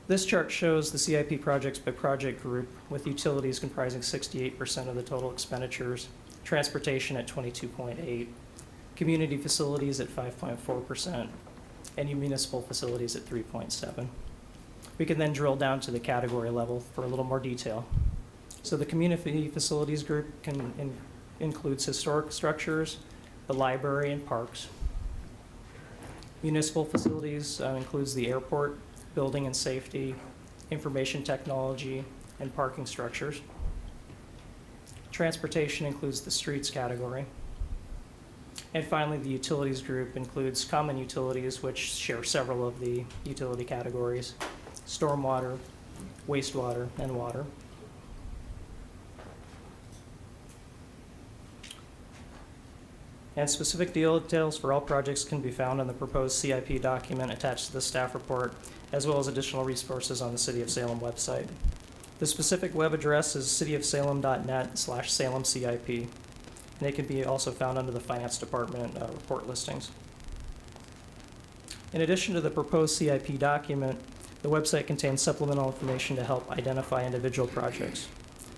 This chart shows the CIP projects by project group, with utilities comprising 68% of the total expenditures, transportation at 22.8%, community facilities at 5.4%, and municipal facilities at 3.7%. We can then drill down to the category level for a little more detail. So the community facilities group includes historic structures, the library, and parks. Municipal facilities includes the airport, building and safety, information technology, and parking structures. Transportation includes the streets category. And finally, the utilities group includes common utilities, which share several of the utility categories: stormwater, wastewater, and water. And specific details for all projects can be found in the proposed CIP document attached to the staff report, as well as additional resources on the City of Salem website. The specific web address is cityofsalem.net/SalemCIP, and it can be also found under the Finance Department report listings. In addition to the proposed CIP document, the website contains supplemental information to help identify individual projects.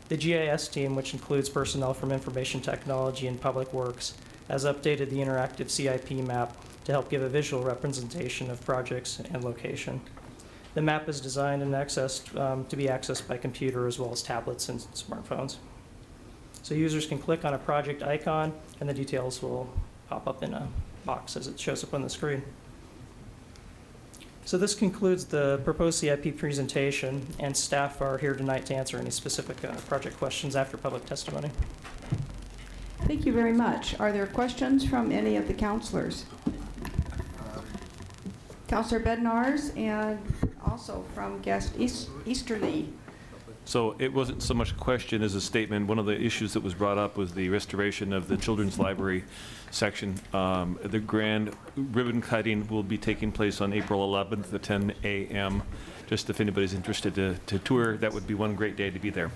The GIS team, which includes personnel from information technology and public works, has updated the interactive CIP map to help give a visual representation of projects and location. The map is designed and accessed to be accessed by computer as well as tablets and smartphones. So users can click on a project icon and the details will pop up in a box as it shows up on the screen. So this concludes the proposed CIP presentation, and staff are here tonight to answer any specific project questions after public testimony. Thank you very much. Are there questions from any of the counselors? Councilor Bednarz, and also from guest Easterly. So it wasn't so much a question as a statement. One of the issues that was brought up was the restoration of the children's library section. The grand ribbon cutting will be taking place on April 11th at 10 a.m. Just if anybody's interested to tour, that would be one great day to be there.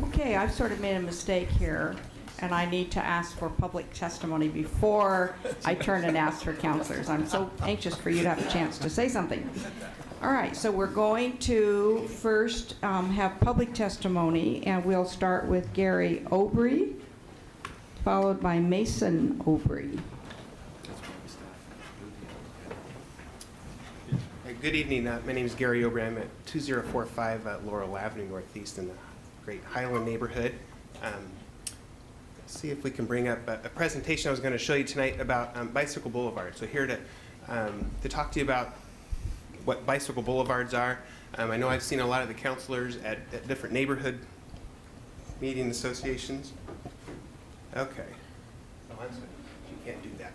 Okay, I've sort of made a mistake here, and I need to ask for public testimony before I turn and ask for counselors. I'm so anxious for you to have a chance to say something. All right, so we're going to first have public testimony, and we'll start with Gary Obrey, followed by Mason Obrey. Good evening. My name is Gary Obrey. I'm at 2045 Laurel Avenue Northeast in the great Highland neighborhood. Let's see if we can bring up a presentation I was going to show you tonight about Bicycle Boulevard. So here to talk to you about what bicycle boulevards are. I know I've seen a lot of the counselors at different neighborhood meeting associations. Okay. Oh, I'm sorry. You can't do that.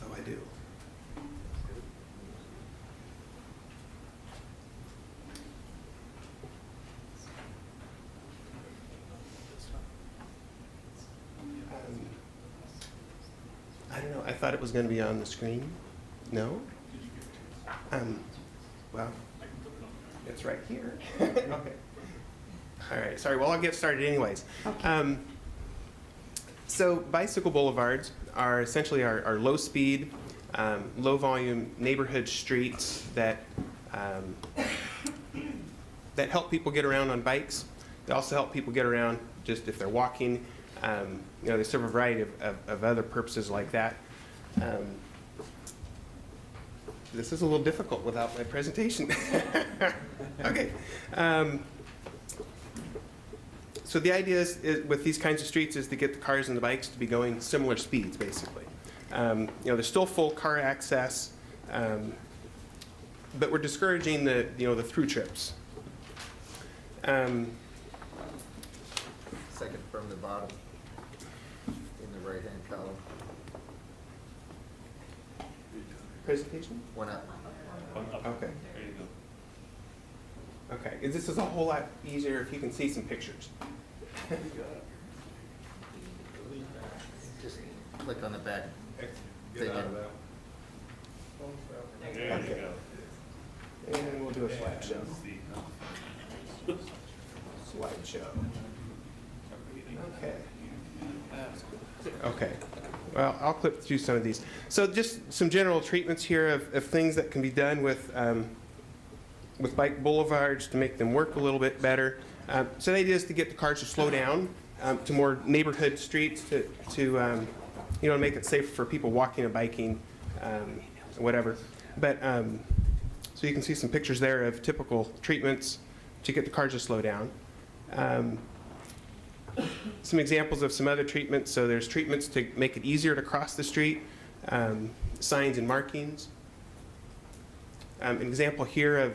So I do. I don't know. I thought it was going to be on the screen. No? Well, it's right here. Okay. All right. Sorry. Well, I'll get started anyways. Okay. So bicycle boulevards are essentially our low-speed, low-volume neighborhood streets that that help people get around on bikes. They also help people get around just if they're walking. You know, they serve a variety of other purposes like that. This is a little difficult without my presentation. Okay. So the idea is with these kinds of streets is to get the cars and the bikes to be going similar speeds, basically. You know, there's still full car access, but we're discouraging the through trips. Second from the bottom, in the right-hand column. Presentation? One up. Okay. There you go. Okay. This is a whole lot easier if you can see some pictures. Just click on the back thing. Okay. And we'll do a slideshow. Slideshow. Okay. Okay. Well, I'll clip through some of these. So just some general treatments here of things that can be done with bike boulevards to make them work a little bit better. So the idea is to get the cars to slow down to more neighborhood streets to make it safe for people walking and biking, whatever. But so you can see some pictures there of typical treatments to get the cars to slow down. Some examples of some other treatments. So there's treatments to make it easier to cross the street, signs and markings. An example here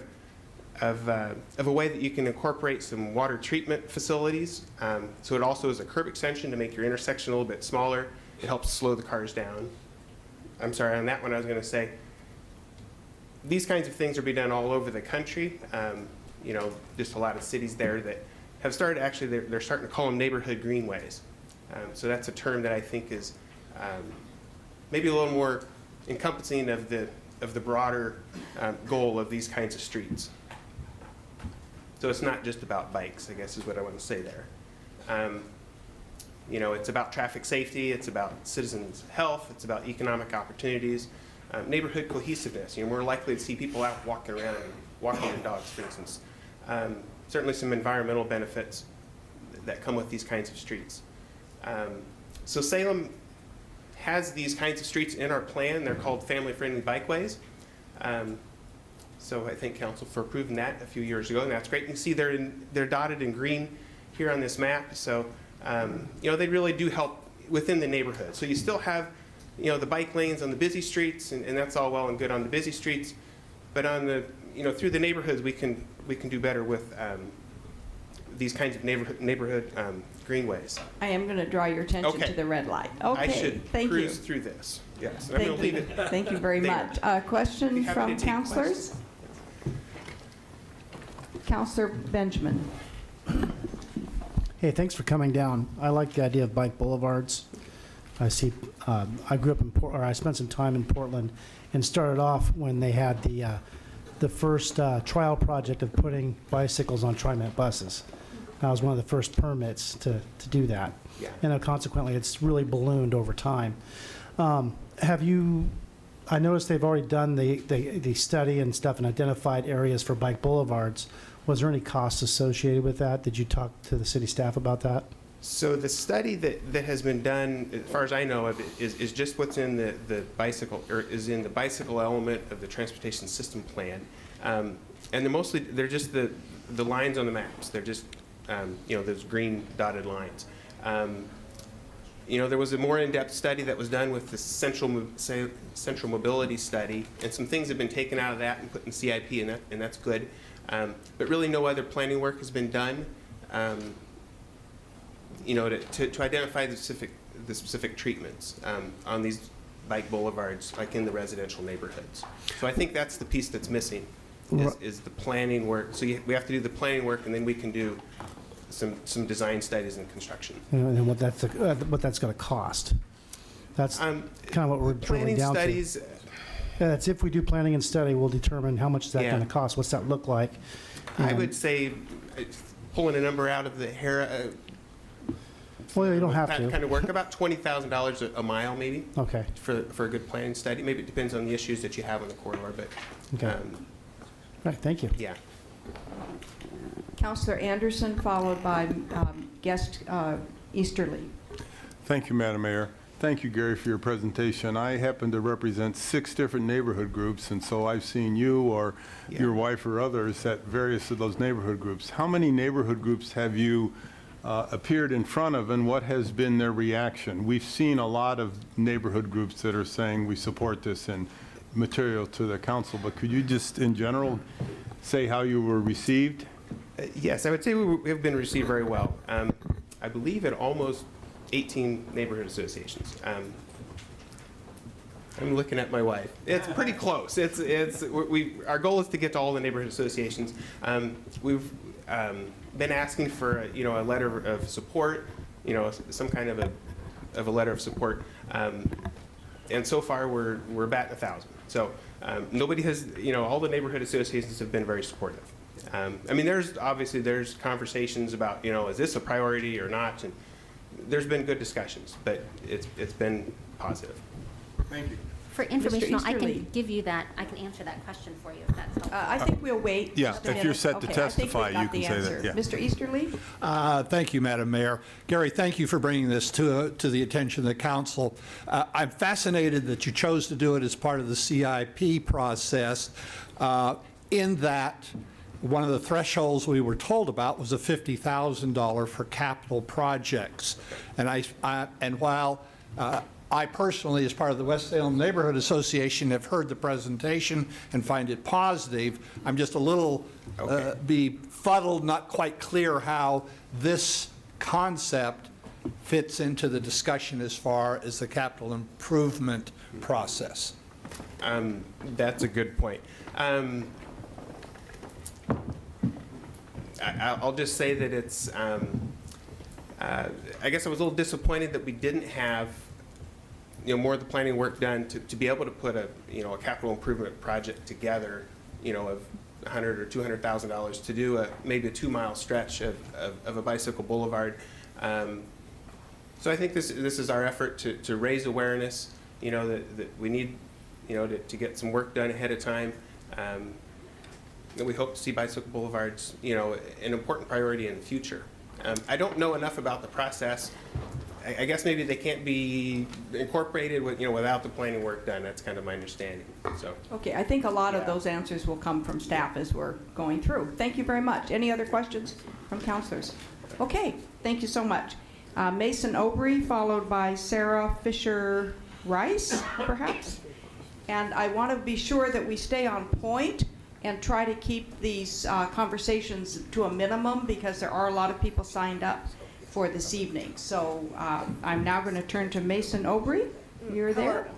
of a way that you can incorporate some water treatment facilities. So it also is a curb extension to make your intersection a little bit smaller. It helps slow the cars down. I'm sorry, on that one I was going to say, these kinds of things are being done all over the country. Just a lot of cities there that have started, actually they're starting to call them neighborhood greenways. So that's a term that I think is maybe a little more encompassing of the broader goal of these kinds of streets. So it's not just about bikes, I guess is what I want to say there. It's about traffic safety, it's about citizens' health, it's about economic opportunities, neighborhood cohesiveness. We're likely to see people out walking around, walking their dogs, for instance. Certainly some environmental benefits that come with these kinds of streets. So Salem has these kinds of streets in our plan. They're called family-friendly bikeways. So I thank Council for approving that a few years ago, and that's great. You can see they're dotted in green here on this map. So they really do help within the neighborhood. So you still have the bike lanes on the busy streets, and that's all well and good on the busy streets, but on the through the neighborhoods we can do better with these kinds of neighborhood greenways. I am going to draw your attention to the red light. Okay, I should thank cruise you. through this. Yes, and Thank I'm going to leave you. it. Thank you very there. much. Question Be happy from to take councilors? questions. Councilor Benjamin. Hey, thanks for coming down. I like the idea of bike boulevards. I grew up in I spent some time in Portland and started off when they had the first trial project of putting bicycles on TriMet buses. That was one of the first permits to do that. Yeah. And consequently, it's really ballooned over time. I noticed they've already done the study and stuff and identified areas for bike boulevards. Was there any costs associated with that? Did you talk to the city staff about that? So the study that has been done, as far as I know of, is just what's in the bicycle, or is in the bicycle element of the transportation system plan, and they're just the lines on the maps. They're just those green dotted lines. There was a more in-depth study that was done with the central mobility study, and some things have been taken out of that and put in CIP, and that's good. But really no other planning work has been done, to identify the specific treatments on these bike boulevards, like in the residential neighborhoods. So I think that's the piece that's missing, is the planning work. So we have to do the planning work, and then we can do some design studies and construction. And what that's going to cost. That's kind of what we're drilling down studies, to. That's if we do planning and study, we'll determine how much is that going to cost. What's that look like? I would say, pulling a number out of the hair. Well, you don't have to. Kind of work about $20,000 a mile, maybe. Okay. For a good planning study. Maybe it depends on the issues that you have on the corridor, but. Okay. All right. Thank you. Yeah. Councillor Anderson, followed by guest Easterly. Thank you, Madam Mayor. Thank you, Gary, for your presentation. I happen to represent 6 different neighborhood groups, and so I've seen you or your wife or others at various of those neighborhood groups. How many neighborhood groups have you appeared in front of, and what has been their reaction? We've seen a lot of neighborhood groups that are saying we support this and material to the council, but could you just, in general, say how you were received? Yes, I would say we have been received very well. I believe at almost 18 neighborhood associations. I'm looking at my wife. It's pretty close. Our goal is to get to all the neighborhood associations. We've been asking for a letter of support, some kind of a letter of support, and so far we're batting 1,000. So nobody has, all the neighborhood associations have been very supportive. There's conversations about, is this a priority or not? And there's been good discussions, but it's been positive. Thank you. For informational, I Easterly. can give you that, I can answer that question for you if that's helpful. I think we'll wait. Yeah, just a if you're minute. set to Okay, testify, I think we you got can the say that, answer. yeah. Mr. Easterly? Thank you, Madam Mayor. Gary, thank you for bringing this to the attention of the council. I'm fascinated that you chose to do it as part of the CIP process, in that one of the thresholds we were told about was a $50,000 for capital projects. And while I personally, as part of the West Salem Neighborhood Association, have heard the presentation and find it positive, I'm just a little befuddled, not quite clear how this concept fits into the discussion as far as the capital improvement process. That's a good point. I'll just say that it's, I guess I was a little disappointed that we didn't have more of the planning work done to be able to put a capital improvement project together, of $100,000 or $200,000 to do maybe a 2-mile stretch of a bicycle boulevard. So I think this is our effort to raise awareness, that we need, to get some work done ahead of time. And we hope to see bicycle boulevards, an important priority in the future. I don't know enough about the process. I guess maybe they can't be incorporated without the planning work done. That's kind of my understanding. So. Okay, I think a lot of those answers will come from staff as we're going through. Thank you very much. Any other questions from councilors? Okay, thank you so much. Mason Obrey, followed by Sarah Fisher Rice, perhaps. And I want to be sure that we stay on point and try to keep these conversations to a minimum, because there are a lot of people signed up for this evening. So I'm now going to turn to Mason Obrey. You're there.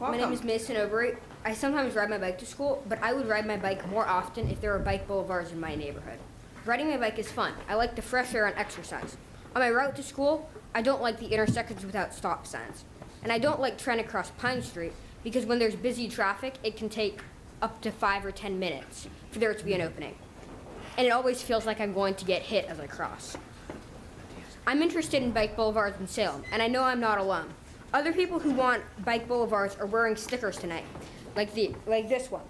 My name is Mason Obrey. I sometimes ride my bike to school, but I would ride my bike more often if there were bike boulevards in my neighborhood. Riding my bike is fun. I like the fresh air and exercise. On my route to school, I don't like the intersections without stop signs. And I don't like trying to cross Pine Street, because when there's busy traffic, it can take up to 5 or 10 minutes for there to be an opening. And it always feels like I'm going to get hit as I cross. I'm interested in bike boulevards in Salem, and I know I'm not alone. Other people who want bike boulevards are wearing stickers tonight, like this one.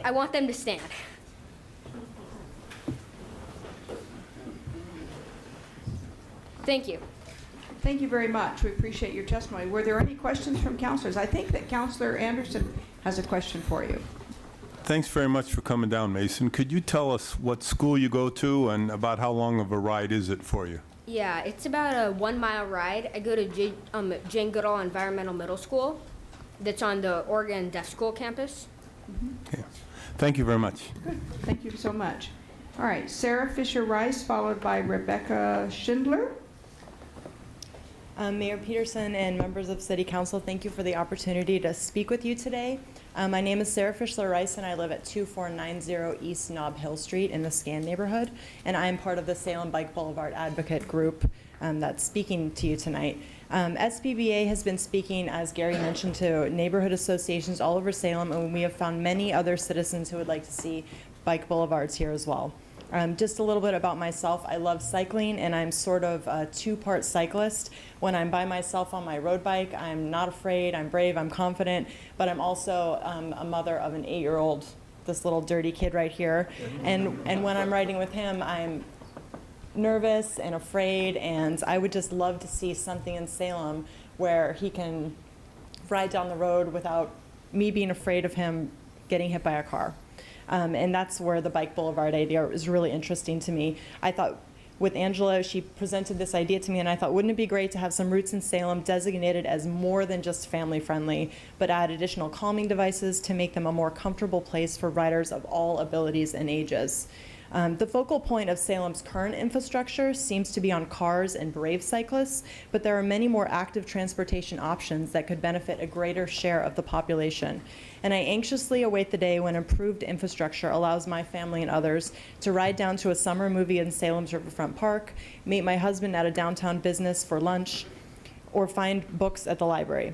I want them to stand. Thank you. Thank you very much. We appreciate your testimony. Were there any questions from councilors? I think that Councilor Anderson has a question for you. Thanks very much for coming down, Mason. Could you tell us what school you go to and about how long of a ride is it for you? Yeah, it's about a 1 mile ride. I go to Jane Goodall Environmental Middle School that's on the Oregon Deaf School campus. Thank you very much. Thank you so much. All right, Sarah Fisher-Rice, followed by Rebecca Schindler. Mayor Peterson and members of City Council, thank you for the opportunity to speak with you today. My name is Sarah Fischler-Rice, and I live at 2490 East Nob Hill Street in the Scan neighborhood, and I am part of the Salem Bike Boulevard Advocate Group that's speaking to you tonight. SBBA has been speaking, as Gary mentioned, to neighborhood associations all over Salem, and we have found many other citizens who would like to see bike boulevards here as well. Just a little bit about myself. I love cycling, and I'm sort of a two-part cyclist. When I'm by myself on my road bike, I'm not afraid, I'm brave, I'm confident, but I'm also a mother of an 8-year-old, this little dirty kid right here. And when I'm riding with him, I'm nervous and afraid, and I would just love to see something in Salem where he can ride down the road without me being afraid of him getting hit by a car. And that's where the Bike Boulevard idea is really interesting to me. I thought with Angela, she presented this idea to me, and I thought, wouldn't it be great to have some routes in Salem designated as more than just family friendly, but add additional calming devices to make them a more comfortable place for riders of all abilities and ages. The focal point of Salem's current infrastructure seems to be on cars and brave cyclists, but there are many more active transportation options that could benefit a greater share of the population. And I anxiously await the day when improved infrastructure allows my family and others to ride down to a summer movie in Salem's Riverfront Park, meet my husband at a downtown business for lunch, or find books at the library.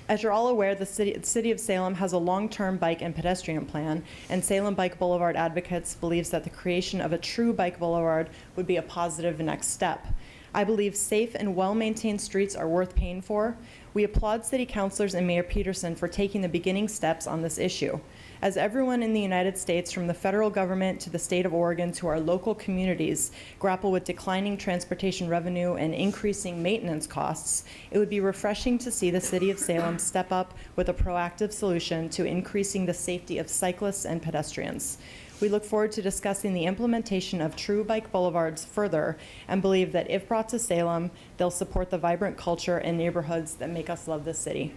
As you're all aware, the city of Salem has a long-term bike and pedestrian plan, and Salem Bike Boulevard Advocates believes that the creation of a true bike boulevard would be a positive next step. I believe safe and well-maintained streets are worth paying for. We applaud City Councilors and Mayor Peterson for taking the beginning steps on this issue. As everyone in the United States, from the federal government to the state of Oregon to our local communities, grapple with declining transportation revenue and increasing maintenance costs, it would be refreshing to see the City of Salem step up with a proactive solution to increasing the safety of cyclists and pedestrians. We look forward to discussing the implementation of true bike boulevards further and believe that if brought to Salem, they'll support the vibrant culture and neighborhoods that make us love this city.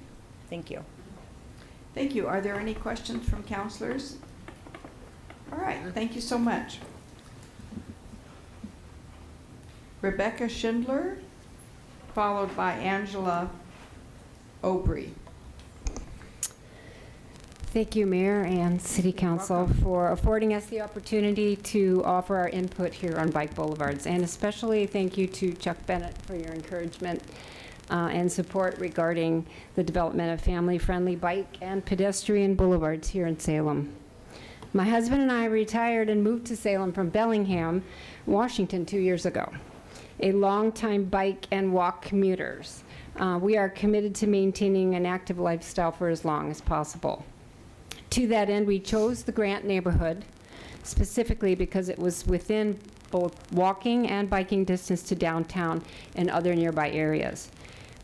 Thank you. Thank you. Are there any questions from councilors? All right, thank you so much. Rebecca Schindler, followed by Angela Aubry. Thank you, Mayor and City Council, for affording us the opportunity to offer our input here on bike boulevards. And especially thank you to Chuck Bennett for your encouragement and support regarding the development of family-friendly bike and pedestrian boulevards here in Salem. My husband and I retired and moved to Salem from Bellingham, Washington 2 years ago. A longtime bike and walk commuters. We are committed to maintaining an active lifestyle for as long as possible. To that end, we chose the Grant neighborhood, specifically because it was within both walking and biking distance to downtown and other nearby areas.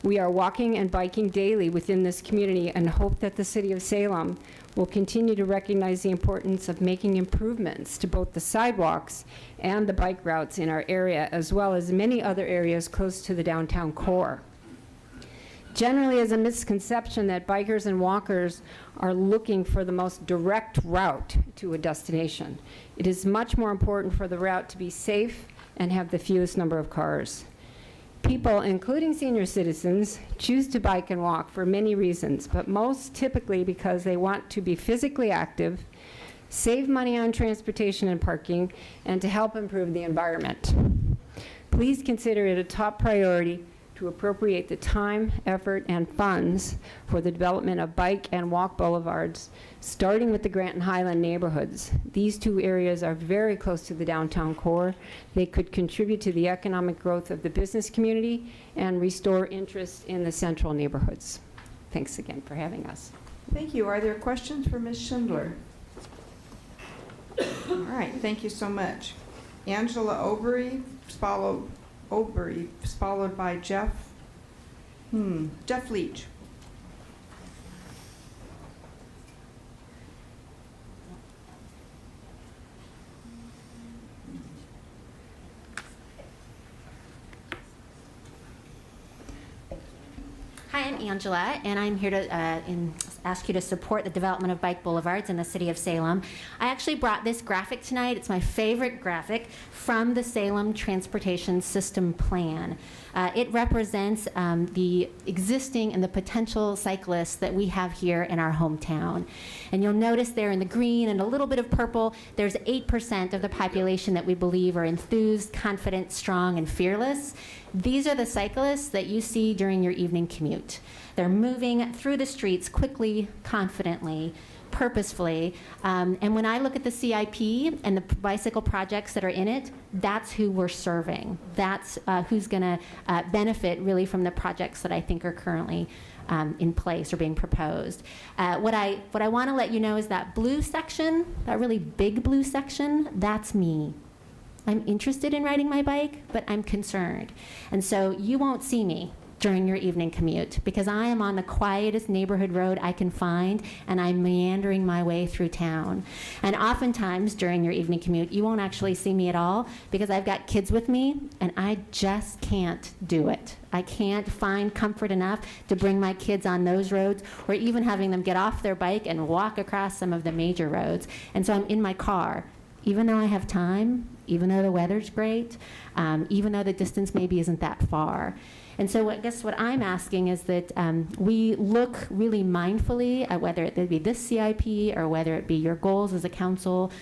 We are walking and biking daily within this community and hope that the City of Salem will continue to recognize the importance of making improvements to both the sidewalks and the bike routes in our area, as well as many other areas close to the downtown core. Generally, is a misconception that bikers and walkers are looking for the most direct route to a destination. It is much more important for the route to be safe and have the fewest number of cars. People, including senior citizens, choose to bike and walk for many reasons, but most typically because they want to be physically active, save money on transportation and parking, and to help improve the environment. Please consider it a top priority to appropriate the time, effort, and funds for the development of bike and walk boulevards, starting with the Grant and Highland neighborhoods. These two areas are very close to the downtown core. They could contribute to the economic growth of the business community and restore interest in the central neighborhoods. Thanks again for having us. Thank you. Are there questions for Ms. Schindler? All right, thank you so much. Angela Aubry, followed by Jeff Leach. I'm Angela, and I'm here to ask you to support the development of bike boulevards in the city of Salem. I actually brought this graphic tonight. It's my favorite graphic from the Salem Transportation System Plan. It represents the existing and the potential cyclists that we have here in our hometown. And you'll notice there in the green and a little bit of purple, there's 8% of the population that we believe are enthused, confident, strong, and fearless. These are the cyclists that you see during your evening commute. They're moving through the streets quickly, confidently, purposefully. And when I look at the CIP and the bicycle projects that are in it, that's who we're serving. That's who's going to benefit really from the projects that I think are currently in place or being proposed. What I want to let you know is that blue section, that really big blue section, that's me. I'm interested in riding my bike, but I'm concerned. And so you won't see me during your evening commute because I am on the quietest neighborhood road I can find, and I'm meandering my way through town. And oftentimes during your evening commute, you won't actually see me at all because I've got kids with me and I just can't do it. I can't find comfort enough to bring my kids on those roads or even having them get off their bike and walk across some of the major roads. And so I'm in my car. Even though I have time, even though the weather's great, even though the distance maybe isn't that far. And so I guess what I'm asking is that we look really mindfully at whether it be this CIP or whether it be your goals as a council,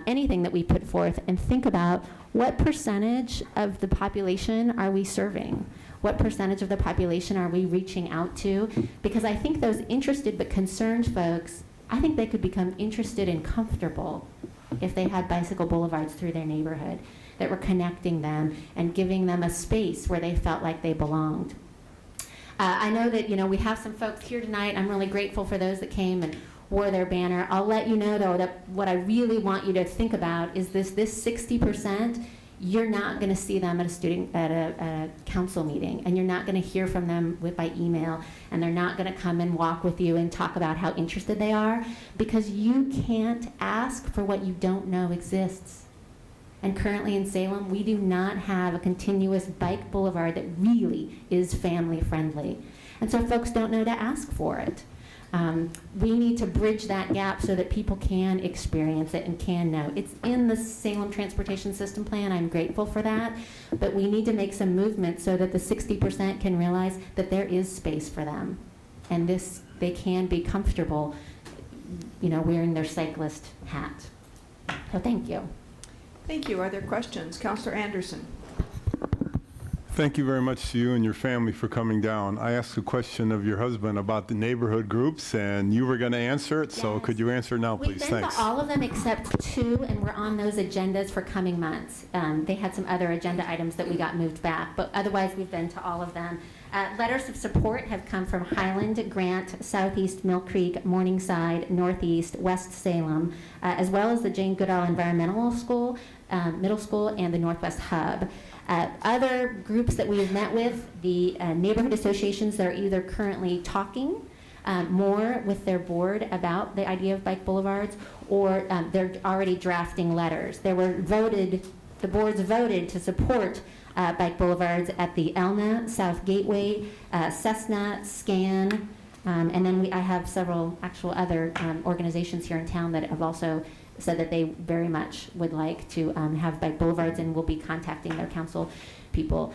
anything that we put forth, and think about what percentage of the population are we serving? What percentage of the population are we reaching out to? Because I think those interested but concerned folks, I think they could become interested and comfortable if they had bicycle boulevards through their neighborhood that were connecting them and giving them a space where they felt like they belonged. I know that we have some folks here tonight. I'm really grateful for those that came and wore their banner. I'll let you know though that what I really want you to think about is this 60%. You're not going to see them at a council meeting, and you're not going to hear from them by email, and they're not going to come and walk with you and talk about how interested they are, because you can't ask for what you don't know exists. And currently in Salem, we do not have a continuous bike boulevard that really is family friendly. And so folks don't know to ask for it. We need to bridge that gap so that people can experience it and can know. It's in the Salem Transportation System Plan. I'm grateful for that. But we need to make some movement so that the 60% can realize that there is space for them. And they can be comfortable, wearing their cyclist hat. So thank you. Thank you. Are there questions? Councillor Anderson. Thank you very much to you and your family for coming down. I asked a question of your husband about the neighborhood groups, and you were going to answer it, so could you answer now, please? We've been Thanks. to all of them except 2, and we're on those agendas for coming months. They had some other agenda items that we got moved back, but otherwise we've been to all of them. Letters of support have come from Highland, Grant, Southeast Mill Creek, Morningside, Northeast, West Salem, as well as the Jane Goodall Environmental School, Middle School, and the Northwest Hub. Other groups that we have met with, the neighborhood associations that are either currently talking more with their board about the idea of bike boulevards, or they're already drafting letters. The boards voted to support bike boulevards at the Elna, South Gateway, Cessna, Scan, and then I have several actual other organizations here in town that have also said that they very much would like to have bike boulevards, and will be contacting their council people.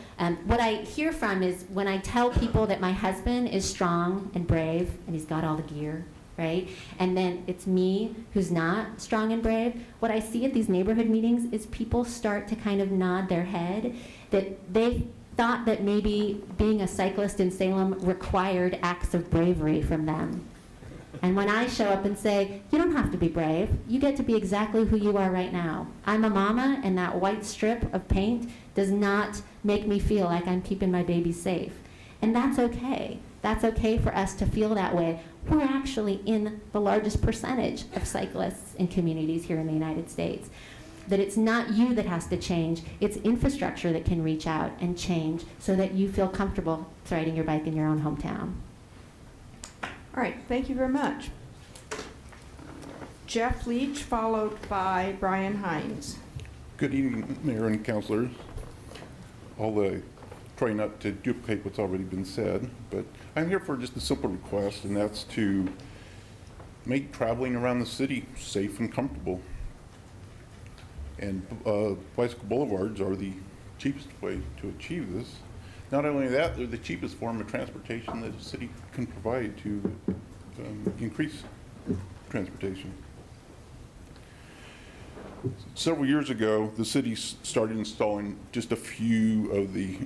What I hear from is when I tell people that my husband is strong and brave and he's got all the gear, right? And then it's me who's not strong and brave. What I see at these neighborhood meetings is people start to kind of nod their head that they thought that maybe being a cyclist in Salem required acts of bravery from them. And when I show up and say, you don't have to be brave, you get to be exactly who you are right now. I'm a mama, and that white strip of paint does not make me feel like I'm keeping my baby safe. And that's okay. That's okay for us to feel that way. We're actually in the largest percentage of cyclists in communities here in the United States. That it's not you that has to change, it's infrastructure that can reach out and change so that you feel comfortable riding your bike in your own hometown. All right, thank you very much. Jeff Leach, followed by Brian Hines. Good evening, Mayor and Councilors. All the try not to duplicate what's already been said, but I'm here for just a simple request, and that's to make traveling around the city safe and comfortable. And bicycle boulevards are the cheapest way to achieve this. Not only that, they're the cheapest form of transportation that the city can provide to increase transportation. Several years ago, the city started installing just a few of the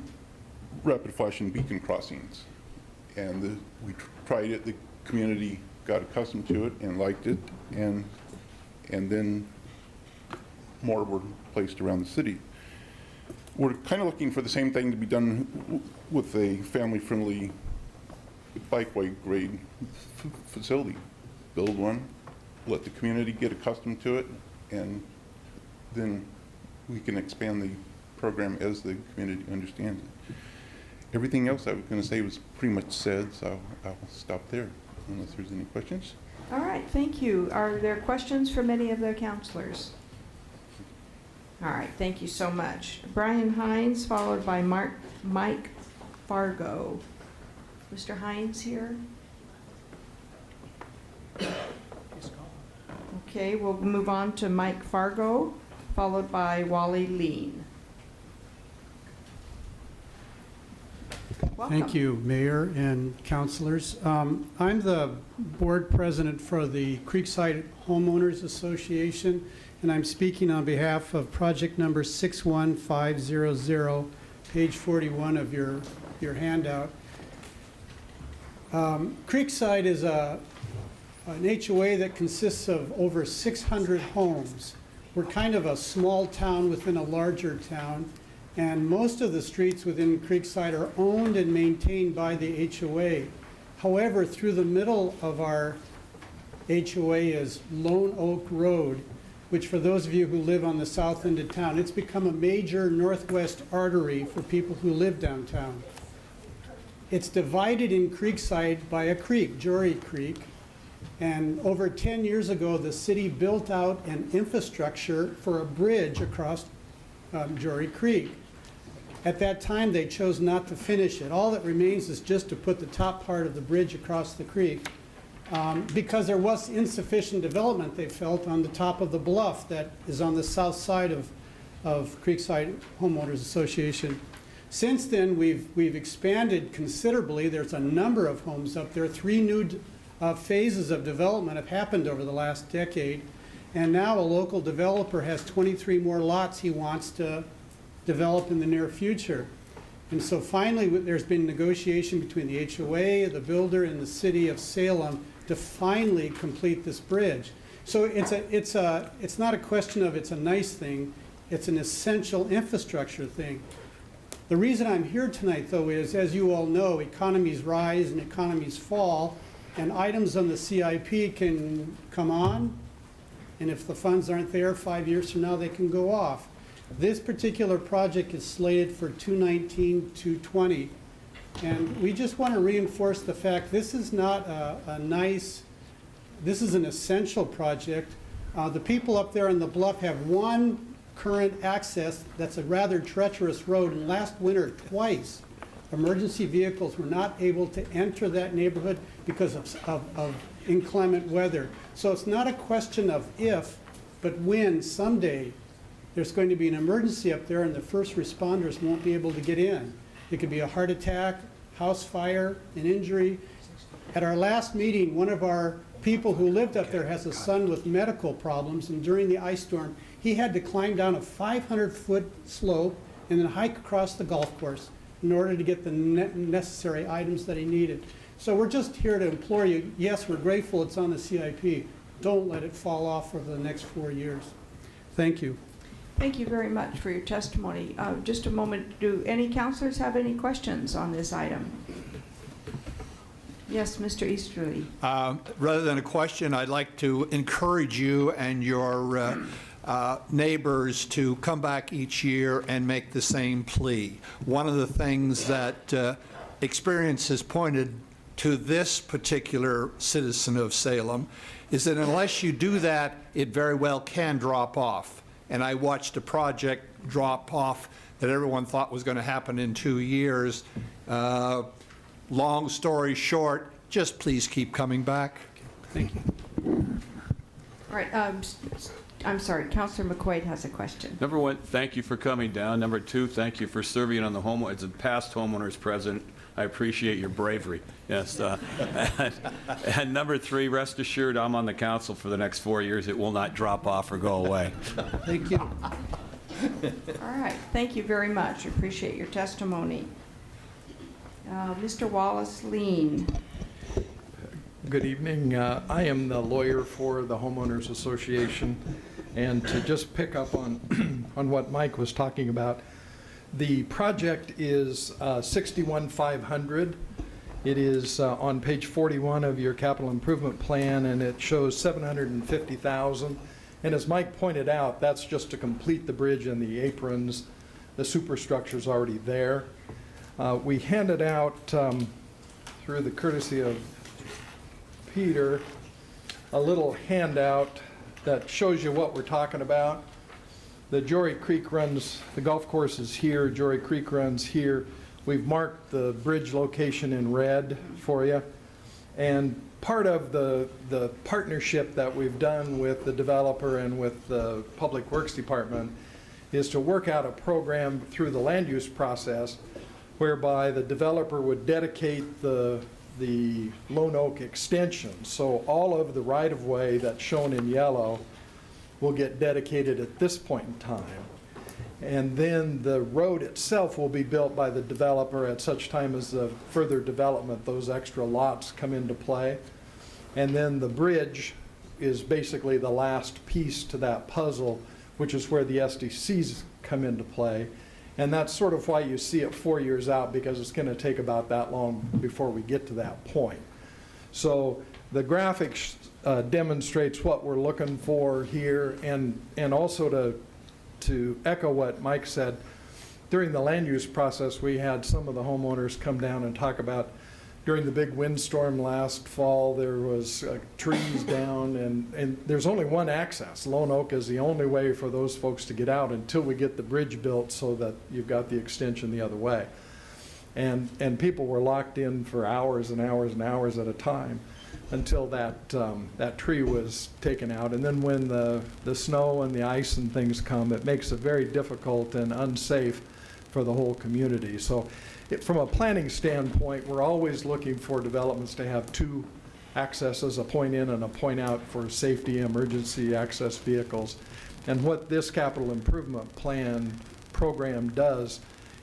rapid flashing beacon crossings. And we tried it, the community got accustomed to it and liked it, and then more were placed around the city. We're kind of looking for the same thing to be done with a family-friendly bikeway grade facility. Build one, let the community get accustomed to it, and then we can expand the program as the community understands it. Everything else I was going to say was pretty much said, so I'll stop there unless there's any questions. All right, thank you. Are there questions from any of the counselors? All right, thank you so much. Brian Hines, followed by Mike Fargo. Mr. Hines here? Okay, we'll move on to Mike Fargo, followed by Wally Lean. Welcome. Thank you, Mayor and councilors. I'm the board president for the Creekside Homeowners Association, and I'm speaking on behalf of project number 61500, page 41 of your handout. Creekside is an HOA that consists of over 600 homes. We're kind of a small town within a larger town, and most of the streets within Creekside are owned and maintained by the HOA. However, through the middle of our HOA is Lone Oak Road, which for those of you who live on the south end of town, it's become a major northwest artery for people who live downtown. It's divided in Creekside by a creek, Jory Creek, and over 10 years ago, the city built out an infrastructure for a bridge across Jory Creek. At that time, they chose not to finish it. All that remains is just to put the top part of the bridge across the creek because there was insufficient development, they felt, on the top of the bluff that is on the south side of Creekside Homeowners Association. Since then, we've expanded considerably. There's a number of homes up there. 3 new phases of development have happened over the last decade. And now a local developer has 23 more lots he wants to develop in the near future. And so finally, there's been negotiation between the HOA, the builder, and the city of Salem to finally complete this bridge. So it's not a question of it's a nice thing, it's an essential infrastructure thing. The reason I'm here tonight, though, is, as you all know, economies rise and economies fall, and items on the CIP can come on, and if the funds aren't there 5 years from now, they can go off. This particular project is slated for 219-220, and we just want to reinforce the fact this is not this is an essential project. The people up there on the bluff have one current access that's a rather treacherous road, and last winter twice emergency vehicles were not able to enter that neighborhood because of inclement weather. So it's not a question of if, but when someday there's going to be an emergency up there and the first responders won't be able to get in. It could be a heart attack, house fire, an injury. At our last meeting, one of our people who lived up there has a son with medical problems, and during the ice storm, he had to climb down a 500-foot slope and then hike across the golf course in order to get the necessary items that he needed. So we're just here to implore you, yes, we're grateful it's on the CIP. Don't let it fall off over the next 4 years. Thank you. Thank you very much for your testimony. Just a moment, do any counselors have any questions on this item? Yes, Mr. Easterly. Rather than a question, I'd like to encourage you and your neighbors to come back each year and make the same plea. One of the things that experience has pointed to this particular citizen of Salem is that unless you do that, it very well can drop off. And I watched a project drop off that everyone thought was going to happen in 2 years. Long story short, just please keep coming back. Thank you. All right, I'm sorry, Councilor McQuaid has a question. Number one, thank you for coming down. Number two, thank you for serving on the home, as a past homeowners president. I appreciate your bravery. Yes. And number three, rest assured, I'm on the council for the next 4 years. It will not drop off or go away. Thank you. All right, thank you very much. Appreciate your testimony. Mr. Wallace Lean. Good evening. I am the lawyer for the Homeowners Association, and to just pick up on on what Mike was talking about, the project is 61,500. It is on page 41 of your capital improvement plan, and it shows 750,000. And as Mike pointed out, that's just to complete the bridge and the aprons. The superstructure's already there. We handed out, through the courtesy of Peter, a little handout that shows you what we're talking about. The Jory Creek runs, the golf course is here, Jory Creek runs here. We've marked the bridge location in red for you. And part of the partnership that we've done with the developer and with the Public Works Department is to work out a program through the land use process whereby the developer would dedicate the Lone Oak extension. So all of the right-of-way that's shown in yellow will get dedicated at this point in time. And then the road itself will be built by the developer at such time as the further development, those extra lots come into play. And then the bridge is basically the last piece to that puzzle, which is where the SDCs come into play. And that's sort of why you see it 4 years out, because it's going to take about that long before we get to that point. So the graphics demonstrates what we're looking for here, and also to echo what Mike said, during the land use process, we had some of the homeowners come down and talk about during the big windstorm last fall, there was trees down, and there's only one access. Lone Oak is the only way for those folks to get out until we get the bridge built so that you've got the extension the other way. And people were locked in for hours and hours and hours at a time until that tree was taken out. And then when the snow and the ice and things come, it makes it very difficult and unsafe for the whole community. So from a planning standpoint, we're always looking for developments to have two accesses, a point in and a point out for safety, emergency access vehicles. And what this capital improvement plan program does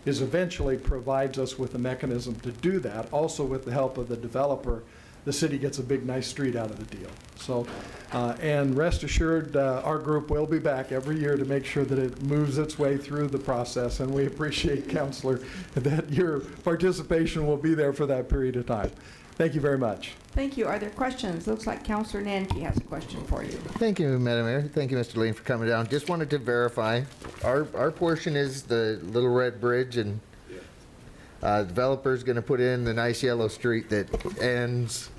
is eventually provides us with a mechanism to do that. Also, with the help of the developer, the city gets a big, nice street out of the deal. So, and rest assured, our group will be back every year to make sure that it moves its way through the process. And we appreciate, Councilor, that your participation will be there for that period of time. Thank you very much. Thank you. Are there questions? Looks like Councilor Nanke has a question for you. Thank you, Madam Mayor. Thank you, Mr. Lean, for coming down. Just wanted to verify, our portion is the Little Red Bridge, and developer's going to put in the nice yellow street that ends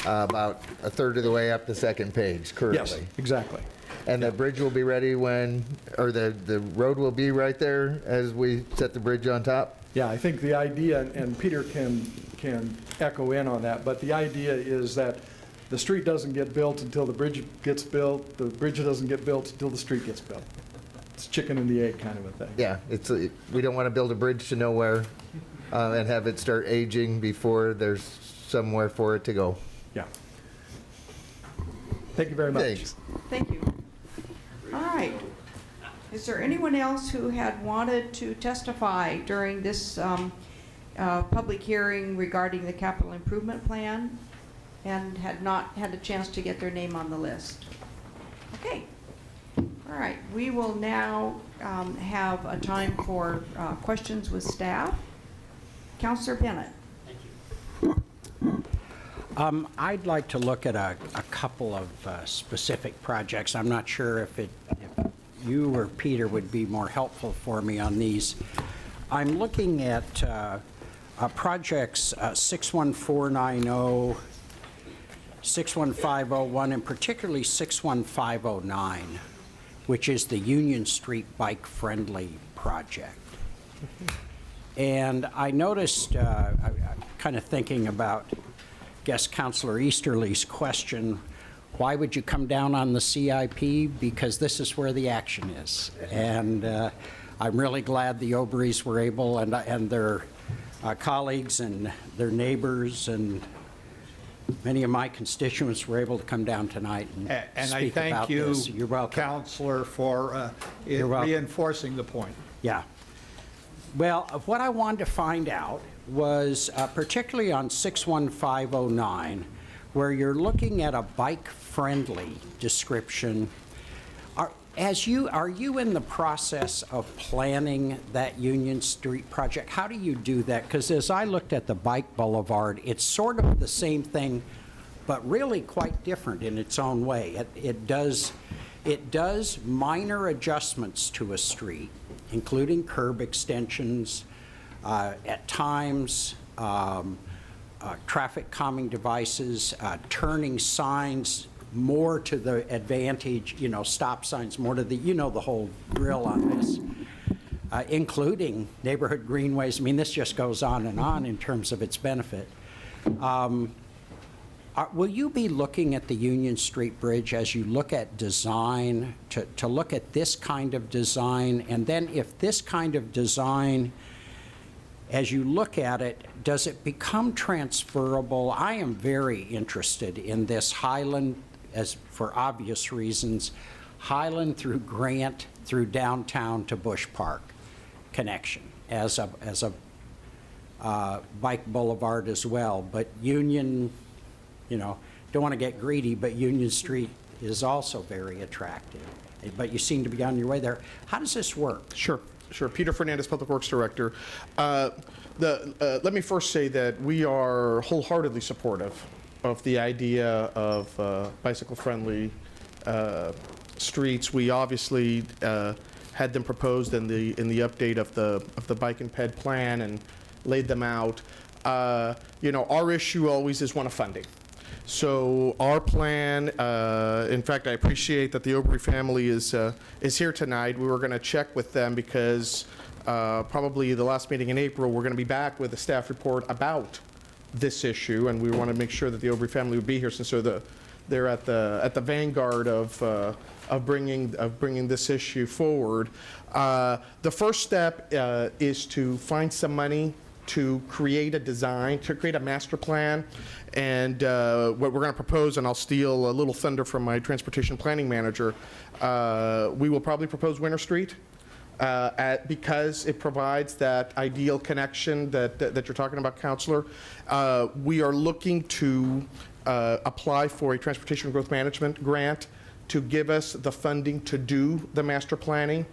about a third of the way up the second page currently. Yes, exactly. And the bridge will be ready when, or the road will be right there as we set the bridge on top? Yeah, I think the idea, and Peter can echo in on that, but the idea is that the street doesn't get built until the bridge gets built. The bridge doesn't get built until the street gets built. It's chicken and the egg kind of a thing. Yeah, we don't want to build a bridge to nowhere and have it start aging before there's somewhere for it to go. Yeah. Thank you very much. Thanks. Thank you. All right. Is there anyone else who had wanted to testify during this public hearing regarding the capital improvement plan and had not had a chance to get their name on the list? Okay. All right. We will now have a time for questions with staff. Councilor Bennett. I'd like to look at a couple of specific projects. I'm not sure if you or Peter would be more helpful for me on these. I'm looking at projects 61490, 61501, and particularly 61509. which is the Union Street Bike Friendly project. And I noticed, kind of thinking about guest Councilor Easterly's question, why would you come down on the CIP? Because this is where the action is. And I'm really glad the Obrys were able, and their colleagues and their neighbors and many of my constituents were able to come down tonight and speak about this. And You're I welcome. thank you, Counselor, for You're welcome. reinforcing the point. Yeah. Well, what I wanted to find out was, particularly on 61509, where you're looking at a bike-friendly description, are you in the process of planning that Union Street project? How do you do that? Because as I looked at the bike boulevard, it's sort of the same thing, but really quite different in its own way. It does minor adjustments to a street, including curb extensions, at times traffic calming devices, turning signs more to the advantage, stop signs more to the, the whole drill on this, including neighborhood greenways. I mean, this just goes on and on in terms of its benefit. Will you be looking at the Union Street Bridge as you look at design, to look at this kind of design? And then if this kind of design, as you look at it, does it become transferable? I am very interested in this Highland, as for obvious reasons, Highland through Grant through downtown to Bush Park connection as a bike boulevard as well. But Union, don't want to get greedy, but Union Street is also very attractive. But you seem to be on your way there. How does this work? Sure. Peter Fernandez, Public Works Director. Let me first say that we are wholeheartedly supportive of the idea of bicycle-friendly streets. We obviously had them proposed in the update of the bike and ped plan and laid them out. Our issue always is one of funding. So our plan, in fact, I appreciate that the Obry family is here tonight. We were going to check with them because probably the last meeting in April, we're going to be back with a staff report about this issue, and we want to make sure that the Obry family would be here since they're at the vanguard of bringing this issue forward. The first step is to find some money to create a design, to create a master plan. And what we're going to propose, and I'll steal a little thunder from my transportation planning manager, we will probably propose Winter Street because it provides that ideal connection that you're talking about, Counselor. We are looking to apply for a transportation growth management grant to give us the funding to do the master planning.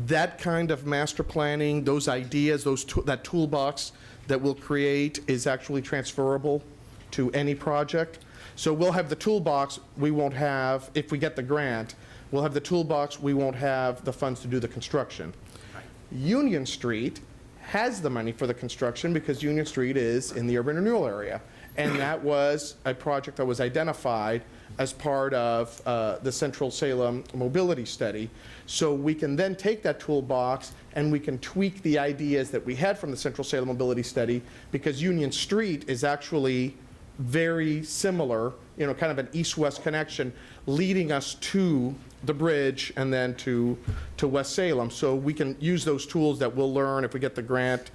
That kind of master planning, those ideas, that toolbox that we'll create is actually transferable to any project. So we'll have the toolbox, we won't have, if we get the grant, we'll have the toolbox, we won't have the funds to do the construction. Right. Union Street has the money for the construction because Union Street is in the urban renewal area. And that was a project that was identified as part of the Central Salem mobility study. So we can then take that toolbox and we can tweak the ideas that we had from the Central Salem mobility study, because Union Street is actually very similar, kind of an east-west connection leading us to the bridge and then to West Salem. So we can use those tools that we'll learn if we get the grant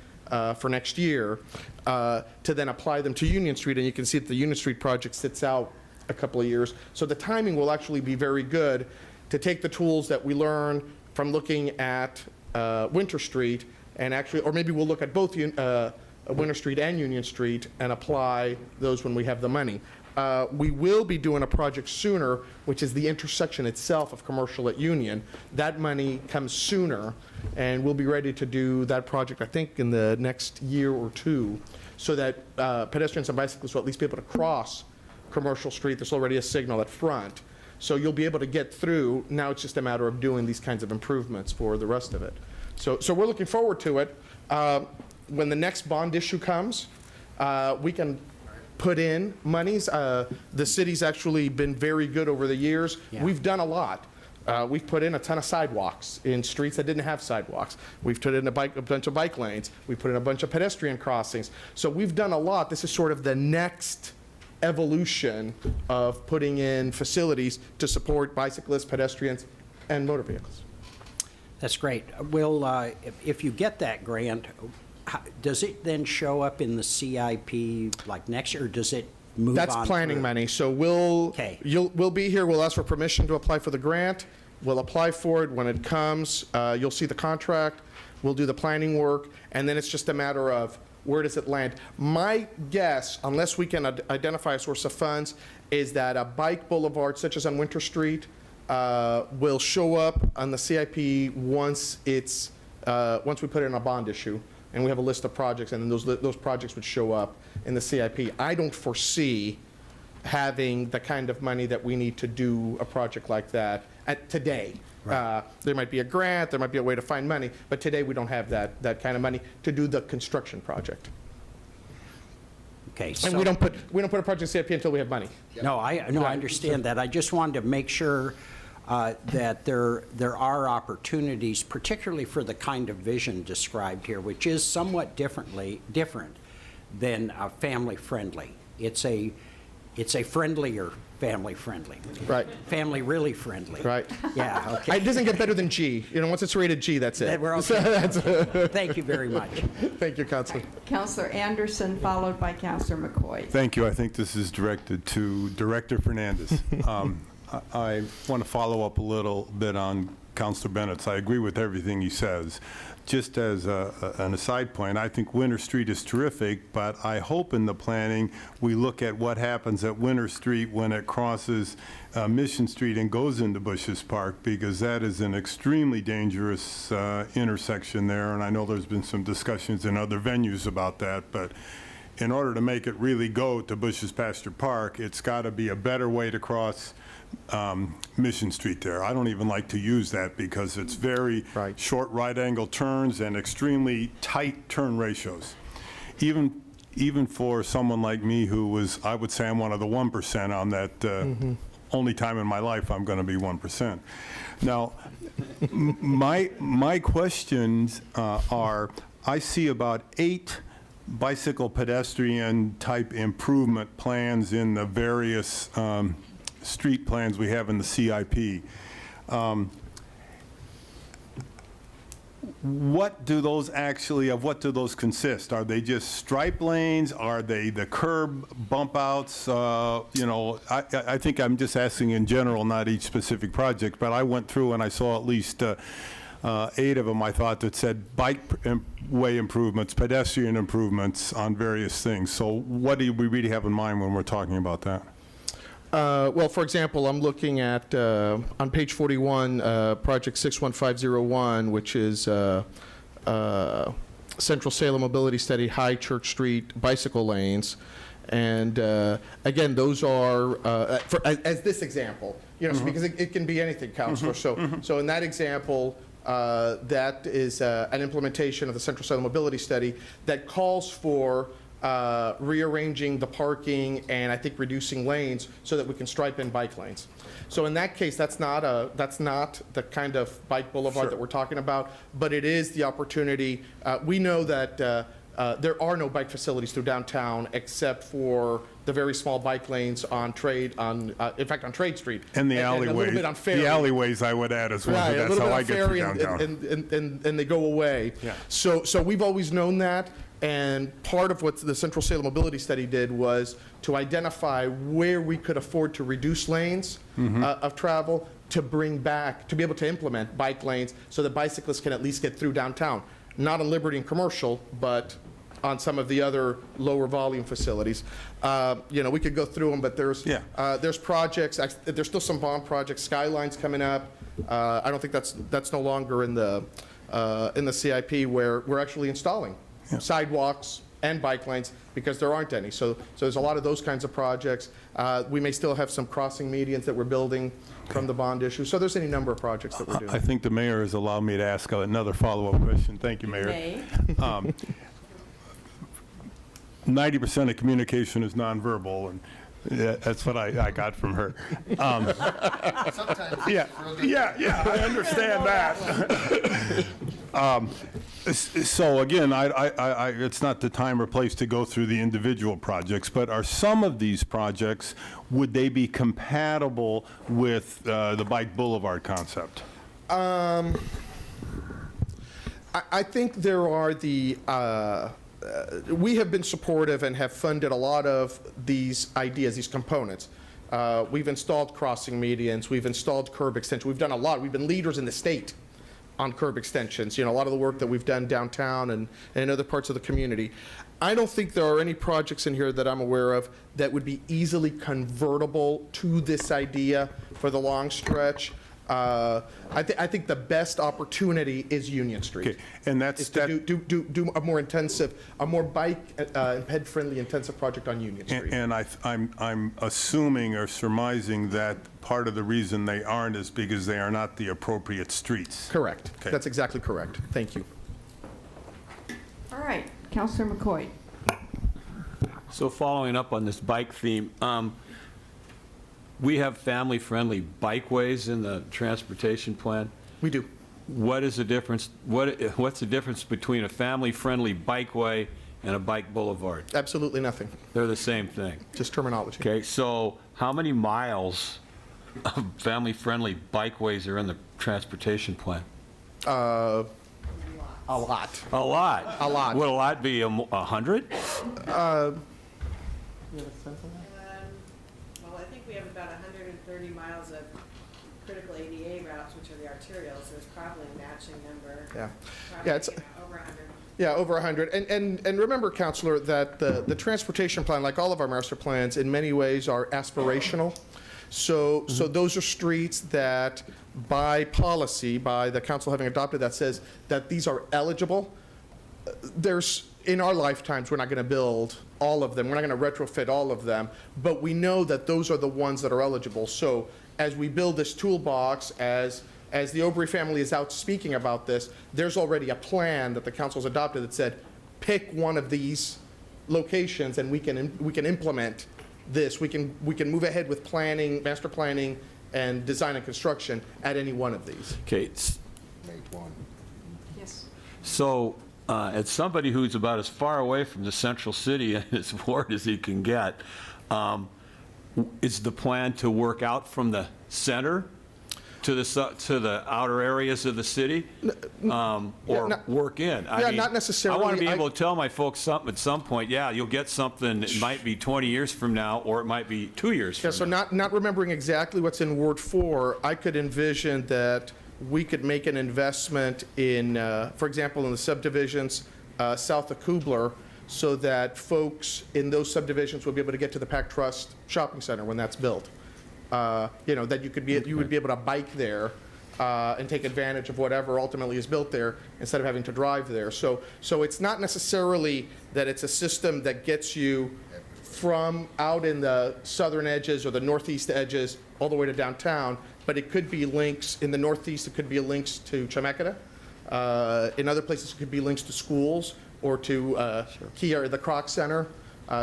for next year to then apply them to Union Street. And you can see that the Union Street project sits out a couple of years. So the timing will actually be very good to take the tools that we learn from looking at Winter Street and actually, or maybe we'll look at both Winter Street and Union Street and apply those when we have the money. We will be doing a project sooner, which is the intersection itself of Commercial at Union. That money comes sooner, and we'll be ready to do that project, I think, in the next year or two, so that pedestrians and bicyclists will at least be able to cross Commercial Street. There's already a signal at front. So you'll be able to get through. Now it's just a matter of doing these kinds of improvements for the rest of it. So we're looking forward to it. When the next bond issue comes, we can put in monies. The city's actually been very good over the years. Yeah. We've done a lot. We've put in a ton of sidewalks in streets that didn't have sidewalks. We've put in a bunch of bike lanes. We've put in a bunch of pedestrian crossings. So we've done a lot. This is sort of the next evolution of putting in facilities to support bicyclists, pedestrians, and motor vehicles. That's great. Will, if you get that grant, does it then show up in the CIP like next year, or does it move on? That's planning money. So we'll be here. We'll ask for permission to apply for the grant. We'll apply for it. When it comes, you'll see the contract. We'll do the planning work, and then it's just a matter of where does it land. My guess, unless we can identify a source of funds, is that a bike boulevard such as on Winter Street will show up on the CIP once we put it in a bond issue, and we have a list of projects, and then those projects would show up in the CIP. I don't foresee having the kind of money that we need to do a project like that today. Right. There might be a grant, there might be a way to find money, but today we don't have that kind of money to do the construction project. Okay. And we don't put a project in CIP until we have money. No, I understand that. I just wanted to make sure that there are opportunities, particularly for the kind of vision described here, which is somewhat different than family-friendly. It's a friendlier family-friendly. Right. Family really friendly. Right. Yeah, okay. It doesn't get better than G. Once it's rated G, that's it. We're okay. Thank you very much. Thank you, Councilor. Councilor Anderson, followed by Councilor McCoy. Thank you. I think this is directed to Director Fernandez. I want to follow up a little bit on Councilor Bennett's. I agree with everything he says. Just as an aside point, I think Winter Street is terrific, but I hope in the planning we look at what happens at Winter Street when it crosses Mission Street and goes into Bushes Park, because that is an extremely dangerous intersection there, and I know there's been some discussions in other venues about that, but in order to make it really go to Bushes Pasture Park, it's got to be a better way to cross Mission Street there. I don't even like to use that because it's very short right angle turns and extremely tight turn ratios. Even for someone like me who was, I would say I'm one of the 1% on that only time in my life I'm going to be 1%. Now, my questions are, I see about 8 bicycle pedestrian type improvement plans in the various street plans we have in the CIP. What do those consist? Are they just stripe lanes? Are they the curb bump outs? I think I'm just asking in general, not each specific project, but I went through and I saw at least 8 of them, I thought, that said bike way improvements, pedestrian improvements on various things. So what do we really have in mind when we're talking about that? Well, for example, I'm looking at, on page 41, project 61501, which is Central Salem Mobility Study, High Church Street bicycle lanes. And again, those are, as this example, so because it can be anything, Councilor. So in that example, that is an implementation of the Central Salem Mobility Study that calls for rearranging the parking and I think reducing lanes so that we can stripe in bike lanes. So in that case, that's not the kind of bike boulevard that we're talking about, but it is the opportunity. We know that there are no bike facilities through downtown except for the very small bike lanes on Trade, in fact, on Trade Street. And the alleyways. And a little bit on Ferry. The alleyways I would add as well. Right, That's how I get through downtown. And they go away. Yeah. So we've always known that. And part of what the Central Salem Mobility Study did was to identify where we could afford to reduce lanes of travel to bring back, to be able to implement bike lanes so that bicyclists can at least get through downtown. Not on Liberty and Commercial, but on some of the other lower volume facilities. We could go through them, but there's projects, there's still some bond projects, Skyline's coming up. I don't think that's no longer in the CIP where we're actually installing sidewalks and bike lanes because there aren't any. So there's a lot of those kinds of projects. We may still have some crossing medians that we're building from the bond issue. So there's any number of projects that we're doing. I think the mayor has allowed me to ask another follow-up question. Thank you, Mayor. 90% of communication is nonverbal, and Yeah, that's what I got from her. Sometimes Yeah, yeah, I understand that. So again, it's not the time or place to go through the individual projects, but are some of these projects, would they be compatible with the Bike Boulevard concept? I think there are we have been supportive and have funded a lot of these ideas, these components. We've installed crossing medians, we've installed curb extensions, we've done a lot. We've been leaders in the state on curb extensions. You know, a lot of the work that we've done downtown and in other parts of the community. I don't think there are any projects in here that I'm aware of that would be easily convertible to this idea for the long stretch. I think the best opportunity is Union Street. Okay, and that's is to do a more intensive, a more bike and ped-friendly intensive project on Union Street. And I'm assuming or surmising that part of the reason they aren't is because they are not the appropriate streets. Correct. Okay. That's exactly correct. Thank you. All right, Councilor McCoy. So following up on this bike theme, we have family-friendly bikeways in the transportation plan. We do. What is the difference? What's the difference between a family-friendly bikeway and a bike boulevard? Absolutely nothing. They're the same thing. Just terminology. Okay, so how many miles of family-friendly bikeways are in the transportation plan? A lot. A lot? A lot. Would a lot be 100? Well, I think we have about 130 miles of critical ADA routes, which are the arterials, so it's probably a matching number. Yeah. Probably, Yeah, it's over 100. Yeah, over 100. And remember, Counselor, that the transportation plan, like all of our master plans, in many ways are aspirational. So those are streets that, by policy, by the council having adopted that, says that these are eligible. In our lifetimes, we're not going to build all of them. We're not going to retrofit all of them. But we know that those are the ones that are eligible. So as we build this toolbox, as the Obrey family is out speaking about this, there's already a plan that the council's adopted that said, pick one of these locations and we can implement this. We can move ahead with planning, master planning, and design and construction at any one of these. Okay. Yes. So, as somebody who's about as far away from the central city and his ward as he can get, is the plan to work out from the center to the outer areas of the city, or work in? I mean, not necessarily. I want to be able to tell my folks something at some point. Yeah, you'll get something. It might be 20 years from now, or it might be 2 years from now. So not remembering exactly what's in Ward 4, I could envision that we could make an investment in, for example, in the subdivisions south of Kubler, so that folks in those subdivisions will be able to get to the Pac Trust Shopping Center when that's built. That you would be able to bike there and take advantage of whatever ultimately is built there instead of having to drive there. So it's not necessarily that it's a system that gets you from out in the southern edges or the northeast edges all the way to downtown, but it could be links in the northeast. It could be links to Chemeketa. In other places, it could be links to schools or to the Kroc Center.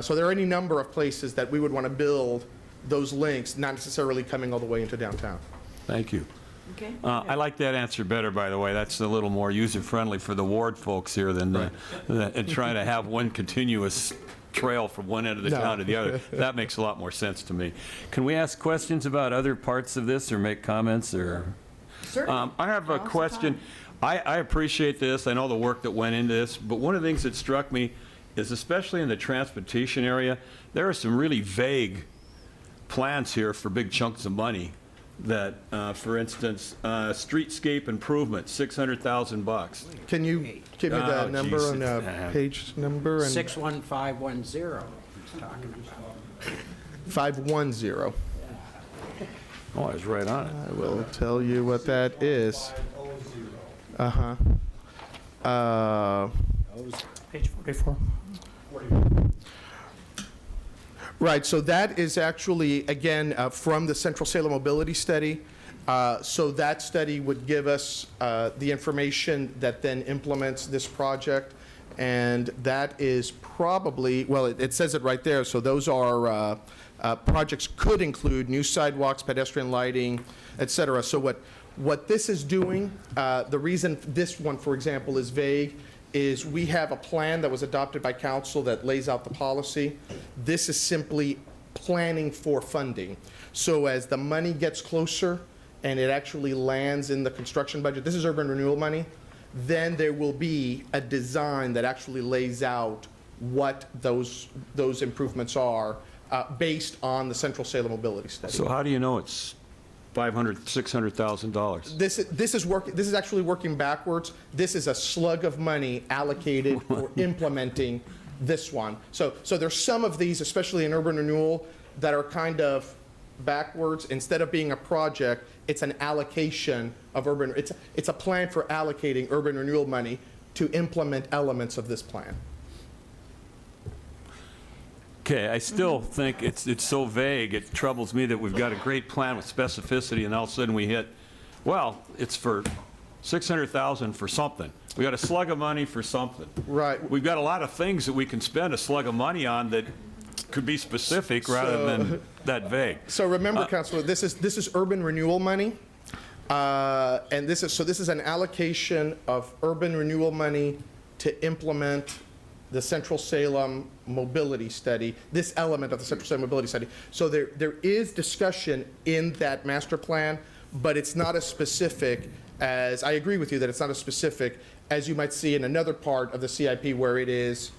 So there are any number of places that we would want to build those links, not necessarily coming all the way into downtown. Thank you. Okay. I like that answer better, by the way. That's a little more user-friendly for the ward folks here than and trying to have one continuous trail from one end of the town to the other. That makes a lot more sense to me. Can we ask questions about other parts of this or make comments? Or Certainly. I have a question. I appreciate this. I know the work that went into this, but one of the things that struck me is, especially in the transportation area, there are some really vague plans here for big chunks of money that, for instance, streetscape improvement, $600,000. Can you give me the number and page number? And 61510 he's talking about. 510. Oh, I was right on it. I will tell you what that is. Page 44. Right, so that is actually, again, from the Central Salem Mobility Study. So that study would give us the information that then implements this project. And that is probably, well, it says it right there. So those are projects could include new sidewalks, pedestrian lighting, et cetera. So what this is doing, the reason this one, for example, is vague, is we have a plan that was adopted by council that lays out the policy. This is simply planning for funding. So as the money gets closer and it actually lands in the construction budget, this is urban renewal money, then there will be a design that actually lays out what those improvements are based on the Central Salem Mobility Study. So how do you know it's $500,000, $600,000? This is actually working backwards. This is a slug of money allocated for implementing this one. So there's some of these, especially in urban renewal, that are kind of backwards. Instead of being a project, it's an allocation of urban, it's a plan for allocating urban renewal money to implement elements of this plan. Okay, I still think it's so vague, it troubles me that we've got a great plan with specificity, and all of a sudden we hit, well, it's for $600,000 for something. We got a slug of money for something. Right. We've got a lot of things that we can spend a slug of money on that could be specific rather than that vague. So remember, Councilor, this is urban renewal money, and this is an allocation of urban renewal money to implement the Central Salem Mobility Study, this element of the Central Salem Mobility Study. So there is discussion in that master plan, but it's not as specific as, I agree with you that it's not as specific as you might see in another part of the CIP where it is,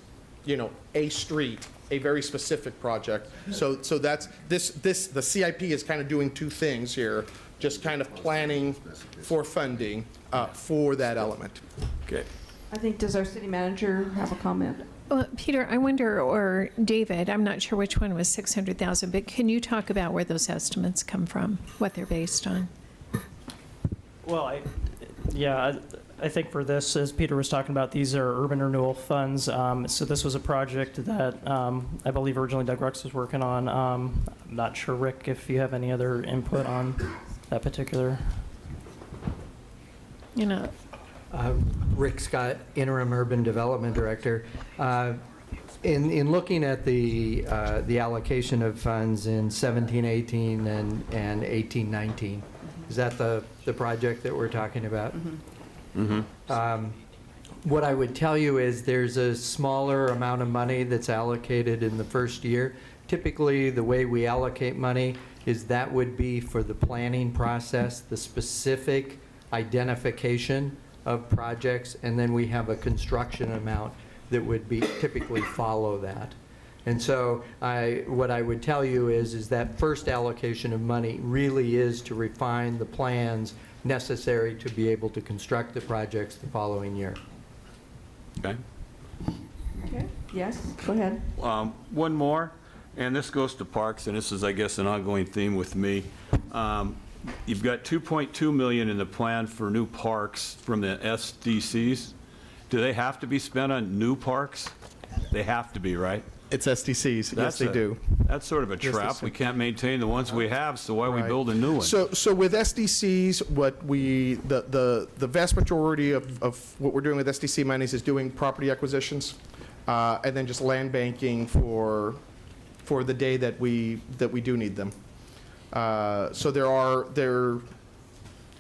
a street, a very specific project. So that's, the CIP is kind of doing two things here, just kind of planning for funding for that element. Okay. I think, does our city manager have a comment? Well, Peter, I wonder, or David, I'm not sure which one was 600,000, but can you talk about where those estimates come from, what they're based on? Well, I think for this, as Peter was talking about, these are urban renewal funds. So this was a project that I believe originally Doug Rux was working on. I'm not sure, Rick, if you have any other input on that particular. Rick Scott, Interim Urban Development Director. In looking at the allocation of funds in 17-18 and 18-19, is that the project that we're talking about? Mm-hmm. What I would tell you is there's a smaller amount of money that's allocated in the first year. Typically, the way we allocate money is that would be for the planning process, the specific identification of projects, and then we have a construction amount that would be typically follow that. And so what I would tell you is that first allocation of money really is to refine the plans necessary to be able to construct the projects the following year. Okay. Okay, yes, go ahead. One more, and this goes to parks, and this is, I guess, an ongoing theme with me. You've got $2.2 million in the plan for new parks from the SDCs. Do they have to be spent on new parks? They have to be, right? It's SDCs, yes, they do. That's sort of a trap. We can't maintain the ones we have, so why are we building new ones? So with SDCs, the vast majority of what we're doing with SDC monies is doing property acquisitions, and then just land banking for the day that we do need them. So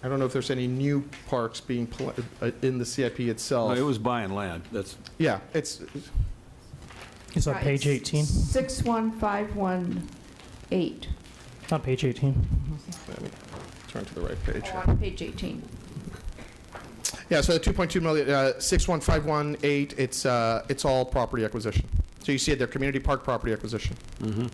I don't know if there's any new parks being in the CIP itself. No, it was buying land. That's yeah. It's on page 18. 61518. On page 18. Let me turn to the right page. Oh, on page 18. Yeah. So the 2.2 million, 61518. It's all property acquisition. So you see it there, community park property acquisition. Mm-hmm.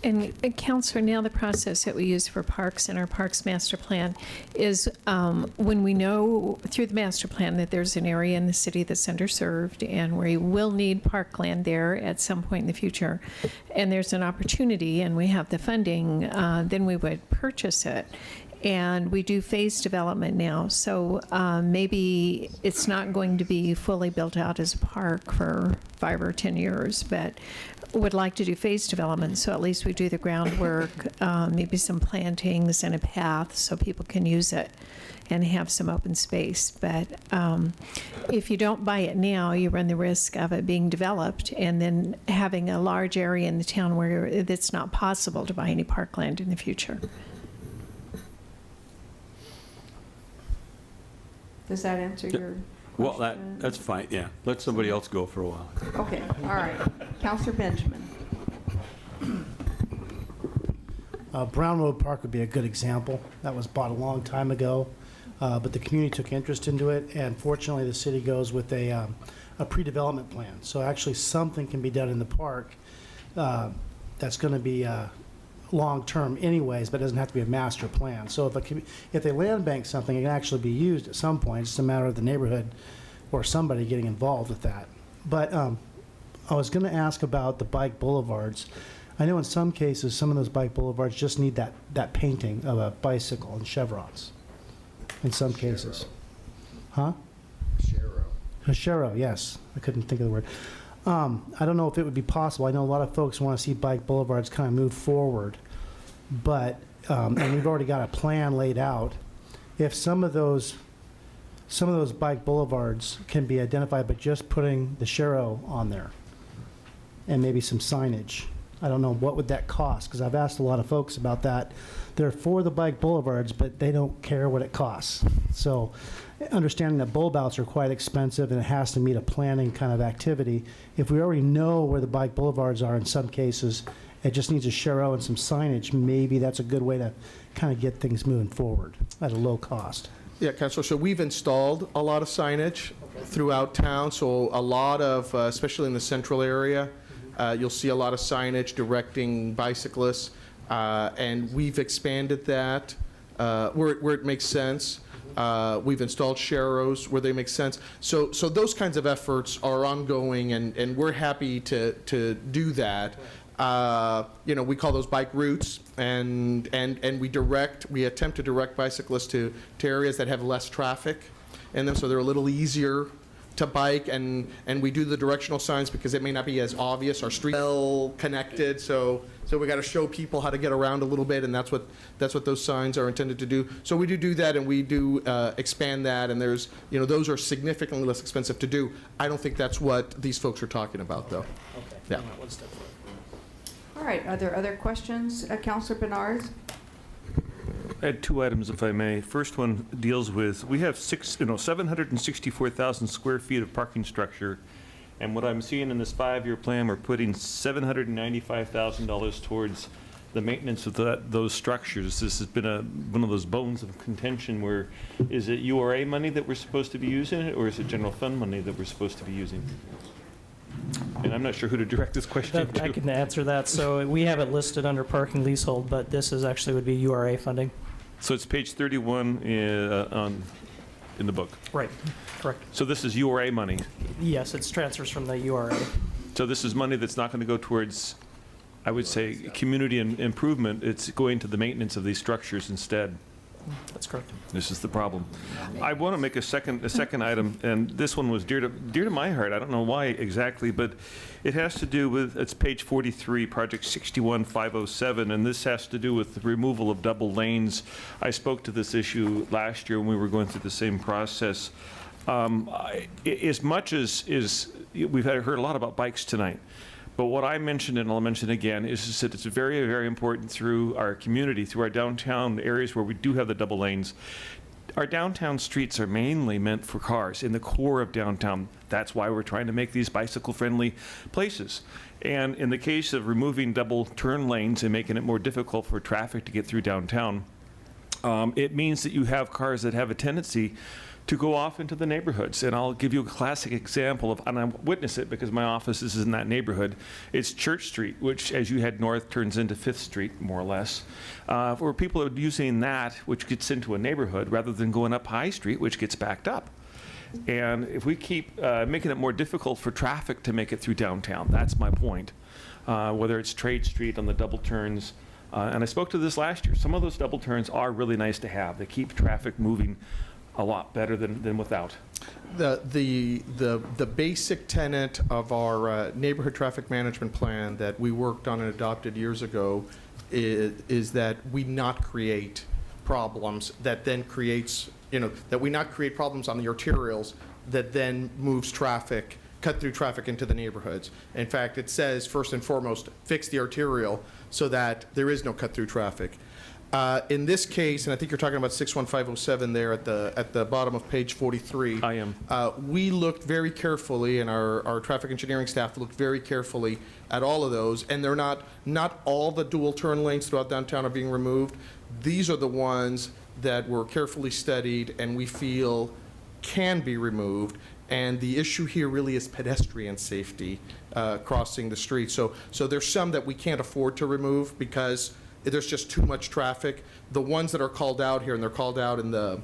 And Councilor, now the process that we use for parks and our parks master plan is when we know through the master plan that there's an area in the city that's underserved and we will need parkland there at some point in the future, and there's an opportunity and we have the funding, then we would purchase it. And we do phase development now, so maybe it's not going to be fully built out as a park for 5 or 10 years, but would like to do phase development, so at least we do the groundwork, maybe some plantings and a path so people can use it and have some open space. But if you don't buy it now, you run the risk of it being developed and then having a large area in the town where it's not possible to buy any parkland in the future. Does that answer your Well, question? that's fine, yeah. Let somebody else go for a while. Okay, all right. Counselor Benjamin. Brown Road Park would be a good example. That was bought a long time ago, but the community took interest into it, and fortunately, the city goes with a pre-development plan. So actually, something can be done in the park that's going to be long-term anyways, but it doesn't have to be a master plan. So if they land bank something, it can actually be used at some point. It's just a matter of the neighborhood or somebody getting involved with that. But I was going to ask about the bike boulevards. I know in some cases, some of those bike boulevards just need that painting of a bicycle and chevrons. In some cases. Huh? Hashero, yes. I couldn't think of the word. I don't know if it would be possible. I know a lot of folks want to see bike boulevards kind of move forward, but and we've already got a plan laid out. If some of those bike boulevards can be identified by just putting the Shero on there and maybe some signage, I don't know, what would that cost? Because I've asked a lot of folks about that. They're for the bike boulevards, but they don't care what it costs. So understanding that bulb outs are quite expensive and it has to meet a planning kind of activity, if we already know where the bike boulevards are in some cases, it just needs a Shero and some signage, maybe that's a good way to kind of get things moving forward at a low cost. Yeah, Councilor, so we've installed a lot of signage throughout town, so a lot of, especially in the central area, you'll see a lot of signage directing bicyclists, and we've expanded that where it makes sense. We've installed Sheros where they make sense. So those kinds of efforts are ongoing, and we're happy to do that. We call those bike routes, and we attempt to direct bicyclists to areas that have less traffic in them, so they're a little easier to bike, and we do the directional signs because it may not be as obvious. Our street well connected, so we got to show people how to get around a little bit, and that's what those signs are intended to do. So we do that, and we do expand that, and there's those are significantly less expensive to do. I don't think that's what these folks are talking about, though. Okay. Yeah. One step further. All right, are there other questions? Counselor Bernard? I had two items, if I may. First one deals with, we have 764,000 square feet of parking structure, and what I'm seeing in this 5-year plan, we're putting $795,000 towards the maintenance of those structures. This has been one of those bones of contention where, is it URA money that we're supposed to be using, or is it general fund money that we're supposed to be using? And I'm not sure who to direct this question to. I can answer that. So we have it listed under parking leasehold, but this is actually would be URA funding. So it's page 31 in the book. Right, correct. So this is URA money. Yes, it's transfers from the URA. So this is money that's not going to go towards, I would say, community improvement. It's going to the maintenance of these structures instead. That's correct. This is the problem. I want to make a second item, and this one was dear to my heart. I don't know why exactly, but it has to do with, it's page 43, project 61507, and this has to do with the removal of double lanes. I spoke to this issue last year when we were going through the same process. As much as we've heard a lot about bikes tonight, but what I mentioned, and I'll mention again, is that it's very, very important through our community, through our downtown areas where we do have the double lanes. Our downtown streets are mainly meant for cars in the core of downtown. That's why we're trying to make these bicycle-friendly places. And in the case of removing double turn lanes and making it more difficult for traffic to get through downtown, it means that you have cars that have a tendency to go off into the neighborhoods. And I'll give you a classic example of, and I witness it because my office is in that neighborhood. It's Church Street, which as you head north turns into 5th Street, more or less, where people are using that, which gets into a neighborhood, rather than going up High Street, which gets backed up. And if we keep making it more difficult for traffic to make it through downtown, that's my point. Whether it's Trade Street on the double turns, and I spoke to this last year, some of those double turns are really nice to have. They keep traffic moving a lot better than without. The basic tenet of our neighborhood traffic management plan that we worked on and adopted years ago is that we not create problems that then creates, that we not create problems on the arterials that then moves traffic, cut through traffic into the neighborhoods. In fact, it says first and foremost, fix the arterial so that there is no cut through traffic. In this case, and I think you're talking about 61507 there at the bottom of page 43. I am. We looked very carefully, and our traffic engineering staff looked very carefully at all of those, and they're not all the dual turn lanes throughout downtown are being removed. These are the ones that were carefully studied and we feel can be removed. And the issue here really is pedestrian safety crossing the street. So there's some that we can't afford to remove because there's just too much traffic. The ones that are called out here, and they're called out in the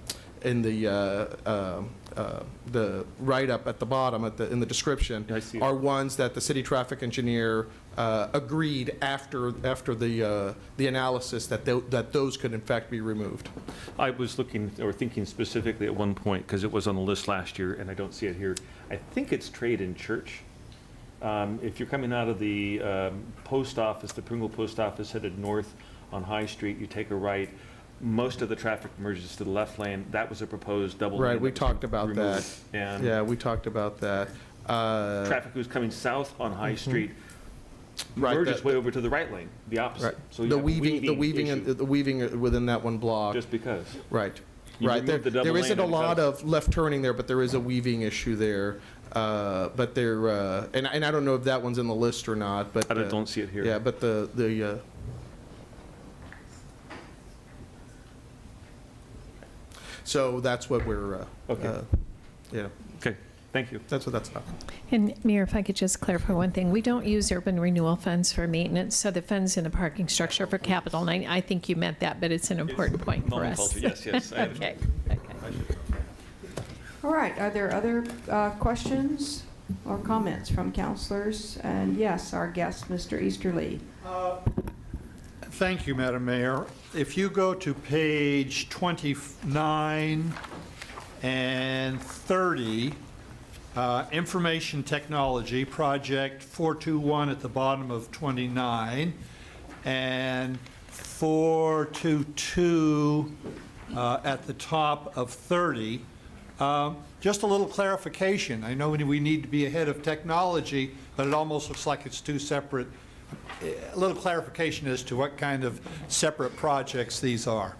write-up at the bottom in the description, are ones that the city traffic engineer agreed after the analysis that those could in fact be removed. I was looking or thinking specifically at one point, because it was on the list last year, and I don't see it here. I think it's Trade and Church. If you're coming out of the post office, the Pringle post office, headed north on High Street, you take a right. Most of the traffic merges to the left lane. That was a proposed double lane. Right, we talked about that. And yeah, we talked about that. Traffic who's coming south on High Street Right, merges way over to the right lane, the opposite. Right. So you The have weaving within that one block. just because. Right. You Right. remove the double There lane isn't a and lot because- of left turning there, but there is a weaving issue there. But there, and I don't know if that one's in the list or not, but. I don't see it here. Yeah, but so that's what we're, Okay. yeah, Okay, thank you. that's what that's about. And Mayor, if I could just clarify one thing. We don't use urban renewal funds for maintenance, so the funds in the parking structure for capital. And I think you meant that, but it's an important point for us. Nomenclature, yes. I Okay. All right, are there other questions or comments from counselors? And yes, our guest, Mr. Easterly. Thank you, Madam Mayor. If you go to page 29 and 30, Information Technology, Project 421 at the bottom of 29, and 422 at the top of 30. Just a little clarification. I know we need to be ahead of technology, but it almost looks like it's two separate. A little clarification as to what kind of separate projects these are.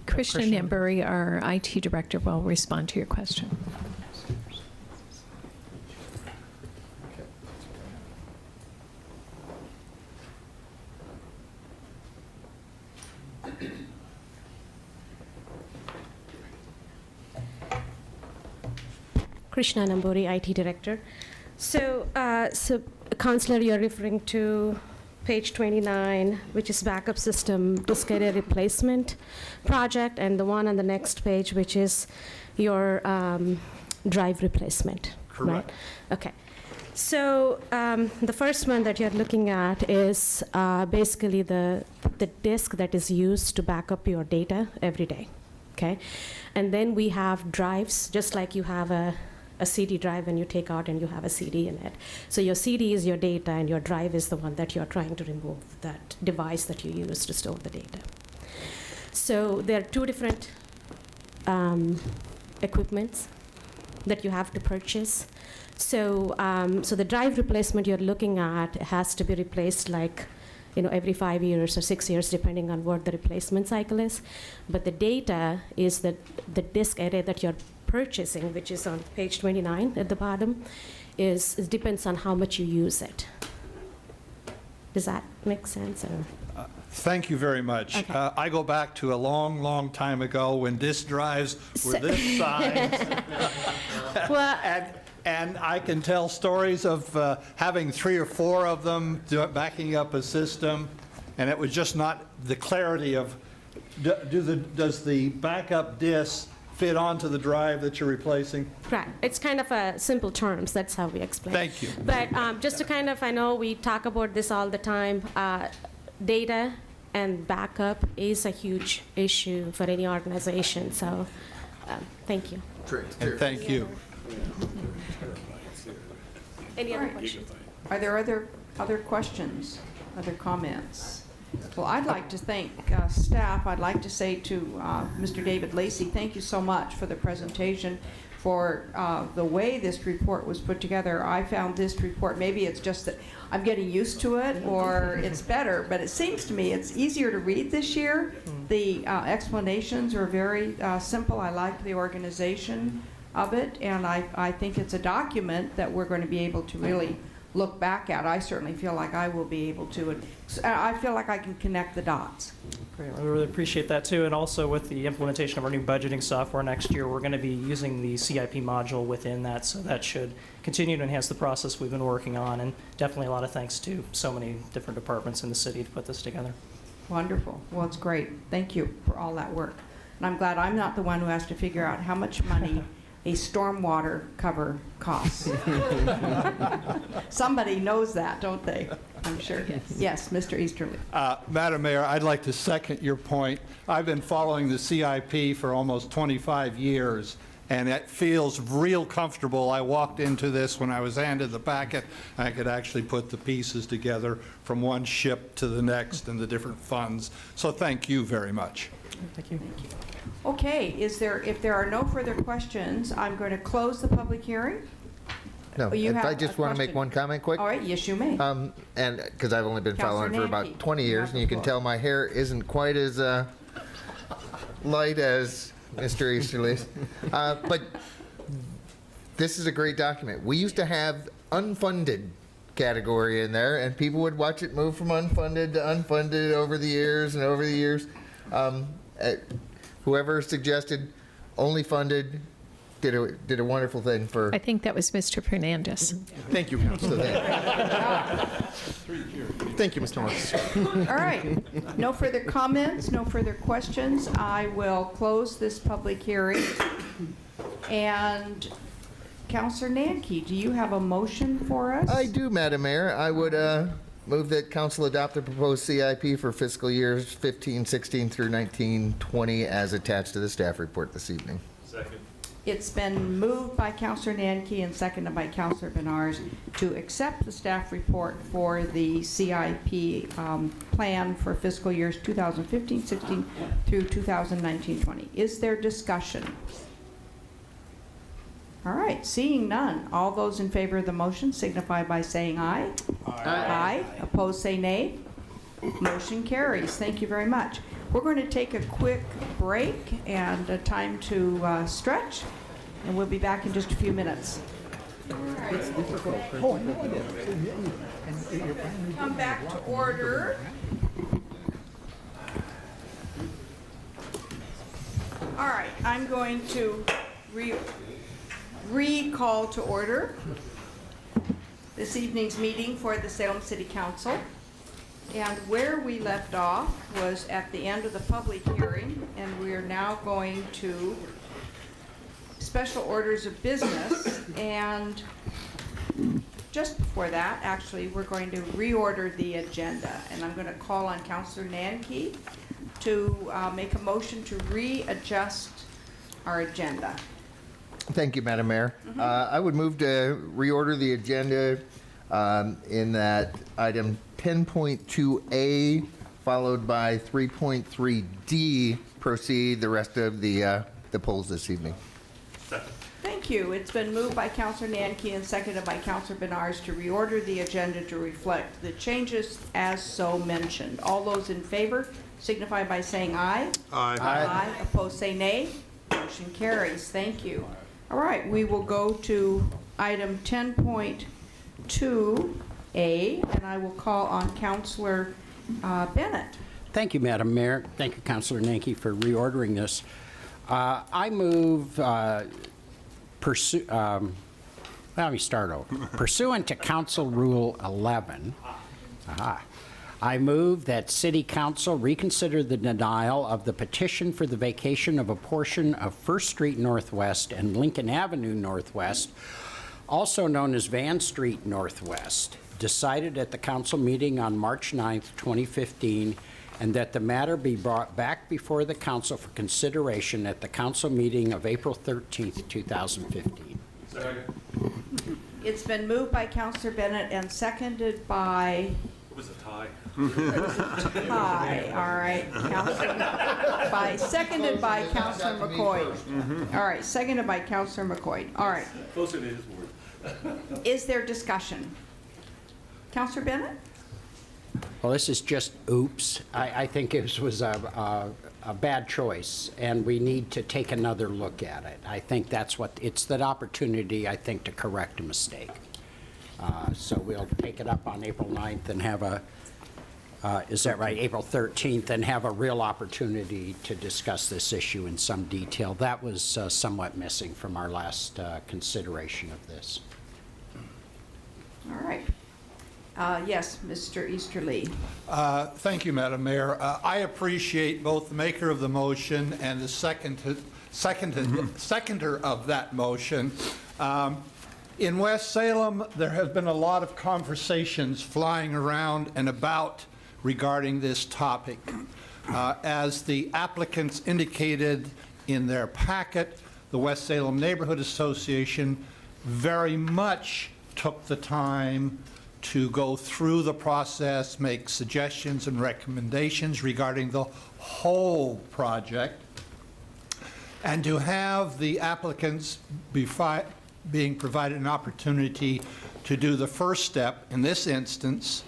Christian Embury, our IT director, will respond to your question. Krishna Namburi, IT Director. So, Counselor, you're referring to page 29, which is backup system disk array replacement project, and the one on the next page, which is your drive replacement. Correct. Right? Okay. So the first one that you're looking at is basically the disk that is used to back up your data every day. Okay, and then we have drives, just like you have a CD drive and you take out and you have a CD in it. So your CD is your data and your drive is the one that you're trying to remove, that device that you use to store the data. So there are two different equipments that you have to purchase. So, so the drive replacement you're looking at has to be replaced like, every 5 years or 6 years, depending on what the replacement cycle is. But the data is the disk array that you're purchasing, which is on page 29 at the bottom, it depends on how much you use it. Does that make sense? Or? Thank you very much. Okay. I go back to a long, long time ago when disk drives were this size. Well, and I can tell stories of having 3 or 4 of them backing up a system, and it was just not the clarity of, does the backup disk fit onto the drive that you're replacing? Right. It's kind of a simple terms. That's how we explain. Thank you. But just to kind of, I know we talk about this all the time, data and backup is a huge issue for any organization. So, thank you. And thank you. Any other Right. questions? Are there other questions, other comments? Well, I'd like to thank staff. I'd like to say to Mr. David Lacey, thank you so much for the presentation, for the way this report was put together. I found this report, maybe it's just that I'm getting used to it or it's better, but it seems to me it's easier to read this year. The explanations are very simple. I like the organization of it, and I think it's a document that we're going to be able to really look back at. I certainly feel like I will be able to. And I feel like I can connect the dots. Great, I really appreciate that too. And also with the implementation of our new budgeting software next year, we're going to be using the CIP module within that, so that should continue to enhance the process we've been working on. And definitely a lot of thanks to so many different departments in the city to put this together. Wonderful. Well, it's great. Thank you for all that work. And I'm glad I'm not the one who has to figure out how much money a stormwater cover costs. Somebody knows that, don't they? I'm sure. Yes, Mr. Easterly. Madam Mayor, I'd like to second your point. I've been following the CIP for almost 25 years, and it feels real comfortable. I walked into this when I was handed the packet. I could actually put the pieces together from one ship to the next and the different funds. So thank you very much. Thank you. Okay, if there are no further questions, I'm going to close the public hearing. No, Oh, you if have I just a want to make question. one comment quick. All right, yes, you may. And because I've only been Councilor following for Nanke, about 20 you years, have and the you can floor. tell my hair isn't quite as light as Mr. Easterly's. But this is a great document. We used to have unfunded category in there, and people would watch it move from unfunded to unfunded over the years and over the years. Whoever suggested only funded did a wonderful thing for. I think that was Mr. Fernandez. Thank you, Councilor. Thank you, Mr. Morris. All right, no further comments, no further questions. I will close this public hearing. And Councilor Nanke, do you have a motion for us? I do, Madam Mayor. I would move that council adopt the proposed CIP for fiscal years 15-16 through 19-20 as attached to the staff report this evening. Second. It's been moved by Councilor Nanke and seconded by Councilor Benars to accept the staff report for the CIP plan for fiscal years 2015-16 through 2019-20. Is there discussion? All right, seeing none. All those in favor of the motion signify by saying aye. Aye. Opposed, say nay. Motion carries. Thank you very much. We're going to take a quick break and a time to stretch, and we'll be back in just a few minutes. Come back to order. All right, I'm going to recall to order this evening's meeting for the Salem City Council. And where we left off was at the end of the public hearing, and we are now going to special orders of business. And just before that, actually, we're going to reorder the agenda. And I'm going to call on Councilor Nanke to make a motion to readjust our agenda. Thank you, Madam Mayor. I would move to reorder the agenda in that item 10.2A followed by 3.3D proceed the rest of the polls this evening. Thank you. It's been moved by Councilor Nanke and seconded by Councilor Benars to reorder the agenda to reflect the changes as so mentioned. All those in favor signify by saying aye. Aye. Aye. Opposed, say nay. Motion carries. Thank you. All right, we will go to item 10.2A, and I will call on Councilor Bennett. Thank you, Madam Mayor. Thank you, Councilor Nanke, for reordering this. I move, let me start over. Pursuant to Council Rule 11, I move that City Council reconsider the denial of the petition for the vacation of a portion of First Street Northwest and Lincoln Avenue Northwest, also known as Van Street Northwest, decided at the council meeting on March 9th, 2015, and that the matter be brought back before the council for consideration at the council meeting of April 13th, 2015. It's been moved by Councillor Bennett and seconded by It was a tie. Hi, all right, seconded by Councillor McCoy. All right, seconded by Councillor McCoy. All right, Closer to his word. is there discussion? Councillor Bennett? Well, this is just oops. I think it was a bad choice, and we need to take another look at it. I think that's what, it's that opportunity, I think, to correct a mistake. So we'll take it up on April 9th and have a, is that right, April 13th, and have a real opportunity to discuss this issue in some detail. That was somewhat missing from our last consideration of this. All right. Yes, Mr. Easterly. Thank you, Madam Mayor. I appreciate both the maker of the motion and the seconder of that motion. In West Salem, there have been a lot of conversations flying around and about regarding this topic. As the applicants indicated in their packet, the West Salem Neighborhood Association very much took the time to go through the process, make suggestions and recommendations regarding the whole project, and to have the applicants being provided an opportunity to do the first step, in this instance,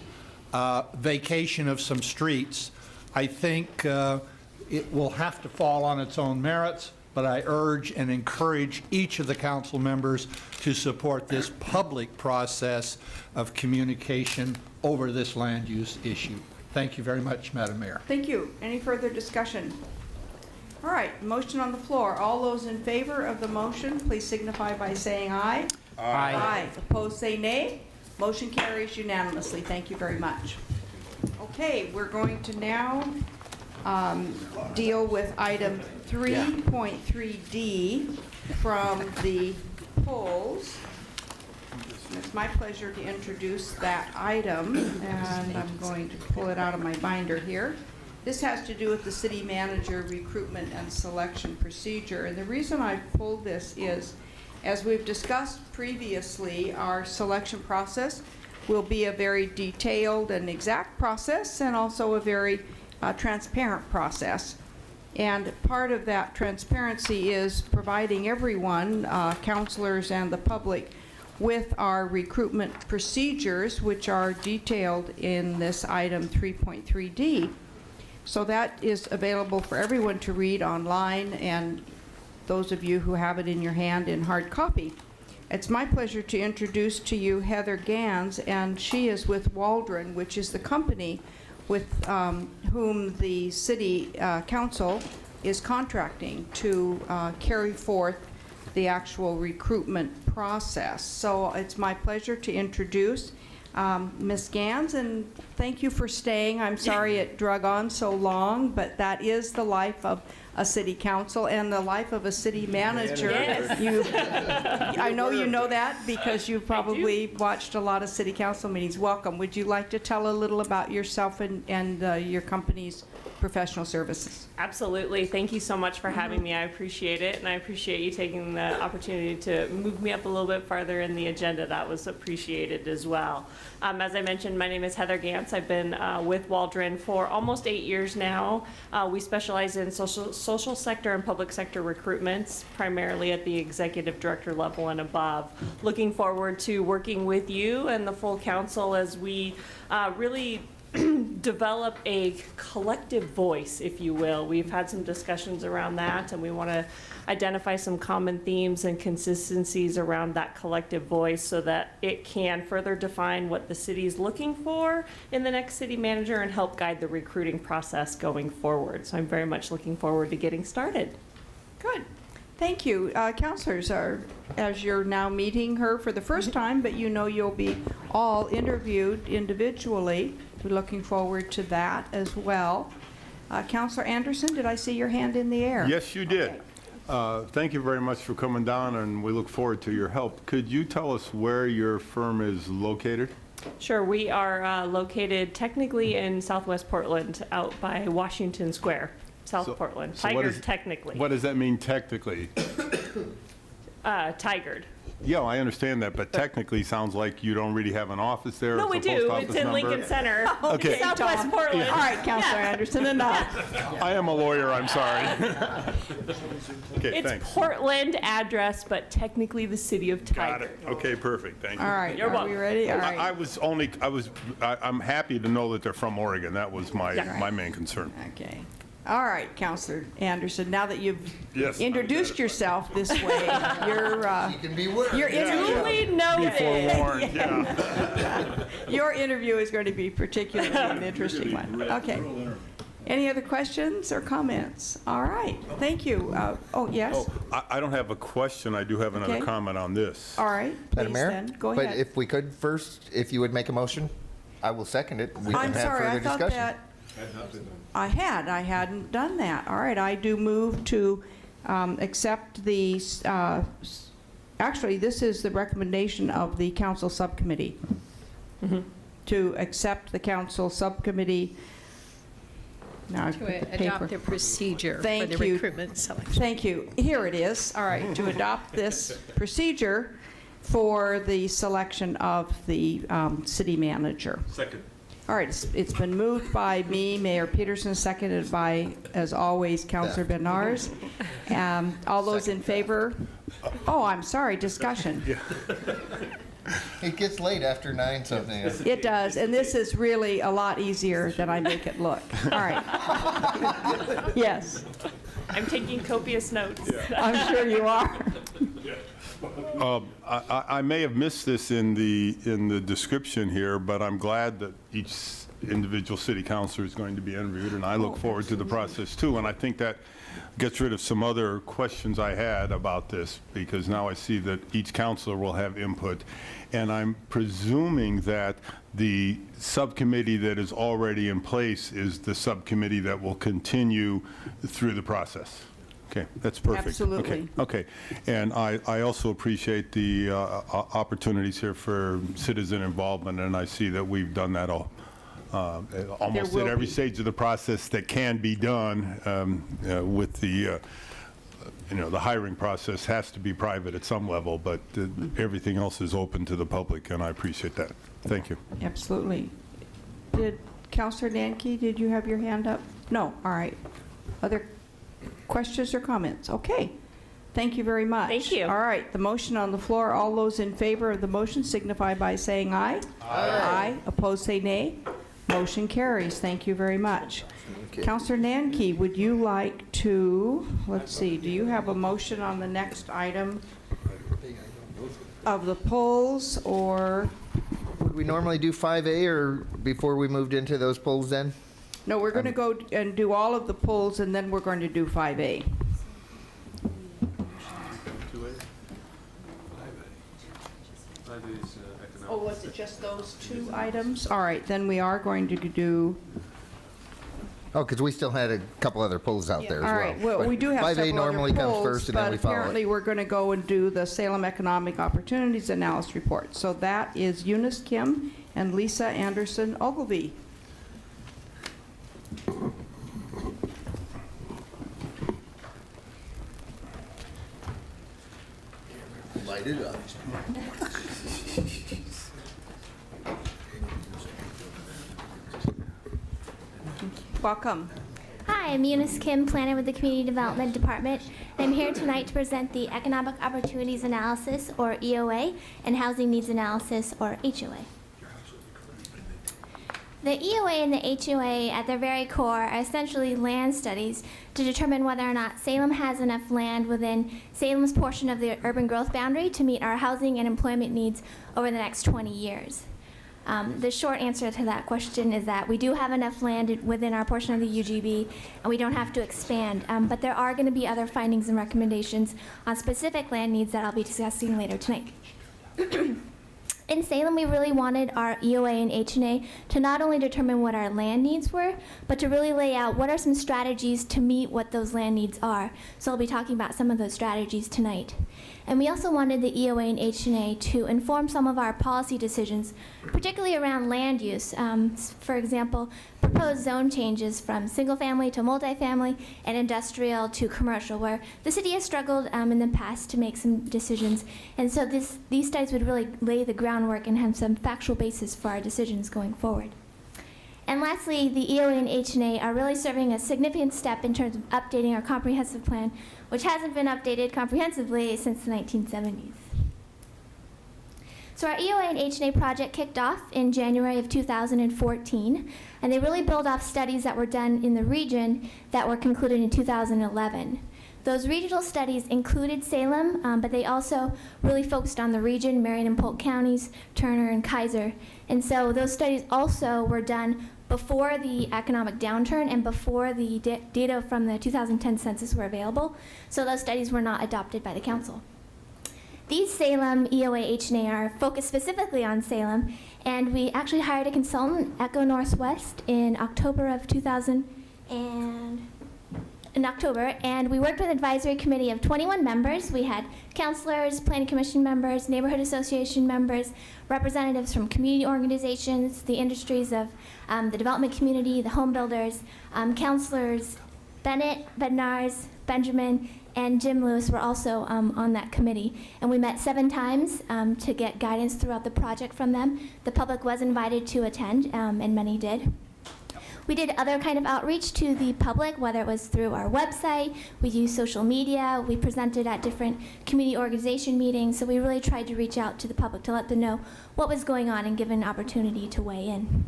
vacation of some streets. I think it will have to fall on its own merits, but I urge and encourage each of the council members to support this public process of communication over this land use issue. Thank you very much, Madam Mayor. Thank you. Any further discussion? All right, motion on the floor. All those in favor of the motion, please signify by saying aye. Aye. Aye. Opposed, say nay. Motion carries unanimously. Thank you very much. Okay, we're going to now deal with item 3.3D from the polls. It's my pleasure to introduce that item, and I'm going to pull it out of my binder here. This has to do with the city manager recruitment and selection procedure. And the reason I pulled this is, as we've discussed previously, our selection process will be a very detailed and exact process, and also a very transparent process. And part of that transparency is providing everyone, councilors and the public, with our recruitment procedures, which are detailed in this item 3.3D. So that is available for everyone to read online, and those of you who have it in your hand in hard copy. It's my pleasure to introduce to you Heather Gans, and she is with Waldron, which is the company with whom the city council is contracting to carry forth the actual recruitment process. So it's my pleasure to introduce Ms. Gans, and thank you for staying. I'm sorry it drug on so long, but that is the life of a city council and the life of a city manager. Yes. I know you know that because you've probably watched a lot of city council meetings. Welcome. Would you like to tell a little about yourself and your company's professional services? Absolutely. Thank you so much for having me. I appreciate it, and I appreciate you taking the opportunity to move me up a little bit farther in the agenda. That was appreciated as well. As I mentioned, my name is Heather Gans. I've been with Waldron for almost 8 years now. We specialize in social sector and public sector recruitments, primarily at the executive director level and above. Looking forward to working with you and the full council as we really develop a collective voice, if you will. We've had some discussions around that, and we want to identify some common themes and consistencies around that collective voice so that it can further define what the city is looking for in the next city manager and help guide the recruiting process going forward. So I'm very much looking forward to getting started. Good. Thank you. Councilors, as you're now meeting her for the first time, but you know you'll be all interviewed individually. We're looking forward to that as well. Councilor Anderson, did I see your hand in the air? Yes, you did. Thank you very much for coming down, and we look forward to your help. Could you tell us where your firm is located? Sure, we are located technically in southwest Portland, out by Washington Square, South Portland. So what Tigard, is- technically. What does that mean technically? Tigard. Yeah, I understand that, but technically sounds like you don't really have an office there. No, we It's a do. post office It's in number. Lincoln Center. Okay. Southwest Tom. Portland. All right, Counselor Anderson, enough. I am a lawyer, I'm sorry. Okay, It's thanks. Portland address, but technically the city of Tigard. Got it. Okay, perfect, thank you. All right, You're are we welcome. ready? All I right. I'm happy to know that they're from Oregon. That was my Yeah. main concern. Okay. All right, Counselor Anderson, now that you've Yes, I'm introduced yourself this way, You can be worried. your interview, Duly Be noted. forewarned, yeah. your interview is going to be particularly an interesting one. Okay. Any other questions or comments? All right, thank you. Oh, yes? Oh, I don't have a question. I do have another Okay. comment on this. All right, Madam please Mayor? then, go But ahead. if we could first, if you would make a motion, I will second it. We I'm can have sorry, I further thought discussion. that I hadn't done that. All right, I do move to accept the, actually, this is the recommendation of the council subcommittee. To accept the council subcommittee. Now I put the To adopt paper. a procedure for Thank the you. recruitment and selection. Thank you. Here it is. All right, to adopt this procedure for the selection of the city manager. Second. All right, it's been moved by me, Mayor Peterson, seconded by, as always, Councilor Benars. All those in favor? Oh, I'm sorry, discussion. It gets late after 9 something. It does, and this is really a lot easier than I make it look. All right. Yes, I'm taking copious notes. I'm sure you are. I may have missed this in the description here, but I'm glad that each individual city councilor is going to be interviewed, and I look forward to the process too. And I think that gets rid of some other questions I had about this, because now I see that each councilor will have input. And I'm presuming that the subcommittee that is already in place is the subcommittee that will continue through the process. Okay, that's perfect. Absolutely. Okay, and I also appreciate the opportunities here for citizen involvement, and I see that we've done that almost will at every be. stage of the process that can be done with the, the hiring process has to be private at some level, but everything else is open to the public, and I appreciate that. Thank you. Absolutely. Did Councilor Nanke, did you have your hand up? No, all right. Other questions or comments? Okay. Thank you very much. Thank you. All right, the motion on the floor, all those in favor of the motion signify by saying aye. Aye. Opposed, say nay. Motion carries. Thank you very much. Councilor Nanke, would you like to, let's see, do you have a motion on the next item of the polls, or? Would we normally do 5A or before we moved into those polls then? No, we're going to go and do all of the polls, and then we're going to do 5A. Oh, was it just those two items? All right, then we are going to do, Oh, because we still had a couple other polls out there as well. all right, well, But we do have 5A several normally other comes polls, first and then but we follow apparently it. we're going to go and do the Salem Economic Opportunities Analysis Report. So that is Eunice Kim and Lisa Anderson Ogilvy. Light it up. Welcome. Hi, I'm Eunice Kim, planner with the Community Development Department. I'm here tonight to present the Economic Opportunities Analysis, or EOA, and Housing Needs Analysis, or HOA. The EOA and the HOA, at their very core, are essentially land studies to determine whether or not Salem has enough land within Salem's portion of the urban growth boundary to meet our housing and employment needs over the next 20 years. The short answer to that question is that we do have enough land within our portion of the UGB, and we don't have to expand. But there are going to be other findings and recommendations on specific land needs that I'll be discussing later tonight. In Salem, we really wanted our EOA and H&A to not only determine what our land needs were, but to really lay out what are some strategies to meet what those land needs are. So I'll be talking about some of those strategies tonight. And we also wanted the EOA and H&A to inform some of our policy decisions, particularly around land use. For example, proposed zone changes from single family to multifamily and industrial to commercial, where the city has struggled in the past to make some decisions. And so these studies would really lay the groundwork and have some factual basis for our decisions going forward. And lastly, the EOA and H&A are really serving a significant step in terms of updating our comprehensive plan, which hasn't been updated comprehensively since the 1970s. So our EOA and H&A project kicked off in January of 2014, and they really build off studies that were done in the region that were concluded in 2011. Those regional studies included Salem, but they also really focused on the region, Marion and Polk counties, Turner and Kaiser. And so those studies also were done before the economic downturn and before the data from the 2010 census were available. So those studies were not adopted by the council. These Salem EOA H&A are focused specifically on Salem, and we actually hired a consultant, Echo Northwest, in October, and we worked with an advisory committee of 21 members. We had counselors, planning commission members, neighborhood association members, representatives from community organizations, the industries of the development community, the home builders, counselors. Bennett, Bednarz, Benjamin, and Jim Lewis were also on that committee. And we met 7 times to get guidance throughout the project from them. The public was invited to attend, and many did. We did other kind of outreach to the public, whether it was through our website, we used social media, we presented at different community organization meetings, so we really tried to reach out to the public to let them know what was going on and give an opportunity to weigh in.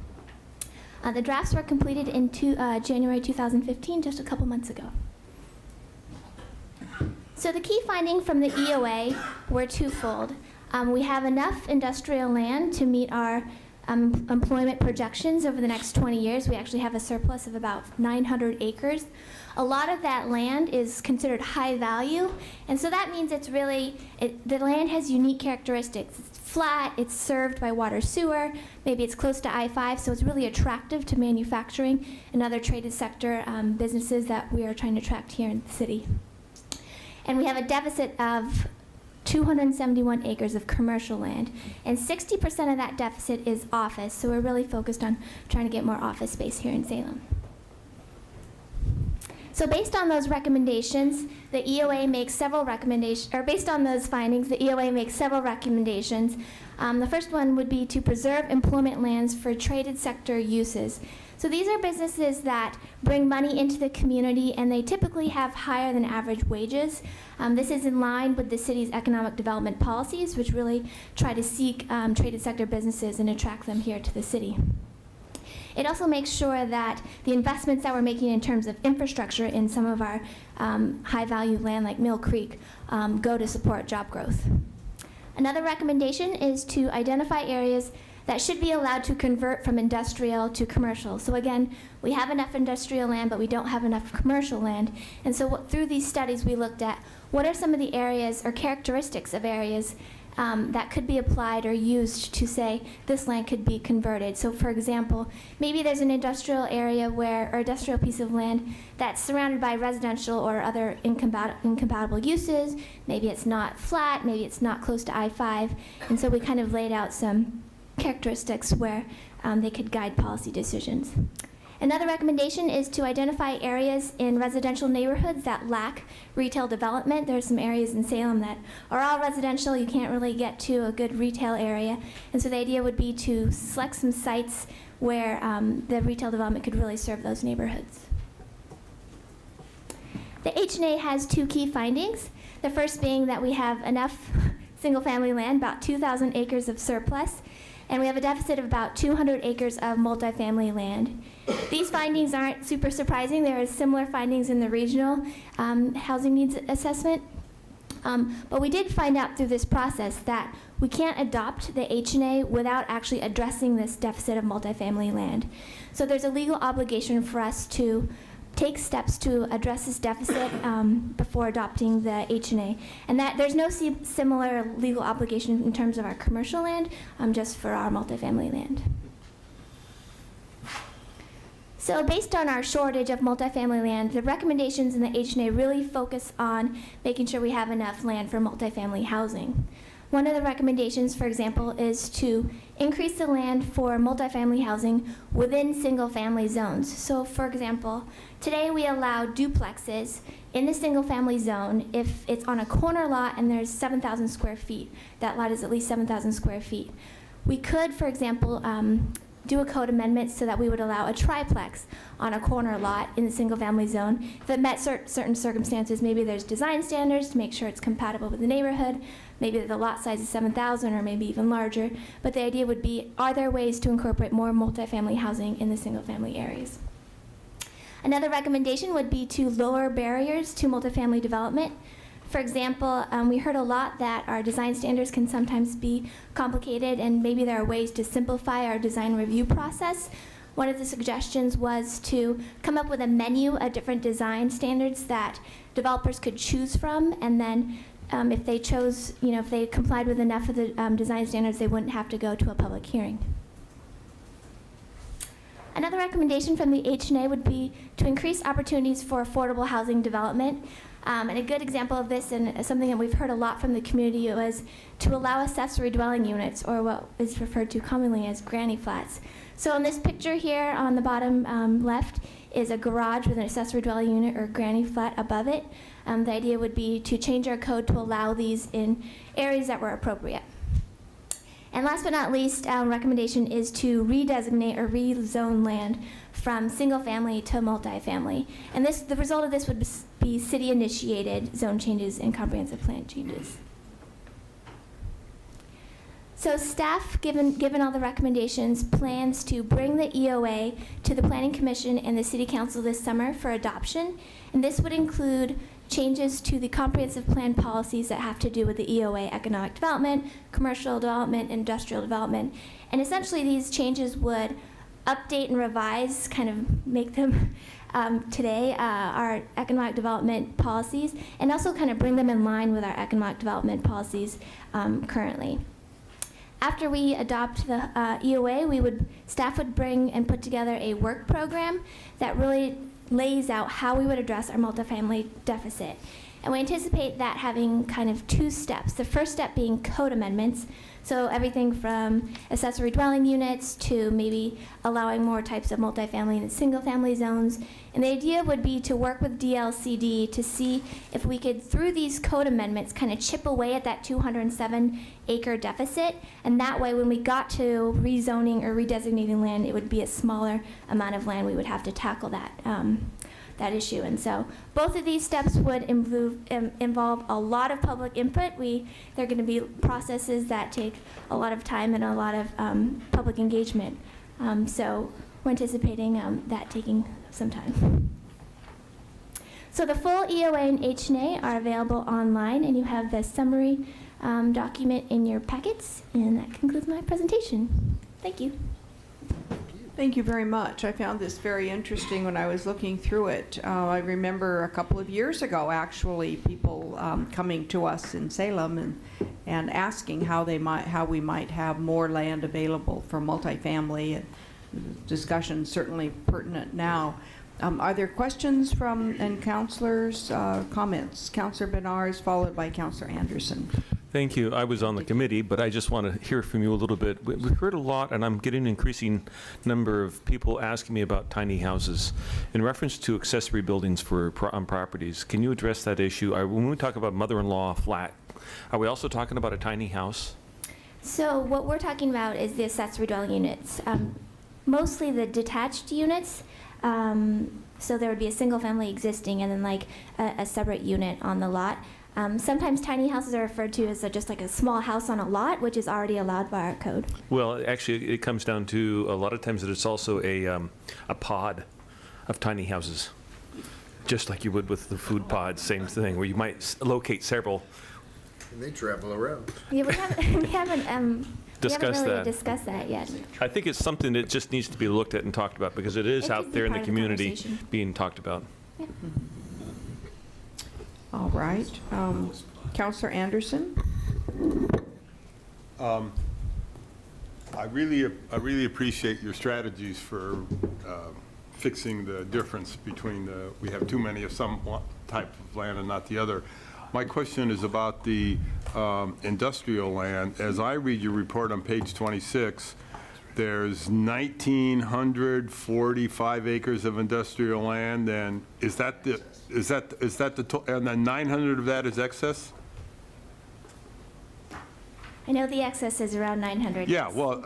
The drafts were completed in January 2015, just a couple months ago. So the key finding from the EOA were twofold. We have enough industrial land to meet our employment projections over the next 20 years. We actually have a surplus of about 900 acres. A lot of that land is considered high value, and so that means it's really, the land has unique characteristics. It's flat, it's served by water sewer, maybe it's close to I-5, so it's really attractive to manufacturing and other traded sector businesses that we are trying to attract here in the city. And we have a deficit of 271 acres of commercial land, and 60% of that deficit is office, so we're really focused on trying to get more office space here in Salem. So based on those recommendations, the EOA makes several recommendations, or based on those findings, the EOA makes several recommendations. The first one would be to preserve employment lands for traded sector uses. So these are businesses that bring money into the community, and they typically have higher than average wages. This is in line with the city's economic development policies, which really try to seek traded sector businesses and attract them here to the city. It also makes sure that the investments that we're making in terms of infrastructure in some of our high-value land like Mill Creek go to support job growth. Another recommendation is to identify areas that should be allowed to convert from industrial to commercial. So again, we have enough industrial land, but we don't have enough commercial land. And so through these studies, we looked at what are some of the areas or characteristics of areas that could be applied or used to say this land could be converted. So for example, maybe there's an industrial area or industrial piece of land that's surrounded by residential or other incompatible uses. Maybe it's not flat, maybe it's not close to I-5. And so we kind of laid out some characteristics where they could guide policy decisions. Another recommendation is to identify areas in residential neighborhoods that lack retail development. There's some areas in Salem that are all residential. You can't really get to a good retail area. And so the idea would be to select some sites where the retail development could really serve those neighborhoods. The H&A has 2 key findings. The first being that we have enough single-family land, about 2,000 acres of surplus, and we have a deficit of about 200 acres of multifamily land. These findings aren't super surprising. There are similar findings in the regional housing needs assessment. But we did find out through this process that we can't adopt the H&A without actually addressing this deficit of multifamily land. So there's a legal obligation for us to take steps to address this deficit before adopting the H&A. And that there's no similar legal obligation in terms of our commercial land, just for our multifamily land. So based on our shortage of multifamily land, the recommendations in the H&A really focus on making sure we have enough land for multifamily housing. One of the recommendations, for example, is to increase the land for multifamily housing within single-family zones. So, for example, today we allow duplexes in the single-family zone if it's on a corner lot and there's 7,000 square feet. That lot is at least 7,000 square feet. We could, for example, do a code amendment so that we would allow a triplex on a corner lot in the single-family zone. If it met certain circumstances, maybe there's design standards to make sure it's compatible with the neighborhood, maybe the lot size is 7,000 or maybe even larger, but the idea would be, are there ways to incorporate more multifamily housing in the single-family areas? Another recommendation would be to lower barriers to multifamily development. For example, we heard a lot that our design standards can sometimes be complicated, and maybe there are ways to simplify our design review process. One of the suggestions was to come up with a menu of different design standards that developers could choose from, and then if they chose, if they complied with enough of the design standards, they wouldn't have to go to a public hearing. Another recommendation from the H&A would be to increase opportunities for affordable housing development. And a good example of this, and something that we've heard a lot from the community, was to allow accessory dwelling units, or what is referred to commonly as granny flats. So in this picture here on the bottom left is a garage with an accessory dwelling unit or granny flat above it. The idea would be to change our code to allow these in areas that were appropriate. And last but not least, recommendation is to redesignate or rezone land from single family to multifamily. And the result of this would be city-initiated zone changes and comprehensive plan changes. So staff, given all the recommendations, plans to bring the EOA to the Planning Commission and the City Council this summer for adoption. And this would include changes to the comprehensive plan policies that have to do with the EOA, economic development, commercial development, industrial development. And essentially these changes would update and revise, kind of make them today, our economic development policies, and also kind of bring them in line with our economic development policies currently. After we adopt the EOA, staff would bring and put together a work program that really lays out how we would address our multifamily deficit. And we anticipate that having kind of two steps. The first step being code amendments, so everything from accessory dwelling units to maybe allowing more types of multifamily in the single-family zones. And the idea would be to work with DLCD to see if we could, through these code amendments, kind of chip away at that 207-acre deficit. And that way, when we got to rezoning or redesignating land, it would be a smaller amount of land we would have to tackle that issue. And so both of these steps would involve a lot of public input. They're going to be processes that take a lot of time and a lot of public engagement. So we're anticipating that taking some time. So the full EOA and H&A are available online, and you have the summary document in your packets. And that concludes my presentation. Thank you. Thank you very much. I found this very interesting when I was looking through it. I remember a couple of years ago, actually, people coming to us in Salem and asking how we might have more land available for multifamily. Discussion certainly pertinent now. Are there questions and councilors' comments? Councilor Benars, followed by Councilor Anderson. Thank you. I was on the committee, but I just want to hear from you a little bit. We've heard a lot, and I'm getting an increasing number of people asking me about tiny houses. In reference to accessory buildings on properties, can you address that issue? When we talk about mother-in-law flat, are we also talking about a tiny house? So what we're talking about is the accessory dwelling units, mostly the detached units. So there would be a single family existing and then like a separate unit on the lot. Sometimes tiny houses are referred to as just like a small house on a lot, which is already allowed by our code. Well, actually, it comes down to a lot of times that it's also a pod of tiny houses, just like you would with the food pods, same thing, where you might locate several. And they travel around. Yeah, we have discuss really that. discussed that yet. I think it's something that just needs to be looked at and talked about, because it is It out could be there in the part of the community conversation. being talked about. All right. Counselor Anderson? I really appreciate your strategies for fixing the difference between we have too many of some type of land and not the other. My question is about the industrial land. As I read your report on page 26, there's 1,945 acres of industrial land, and is that the and then 900 of that is excess? I know the excess is around 900. Yeah, well,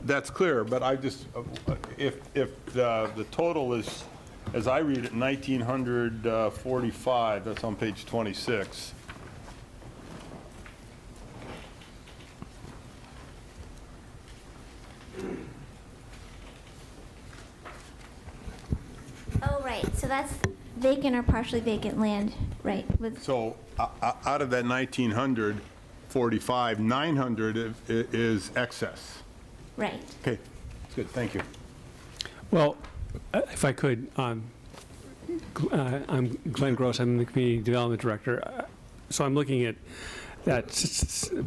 that's clear, but I just, if the total is, as I read it, 1,945, that's on page 26. Oh, right. So that's vacant or partially vacant land, right? With So out of that 1,945, 900 is excess. right. Okay, that's good, thank you. Well, if I could, I'm Glenn Gross, I'm the Community Development Director. So I'm looking at that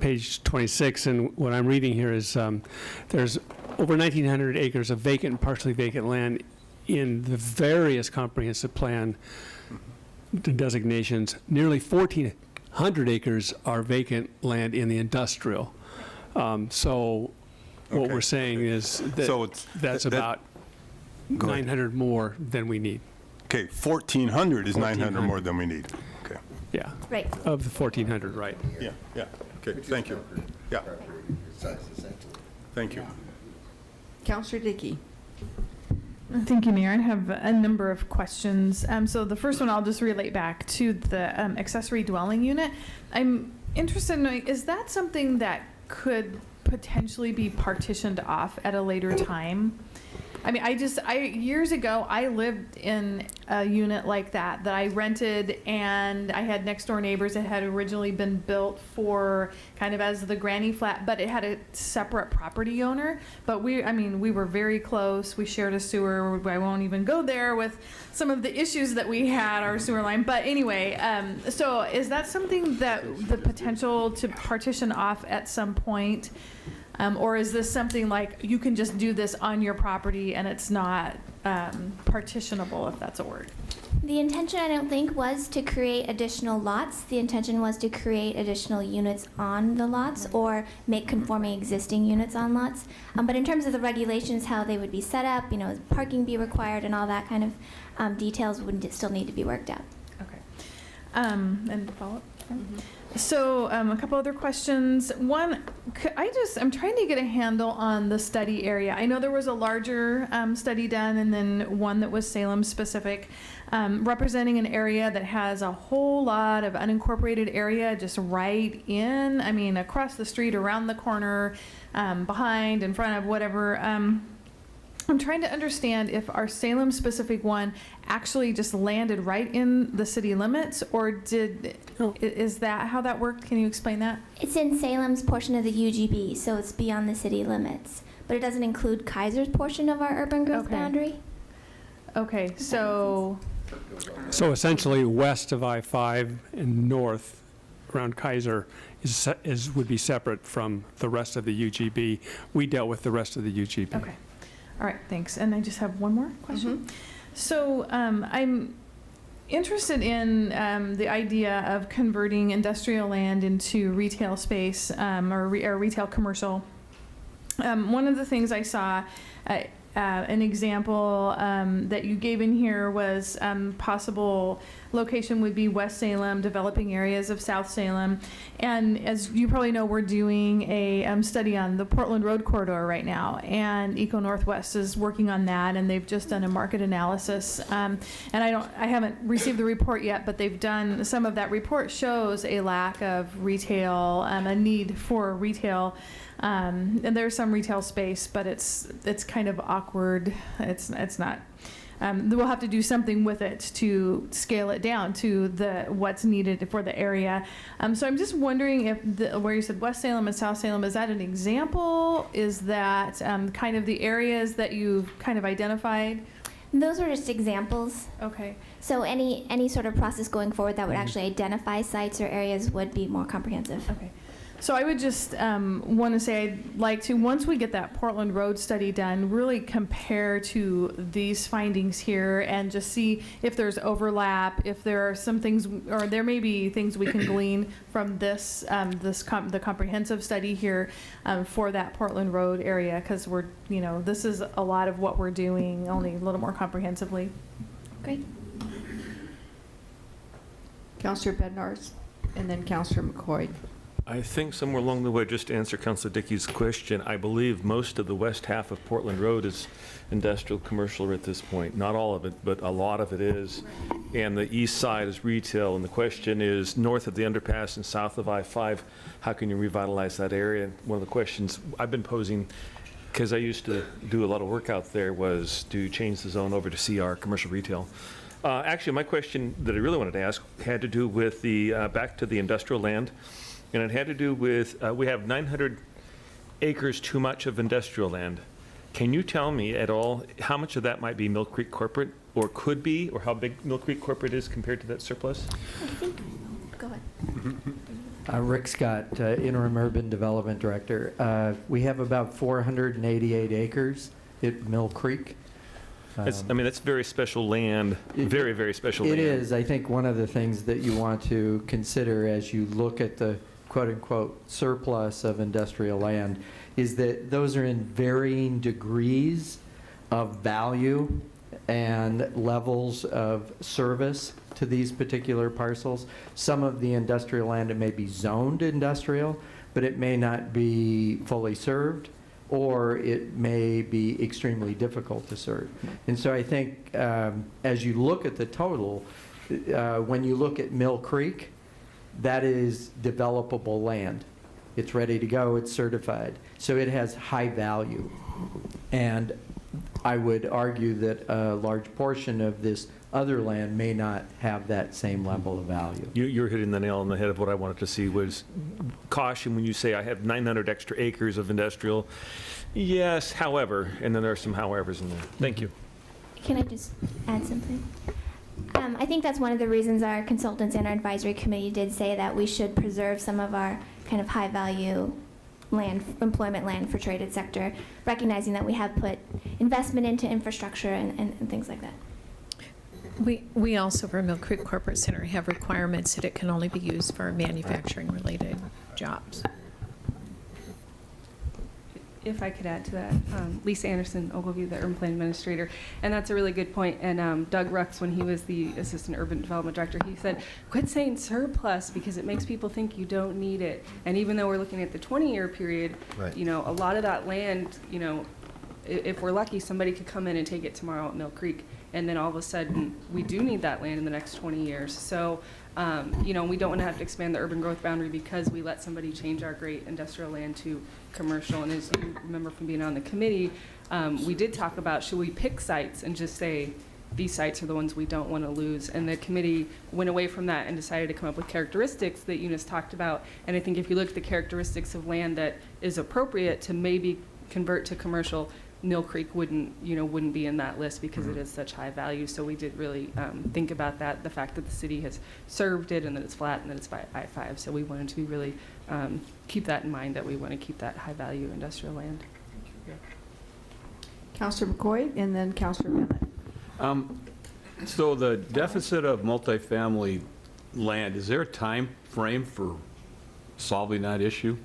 page 26, and what I'm reading here is there's over 1,900 acres of vacant and partially vacant land in the various comprehensive plan designations. Nearly 1,400 acres are vacant land in the industrial. So what we're saying is that that's about 900 more than we need. Okay, 1,400 is 900 more than we need. Okay. Yeah. Right. Of the 1,400, right. Yeah, okay, thank you. Yeah. Thank you. Counselor Dickey? Thank you, Mayor. I have a number of questions. So the first one, I'll just relate back to the accessory dwelling unit. I'm interested in knowing, is that something that could potentially be partitioned off at a later time? I mean, years ago, I lived in a unit like that I rented, and I had next door neighbors that had originally been built for kind of as the granny flat, but it had a separate property owner. But we were very close. We shared a sewer. I won't even go there with some of the issues that we had, our sewer line. But anyway, so is that something that the potential to partition off at some point? Or is this something like you can just do this on your property and it's not partitionable, if that's a word? The intention, I don't think, was to create additional lots. The intention was to create additional units on the lots or make conforming existing units on lots. But in terms of the regulations, how they would be set up, parking be required and all that kind of details would still need to be worked out. Okay. And follow-up? So a couple other questions. One, I'm trying to get a handle on the study area. I know there was a larger study done and then one that was Salem specific, representing an area that has a whole lot of unincorporated area just right in, across the street, around the corner, behind, in front of, whatever. I'm trying to understand if our Salem specific one actually just landed right in the city limits, or is that how that worked? Can you explain that? It's in Salem's portion of the UGB, so it's beyond the city limits. But it doesn't include Kaiser's portion of our urban growth boundary. Okay, so essentially west of I-5 and north around Kaiser would be separate from the rest of the UGB. We dealt with the rest of the UGB. Okay. All right, thanks. And I just have one more question. So I'm interested in the idea of converting industrial land into retail space or retail commercial. One of the things I saw, an example that you gave in here was possible location would be West Salem, developing areas of South Salem. And as you probably know, we're doing a study on the Portland Road Corridor right now, and Eco Northwest is working on that, and they've just done a market analysis. And I haven't received the report yet, but they've done, some of that report shows a lack of retail, a need for retail. And there's some retail space, but it's kind of awkward. It's not we'll have to do something with it to scale it down to what's needed for the area. So I'm just wondering if where you said West Salem and South Salem, is that an example? Is that kind of the areas that you've kind of identified? Those are just examples. Okay. So any sort of process going forward that would actually identify sites or areas would be more comprehensive. Okay. So I would just want to say I'd like to, once we get that Portland Road study done, really compare to these findings here and just see if there's overlap, if there are some things, or there may be things we can glean from this, the comprehensive study here for that Portland Road area, because we're, this is a lot of what we're doing, only a little more comprehensively. Great. Councillor Bednarz, and then Councillor McCoy. I think somewhere along the way, just to answer Councilor Dickey's question, I believe most of the west half of Portland Road is industrial commercial at this point. Not all of it, but a lot of it is. And the east side is retail. And the question is, north of the underpass and south of I-5, how can you revitalize that area? And one of the questions I've been posing, because I used to do a lot of work out there, was to change the zone over to CR, commercial retail. Actually, my question that I really wanted to ask had to do with the, back to the industrial land. And it had to do with, we have 900 acres too much of industrial land. Can you tell me at all how much of that might be Mill Creek Corporate, or could be, or how big Mill Creek Corporate is compared to that surplus? Go ahead. Rick Scott, Interim Urban Development Director. We have about 488 acres at Mill Creek. I mean, that's very special land, very, very special land. It is. I think one of the things that you want to consider as you look at the quote-unquote surplus of industrial land is that those are in varying degrees of value and levels of service to these particular parcels. Some of the industrial land, it may be zoned industrial, but it may not be fully served, or it may be extremely difficult to serve. And so I think as you look at the total, when you look at Mill Creek, that is developable land. It's ready to go, it's certified. So it has high value. And I would argue that a large portion of this other land may not have that same level of value. You're hitting the nail on the head of what I wanted to see was caution when you say I have 900 extra acres of industrial. Yes, however, and then there are some howevers in there. Thank you. Can I just add something? I think that's one of the reasons our consultants and our advisory committee did say that we should preserve some of our kind of high value land, employment land for traded sector, recognizing that we have put investment into infrastructure and things like that. We also, for Mill Creek Corporate Center, have requirements that it can only be used for manufacturing-related jobs. If I could add to that, Lisa Anderson, Ogilvie, the Urban Planning Administrator, and that's a really good point. And Doug Rux, when he was the Assistant Urban Development Director, he said, quit saying surplus because it makes people think you don't need it. And even though we're looking at the 20-year period, Right. a lot of that land, if we're lucky, somebody could come in and take it tomorrow at Mill Creek. And then all of a sudden, we do need that land in the next 20 years. So, we don't want to have to expand the urban growth boundary because we let somebody change our great industrial land to commercial. And as you remember from being on the committee, we did talk about, should we pick sites and just say, these sites are the ones we don't want to lose? And the committee went away from that and decided to come up with characteristics that Eunice talked about. And I think if you look at the characteristics of land that is appropriate to maybe convert to commercial, Mill Creek wouldn't be in that list because it is such high value. So we did really think about that, the fact that the city has served it and that it's flat and that it's by I-5. So we wanted to be really keep that in mind, that we want to keep that high value industrial land. Councillor McCoy, and then Councillor Bennett. So the deficit of multifamily land, is there a time frame for solving that issue?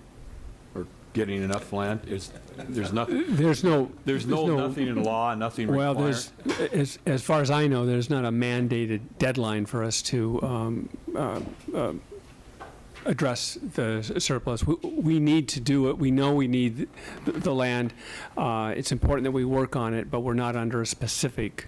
Getting enough land? There's nothing. There's nothing in law, nothing required. Well, as far as I know, there's not a mandated deadline for us to address the surplus. We need to do it. We know we need the land. It's important that we work on it, but we're not under a specific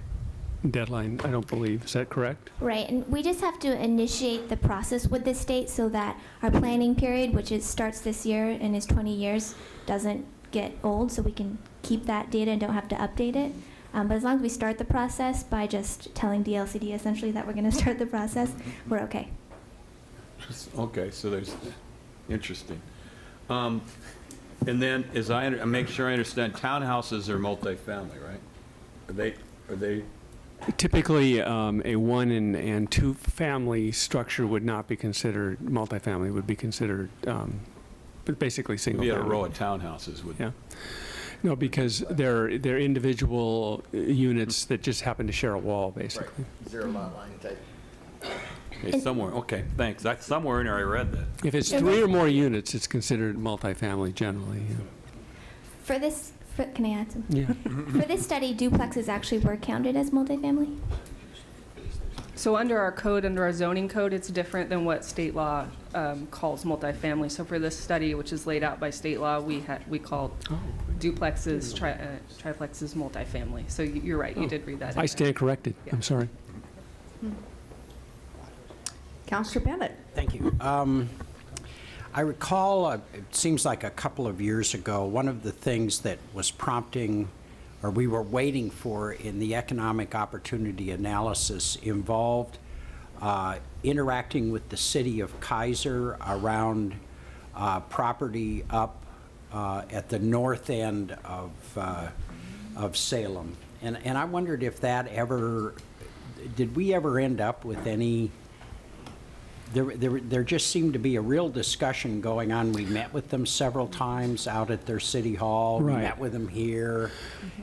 deadline, I don't believe. Is that correct? Right, and we just have to initiate the process with the state so that our planning period, which starts this year and is 20 years, doesn't get old, so we can keep that data and don't have to update it. But as long as we start the process by just telling DLCD essentially that we're going to start the process, we're okay. Okay, so there's, interesting. And then, as I make sure I understand, townhouses are multifamily, right? Are they? Typically, a one and two family structure would not be considered multifamily, would be considered but basically single Be family. a row of townhouses would. Yeah. No, because they're individual units that just happen to share a wall, basically. Zero lot line type. Okay, somewhere, okay, thanks. That's somewhere in there I read that. If it's 3 or more units, it's considered multifamily generally. Yeah. For this, can I add some? Yeah. For this study, duplexes actually were counted as multifamily? So under our code, under our zoning code, it's different than what state law calls multifamily. So for this study, which is laid out by state law, we called duplexes, triplexes multifamily. So you're right, you did read that. I stand corrected. Yeah. I'm sorry. Counselor Bennett. Thank you. I recall, it seems like a couple of years ago, one of the things that was prompting, or we were waiting for in the economic opportunity analysis involved interacting with the city of Kaiser around property up at the north end of Salem. And I wondered if that ever, did we ever end up with any, there just seemed to be a real discussion going on. We met with them several times out at their city hall. Right. We met with them here.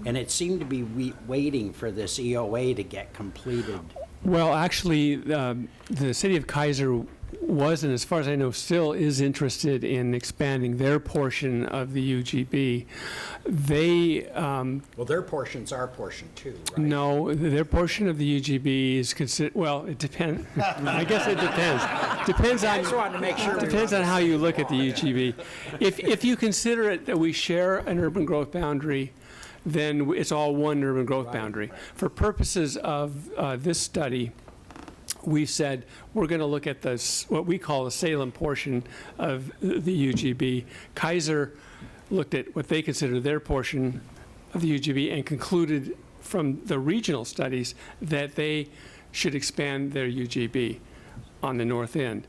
And it seemed to be waiting for this EOA to get completed. Well, actually, the city of Kaiser was, and as far as I know, still is interested in expanding their portion of the UGB. They Well, their portion's our portion too, right? no, their portion of the UGB is considered. Well, it depends. I guess it depends. Depends on. I just wanted to make sure. Depends on how you look at the UGB. If you consider it that we share an urban growth boundary, then it's all one urban growth boundary. For purposes of this study, we've said we're going to look at this, what we call the Salem portion of the UGB. Kaiser looked at what they consider their portion of the UGB and concluded from the regional studies that they should expand their UGB on the north end.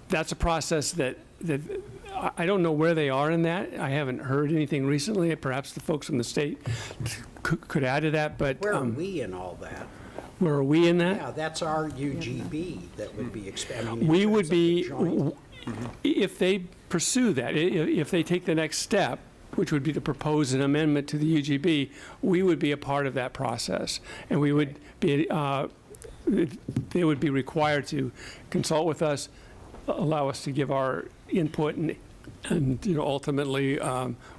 That's a process that I don't know where they are in that. I haven't heard anything recently. Perhaps the folks from the state could add to that, but Where are we in all that? where are we in that? Yeah, that's our UGB that would be expanded. We would be, if they pursue that, if they take the next step, which would be to propose an amendment to the UGB, we would be a part of that process. And we would be, they would be required to consult with us, allow us to give our input, and you know, ultimately,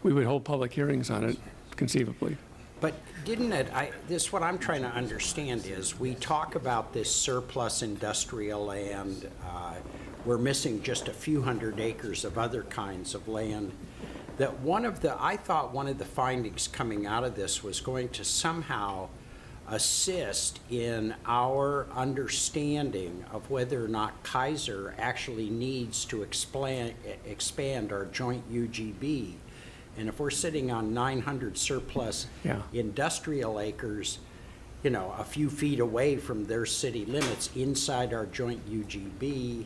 we would hold public hearings on it, conceivably. But didn't it, this, what I'm trying to understand is, we talk about this surplus industrial land, we're missing just a few hundred acres of other kinds of land, that I thought one of the findings coming out of this was going to somehow assist in our understanding of whether or not Kaiser actually needs to expand our joint UGB. And if we're sitting on 900 surplus industrial acres, you know, a few feet away from their city limits inside our joint UGB,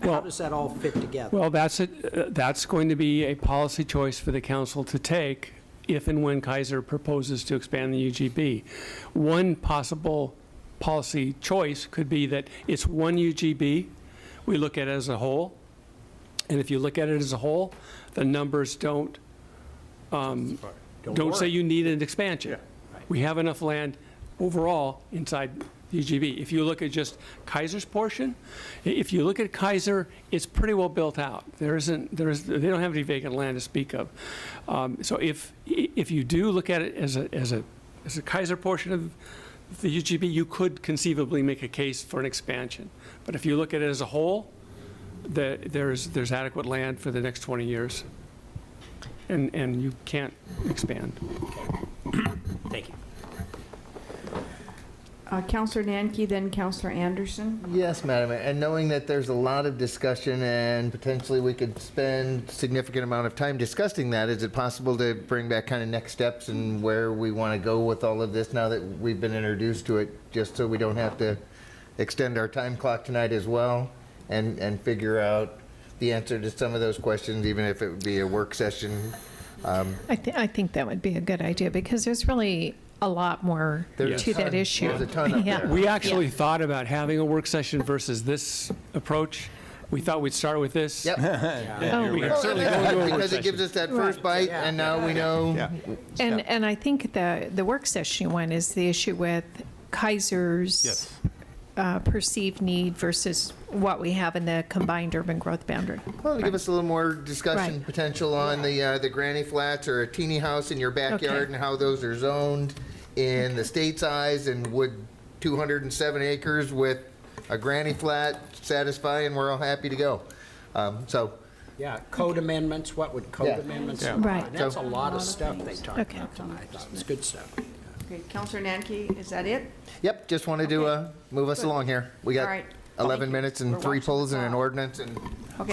how does that all fit together? Well, that's going to be a policy choice for the council to take if and when Kaiser proposes to expand the UGB. One possible policy choice could be that it's one UGB, we look at it as a whole, and if you look at it as a whole, the numbers don't say you need an expansion. We have enough land overall inside the UGB. If you look at just Kaiser's portion, if you look at Kaiser, it's pretty well built out. They don't have any vacant land to speak of. So if you do look at it as a Kaiser portion of the UGB, you could conceivably make a case for an expansion. But if you look at it as a whole, there's adequate land for the next 20 years, and you can't expand. Thank you. Counselor Nanke, then Counselor Anderson. Yes, Madam Mayor, and knowing that there's a lot of discussion and potentially we could spend significant amount of time discussing that, is it possible to bring back kind of next steps and where we want to go with all of this now that we've been introduced to it, just so we don't have to extend our time clock tonight as well and figure out the answer to some of those questions, even if it would be a work session? I think that would be a good idea, because there's really a lot more to that issue. There's a ton up there. We actually thought about having a work session versus this approach. We thought we'd start with this. Yep. We can certainly go into a work Because it gives us that first bite, and now we know. And I think the work session one is the issue with Kaiser's perceived need versus what we have in the combined urban growth boundary. Well, give us a little more discussion Right. potential on the granny flats or a teeny house in your backyard and how those are zoned in the state's eyes, and would 207 acres with a granny flat satisfy, and we're all happy to go. Yeah, code amendments, what would code amendments? Right. That's a lot of stuff they talked Okay. about tonight. It's good stuff. Okay, Counselor Nanke, is that it? Yep, just wanted to move us along here. We All got right. 11 minutes and We're 3 watching pulls the and an clock. ordinance, and Okay.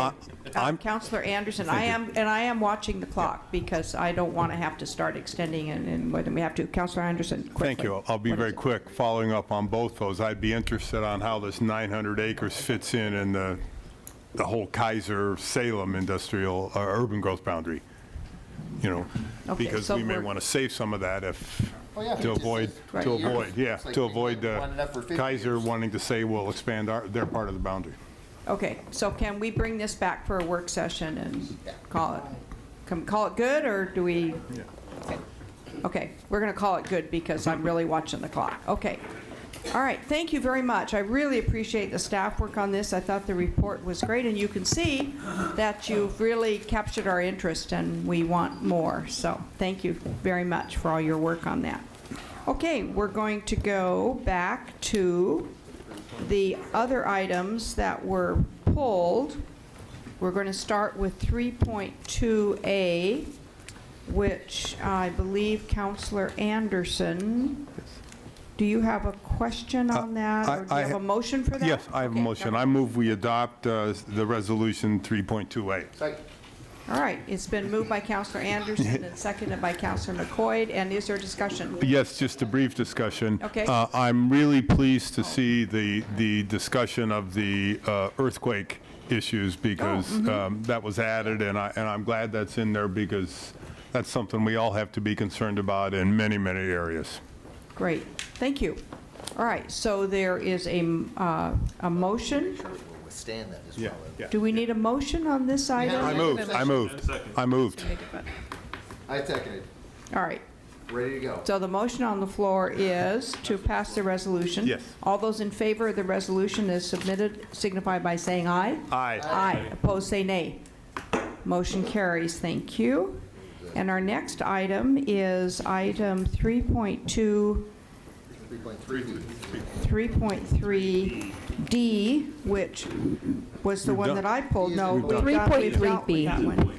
I'm- Counselor Anderson, I am watching the clock because I don't want to have to start extending and more than we have to. Counselor Anderson, quickly. Thank you. I'll be What very is it? quick. Following up on both those, I'd be interested on how this 900 acres fits in the whole Kaiser Salem industrial urban growth boundary. You know, Okay, because so we may we're- want to save some of that if yeah, to just avoid right to here. avoid yeah It's like to we avoid want enough for 50 Kaiser years. wanting to say we'll expand their part of the boundary. Okay, so can we bring this back for a work session and call it good, or do we? Okay, we're going to call it good because I'm really watching the clock. Okay. All right, thank you very much. I really appreciate the staff work on this. I thought the report was great, and you can see that you've really captured our interest, and we want more. So thank you very much for all your work on that. Okay, we're going to go back to the other items that were pulled. We're going to start with 3.2A, which I believe Counselor Anderson, do you have a question on that? Or do you have a motion for that? Yes, I have a motion. I move we adopt the resolution 3.2A. All right, it's been moved by Counselor Anderson and seconded by Counselor McCoy, and is there discussion? Yes, just a brief discussion. Okay. I'm really pleased to see the discussion of the earthquake issues, because that was added, and I'm glad that's in there, because that's something we all have to be concerned about in many, many areas. Great, thank you. All right, so there is a motion. Withstand that as well. Do we need a motion on this item? I moved. I seconded. All right. Ready to go. So the motion on the floor is to pass the resolution. Yes. All those in favor of the resolution as submitted signify by saying aye. Aye. Aye. Opposed, say nay. Motion carries. Thank you. And our next item is item 3.3D, which was the one that I pulled. No, we've dealt with that one.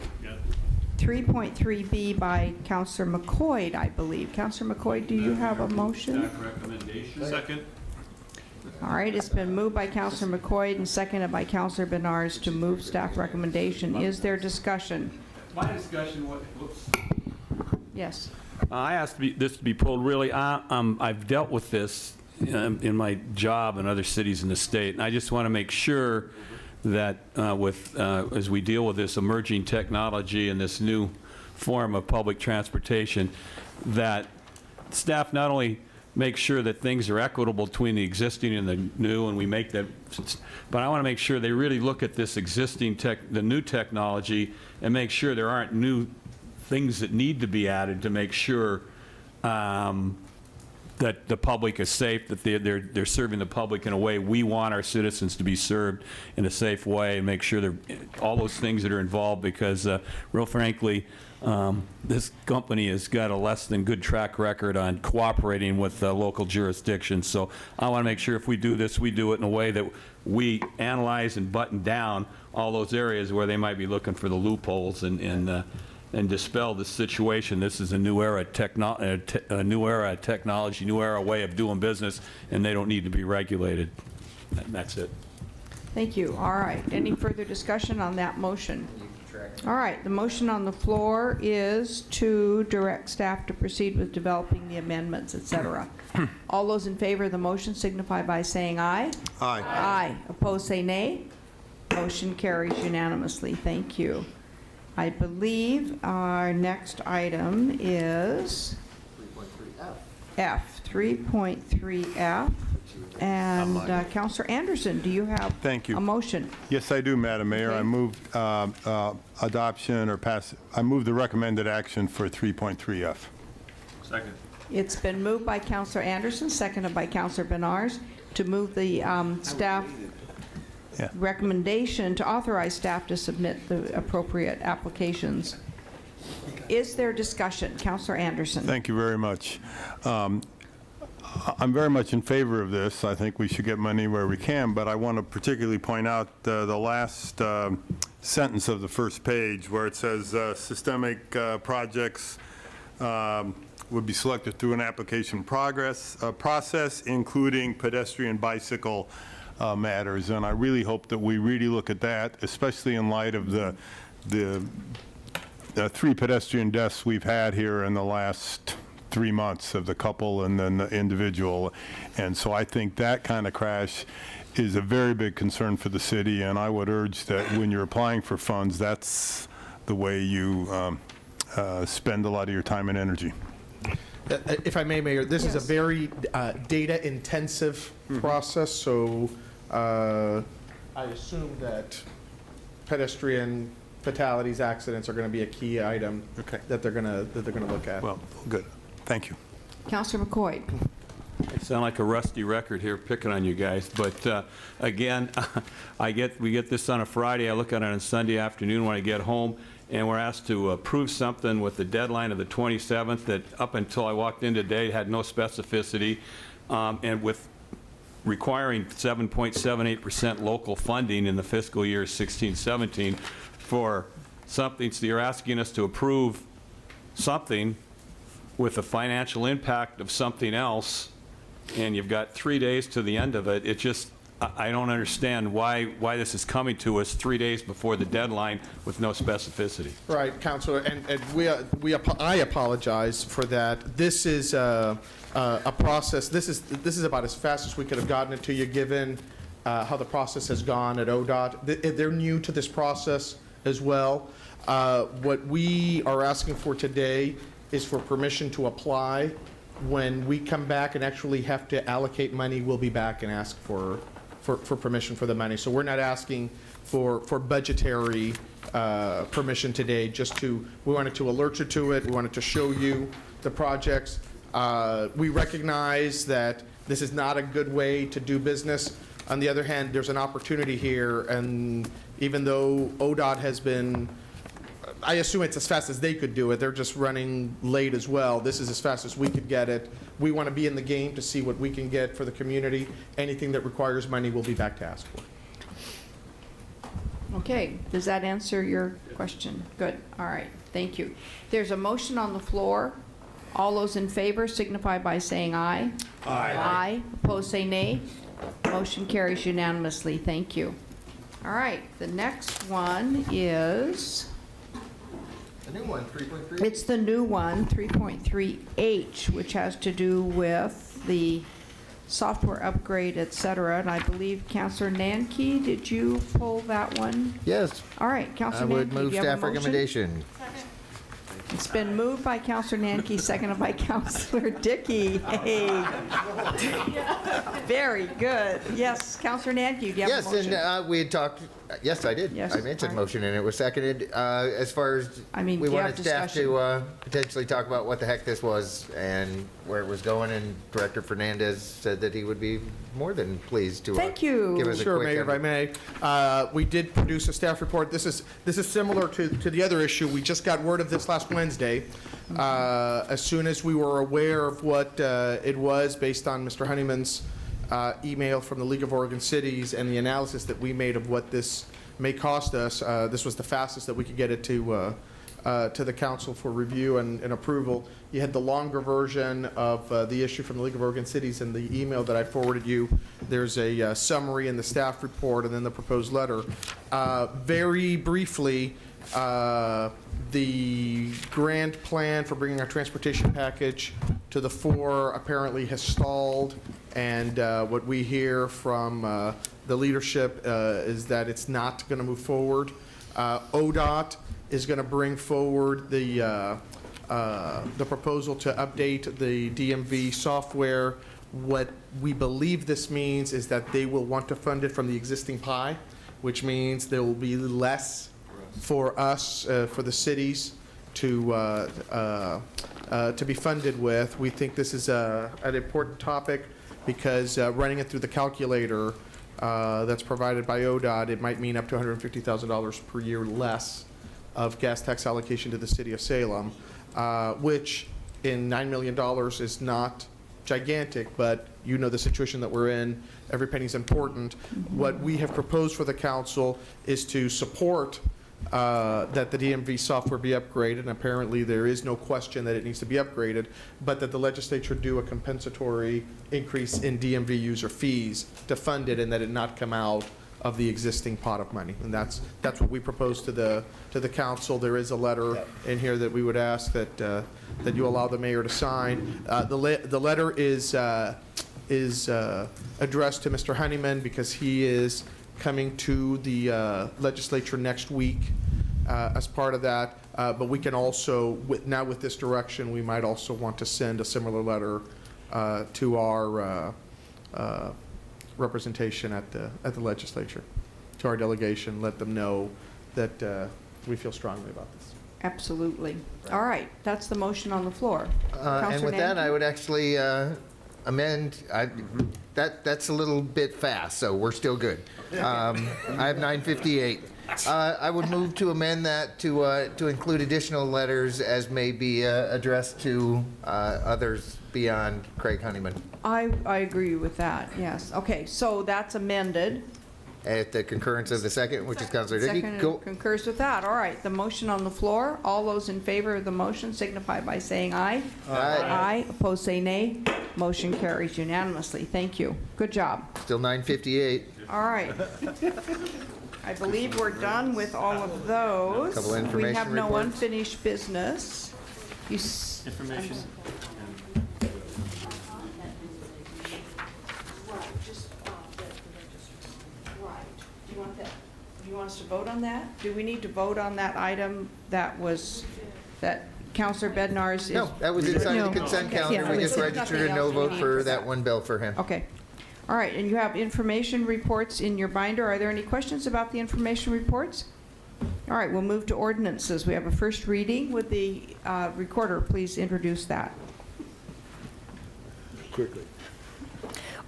3.3B by Counselor McCoy, I believe. Counselor McCoy, do you have a motion? Second. All right, it's been moved by Counselor McCoy and seconded by Counselor Benars to move staff recommendation. Is there discussion? My discussion, whoops. Yes. I asked this to be pulled. Really, I've dealt with this in my job in other cities in the state, and I just want to make sure that as we deal with this emerging technology and this new form of public transportation, that staff not only make sure that things are equitable between the existing and the new, and we make that, but I want to make sure they really look at this existing the new technology, and make sure there aren't new things that need to be added to make sure that the public is safe, that they're serving the public in a way we want our citizens to be served in a safe way, and make sure all those things that are involved, because real frankly, this company has got a less than good track record on cooperating with local jurisdictions. So I want to make sure if we do this, we do it in a way that we analyze and button down all those areas where they might be looking for the loopholes, and and dispel this situation. This is a new era, a new era of technology, new era way of doing business, and they don't need to be regulated. And that's it. Thank you. All right. Any further discussion on that motion? All right. The motion on the floor is to direct staff to proceed with developing the amendments, et cetera. All those in favor of the motion signify by saying aye. Aye. Aye. Opposed, say nay. Motion carries unanimously. Thank you. I believe our next item is F, 3.3F. And Councillor Anderson, do you have Thank you. a motion? Yes, I do, Madam Mayor. Okay. I moved adoption or pass, I moved the recommended action for 3.3F. Second. It's been moved by Councillor Anderson, seconded by Councillor Benars, to move the staff Yeah. recommendation to authorize staff to submit the appropriate applications. Is there discussion? Councillor Anderson. Thank you very much. I'm very much in favor of this. I think we should get money where we can, but I want to particularly point out the last sentence of the first page where it says systemic projects would be selected through an application process, including pedestrian bicycle matters. And I really hope that we really look at that, especially in light of the 3 pedestrian deaths we've had here in the last 3 months of the couple and then the individual. And so I think that kind of crash is a very big concern for the city, and I would urge that when you're applying for funds, that's the way you spend a lot of your time and energy. If I may, Mayor, this is a very data-intensive process, so I assume that pedestrian fatalities, accidents are going to be a key item that they're going to look at. Well, good. Thank you. Councillor McCoy. I sound like a rusty record here picking on you guys, but again, we get this on a Friday, I look at it on a Sunday afternoon when I get home, and we're asked to approve something with the deadline of the 27th that up until I walked in today had no specificity, and with requiring 7.78% local funding in the fiscal year 16-17 for something, so you're asking us to approve something with the financial impact of something else, and you've got 3 days to the end of it. It just, I don't understand why this is coming to us 3 days before the deadline with no specificity. Right, Councilor, and I apologize for that. This is a process. This is about as fast as we could have gotten it to you, given how the process has gone at ODOT. They're new to this process as well. What we are asking for today is for permission to apply. When we come back and actually have to allocate money, we'll be back and ask for permission for the money. So we're not asking for budgetary permission today, we wanted to alert you to it, we wanted to show you the projects. We recognize that this is not a good way to do business. On the other hand, there's an opportunity here, and even though ODOT has been, I assume it's as fast as they could do it. They're just running late as well. This is as fast as we could get it. We want to be in the game to see what we can get for the community. Anything that requires money, we'll be back to ask for. Okay, does that answer your question? Good, all right, thank you. There's a motion on the floor. All those in favor signify by saying aye. Aye. Aye. Opposed, say nay. Motion carries unanimously. Thank you. All right, the next one is... The new one, 3.3? It's the new one, 3.3H, which has to do with the software upgrade, et cetera. And I believe Councillor Nanki, did you pull that one? Yes. All right, Councillor Nanki, I would move do you have staff a motion? recommendation. It's been moved by Councillor Nanki, seconded by Councillor Dickey. Hey. Very good. Yes, Councillor Nanki, do you have a Yes, motion? and we had talked, yes, I did. Yes, I mentioned all right. motion, and it was seconded. As far as, I mean, we do you have wanted staff discussion? to potentially talk about what the heck this was and where it was going, and Director Fernandez said that he would be more than pleased to Thank you. give us a Sure, quick... Mayor, if I may. We did produce a staff report. This is similar to the other issue. We just got word of this last Wednesday. As soon as we were aware of what it was, based on Mr. Honeyman's email from the League of Oregon Cities and the analysis that we made of what this may cost us, this was the fastest that we could get it to to the council for review and approval. You had the longer version of the issue from the League of Oregon Cities in the email that I forwarded you. There's a summary in the staff report and then the proposed letter. Very briefly, the grand plan for bringing our transportation package to the fore apparently has stalled, and what we hear from the leadership is that it's not going to move forward. ODOT is going to bring forward the proposal to update the DMV software. What we believe this means is that they will want to fund it from the existing pie, which means there will be less for us, for the cities, to be funded with. We think this is an important topic because running it through the calculator that's provided by ODOT, it might mean up to $150,000 per year less of gas tax allocation to the city of Salem, which in $9 million is not gigantic, but you know the situation that we're in. Every penny is important. What we have proposed for the council is to support that the DMV software be upgraded, and apparently there is no question that it needs to be upgraded, but that the legislature do a compensatory increase in DMV user fees to fund it, and that it not come out of the existing pot of money. And that's what we propose to the council. There is a letter in here that we would ask that that you allow the mayor to sign. The letter is addressed to Mr. Honeyman because he is coming to the legislature next week as part of that. But we can also, now with this direction, we might also want to send a similar letter to our representation at the legislature, to our delegation, let them know that we feel strongly about this. Absolutely. All right, that's the motion on the floor. And with that, I would actually amend, that's a little bit fast, so we're still good. I have 9:58. I would move to amend that to include additional letters as may be addressed to others beyond Craig Honeyman. I agree with that, yes. Okay, so that's amended. At the concurrence of the second, which is Councilor Dickey. Second concurs with that. All right, the motion on the floor. All those in favor of the motion signify by saying aye. Aye. Aye. Opposed, say nay. Motion carries unanimously. Thank you. Good job. Still 9:58. All right. I believe we're done with all of those. Couple of We information have no reports. unfinished business. Information. Do you want us to vote on that? Do we need to vote on that item that Councilor Bednarz is? No, that was inside No. the consent Okay. calendar. Yeah, We just there's registered a nothing no else we vote need for for that that. one bill for him. Okay. All right, and you have information reports in your binder. Are there any questions about the information reports? All right, we'll move to ordinances. We have a first reading. Would the recorder please introduce that? Quickly.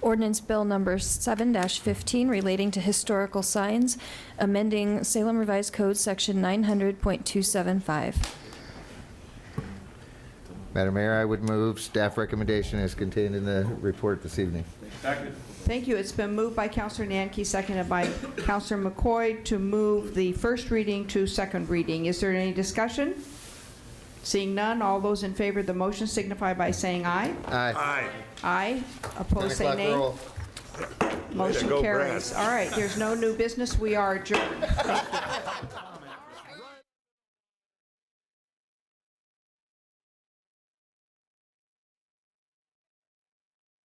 Ordinance Bill Number 7-15 relating to historical signs, amending Salem Revised Code Section 900.275. Madam Mayor, I would move staff recommendation as contained in the report this evening. Thank you. It's been moved by Councilor Nanke, seconded by Councilor McCoy to move the first reading to second reading. Is there any discussion? Seeing none, all those in favor of the motion signify by saying aye. Aye. Aye. Aye. Opposed, say 10 o'clock nay. roll. Motion go, carries. Brad. All right, there's no new business. We are adjourned. Thank you.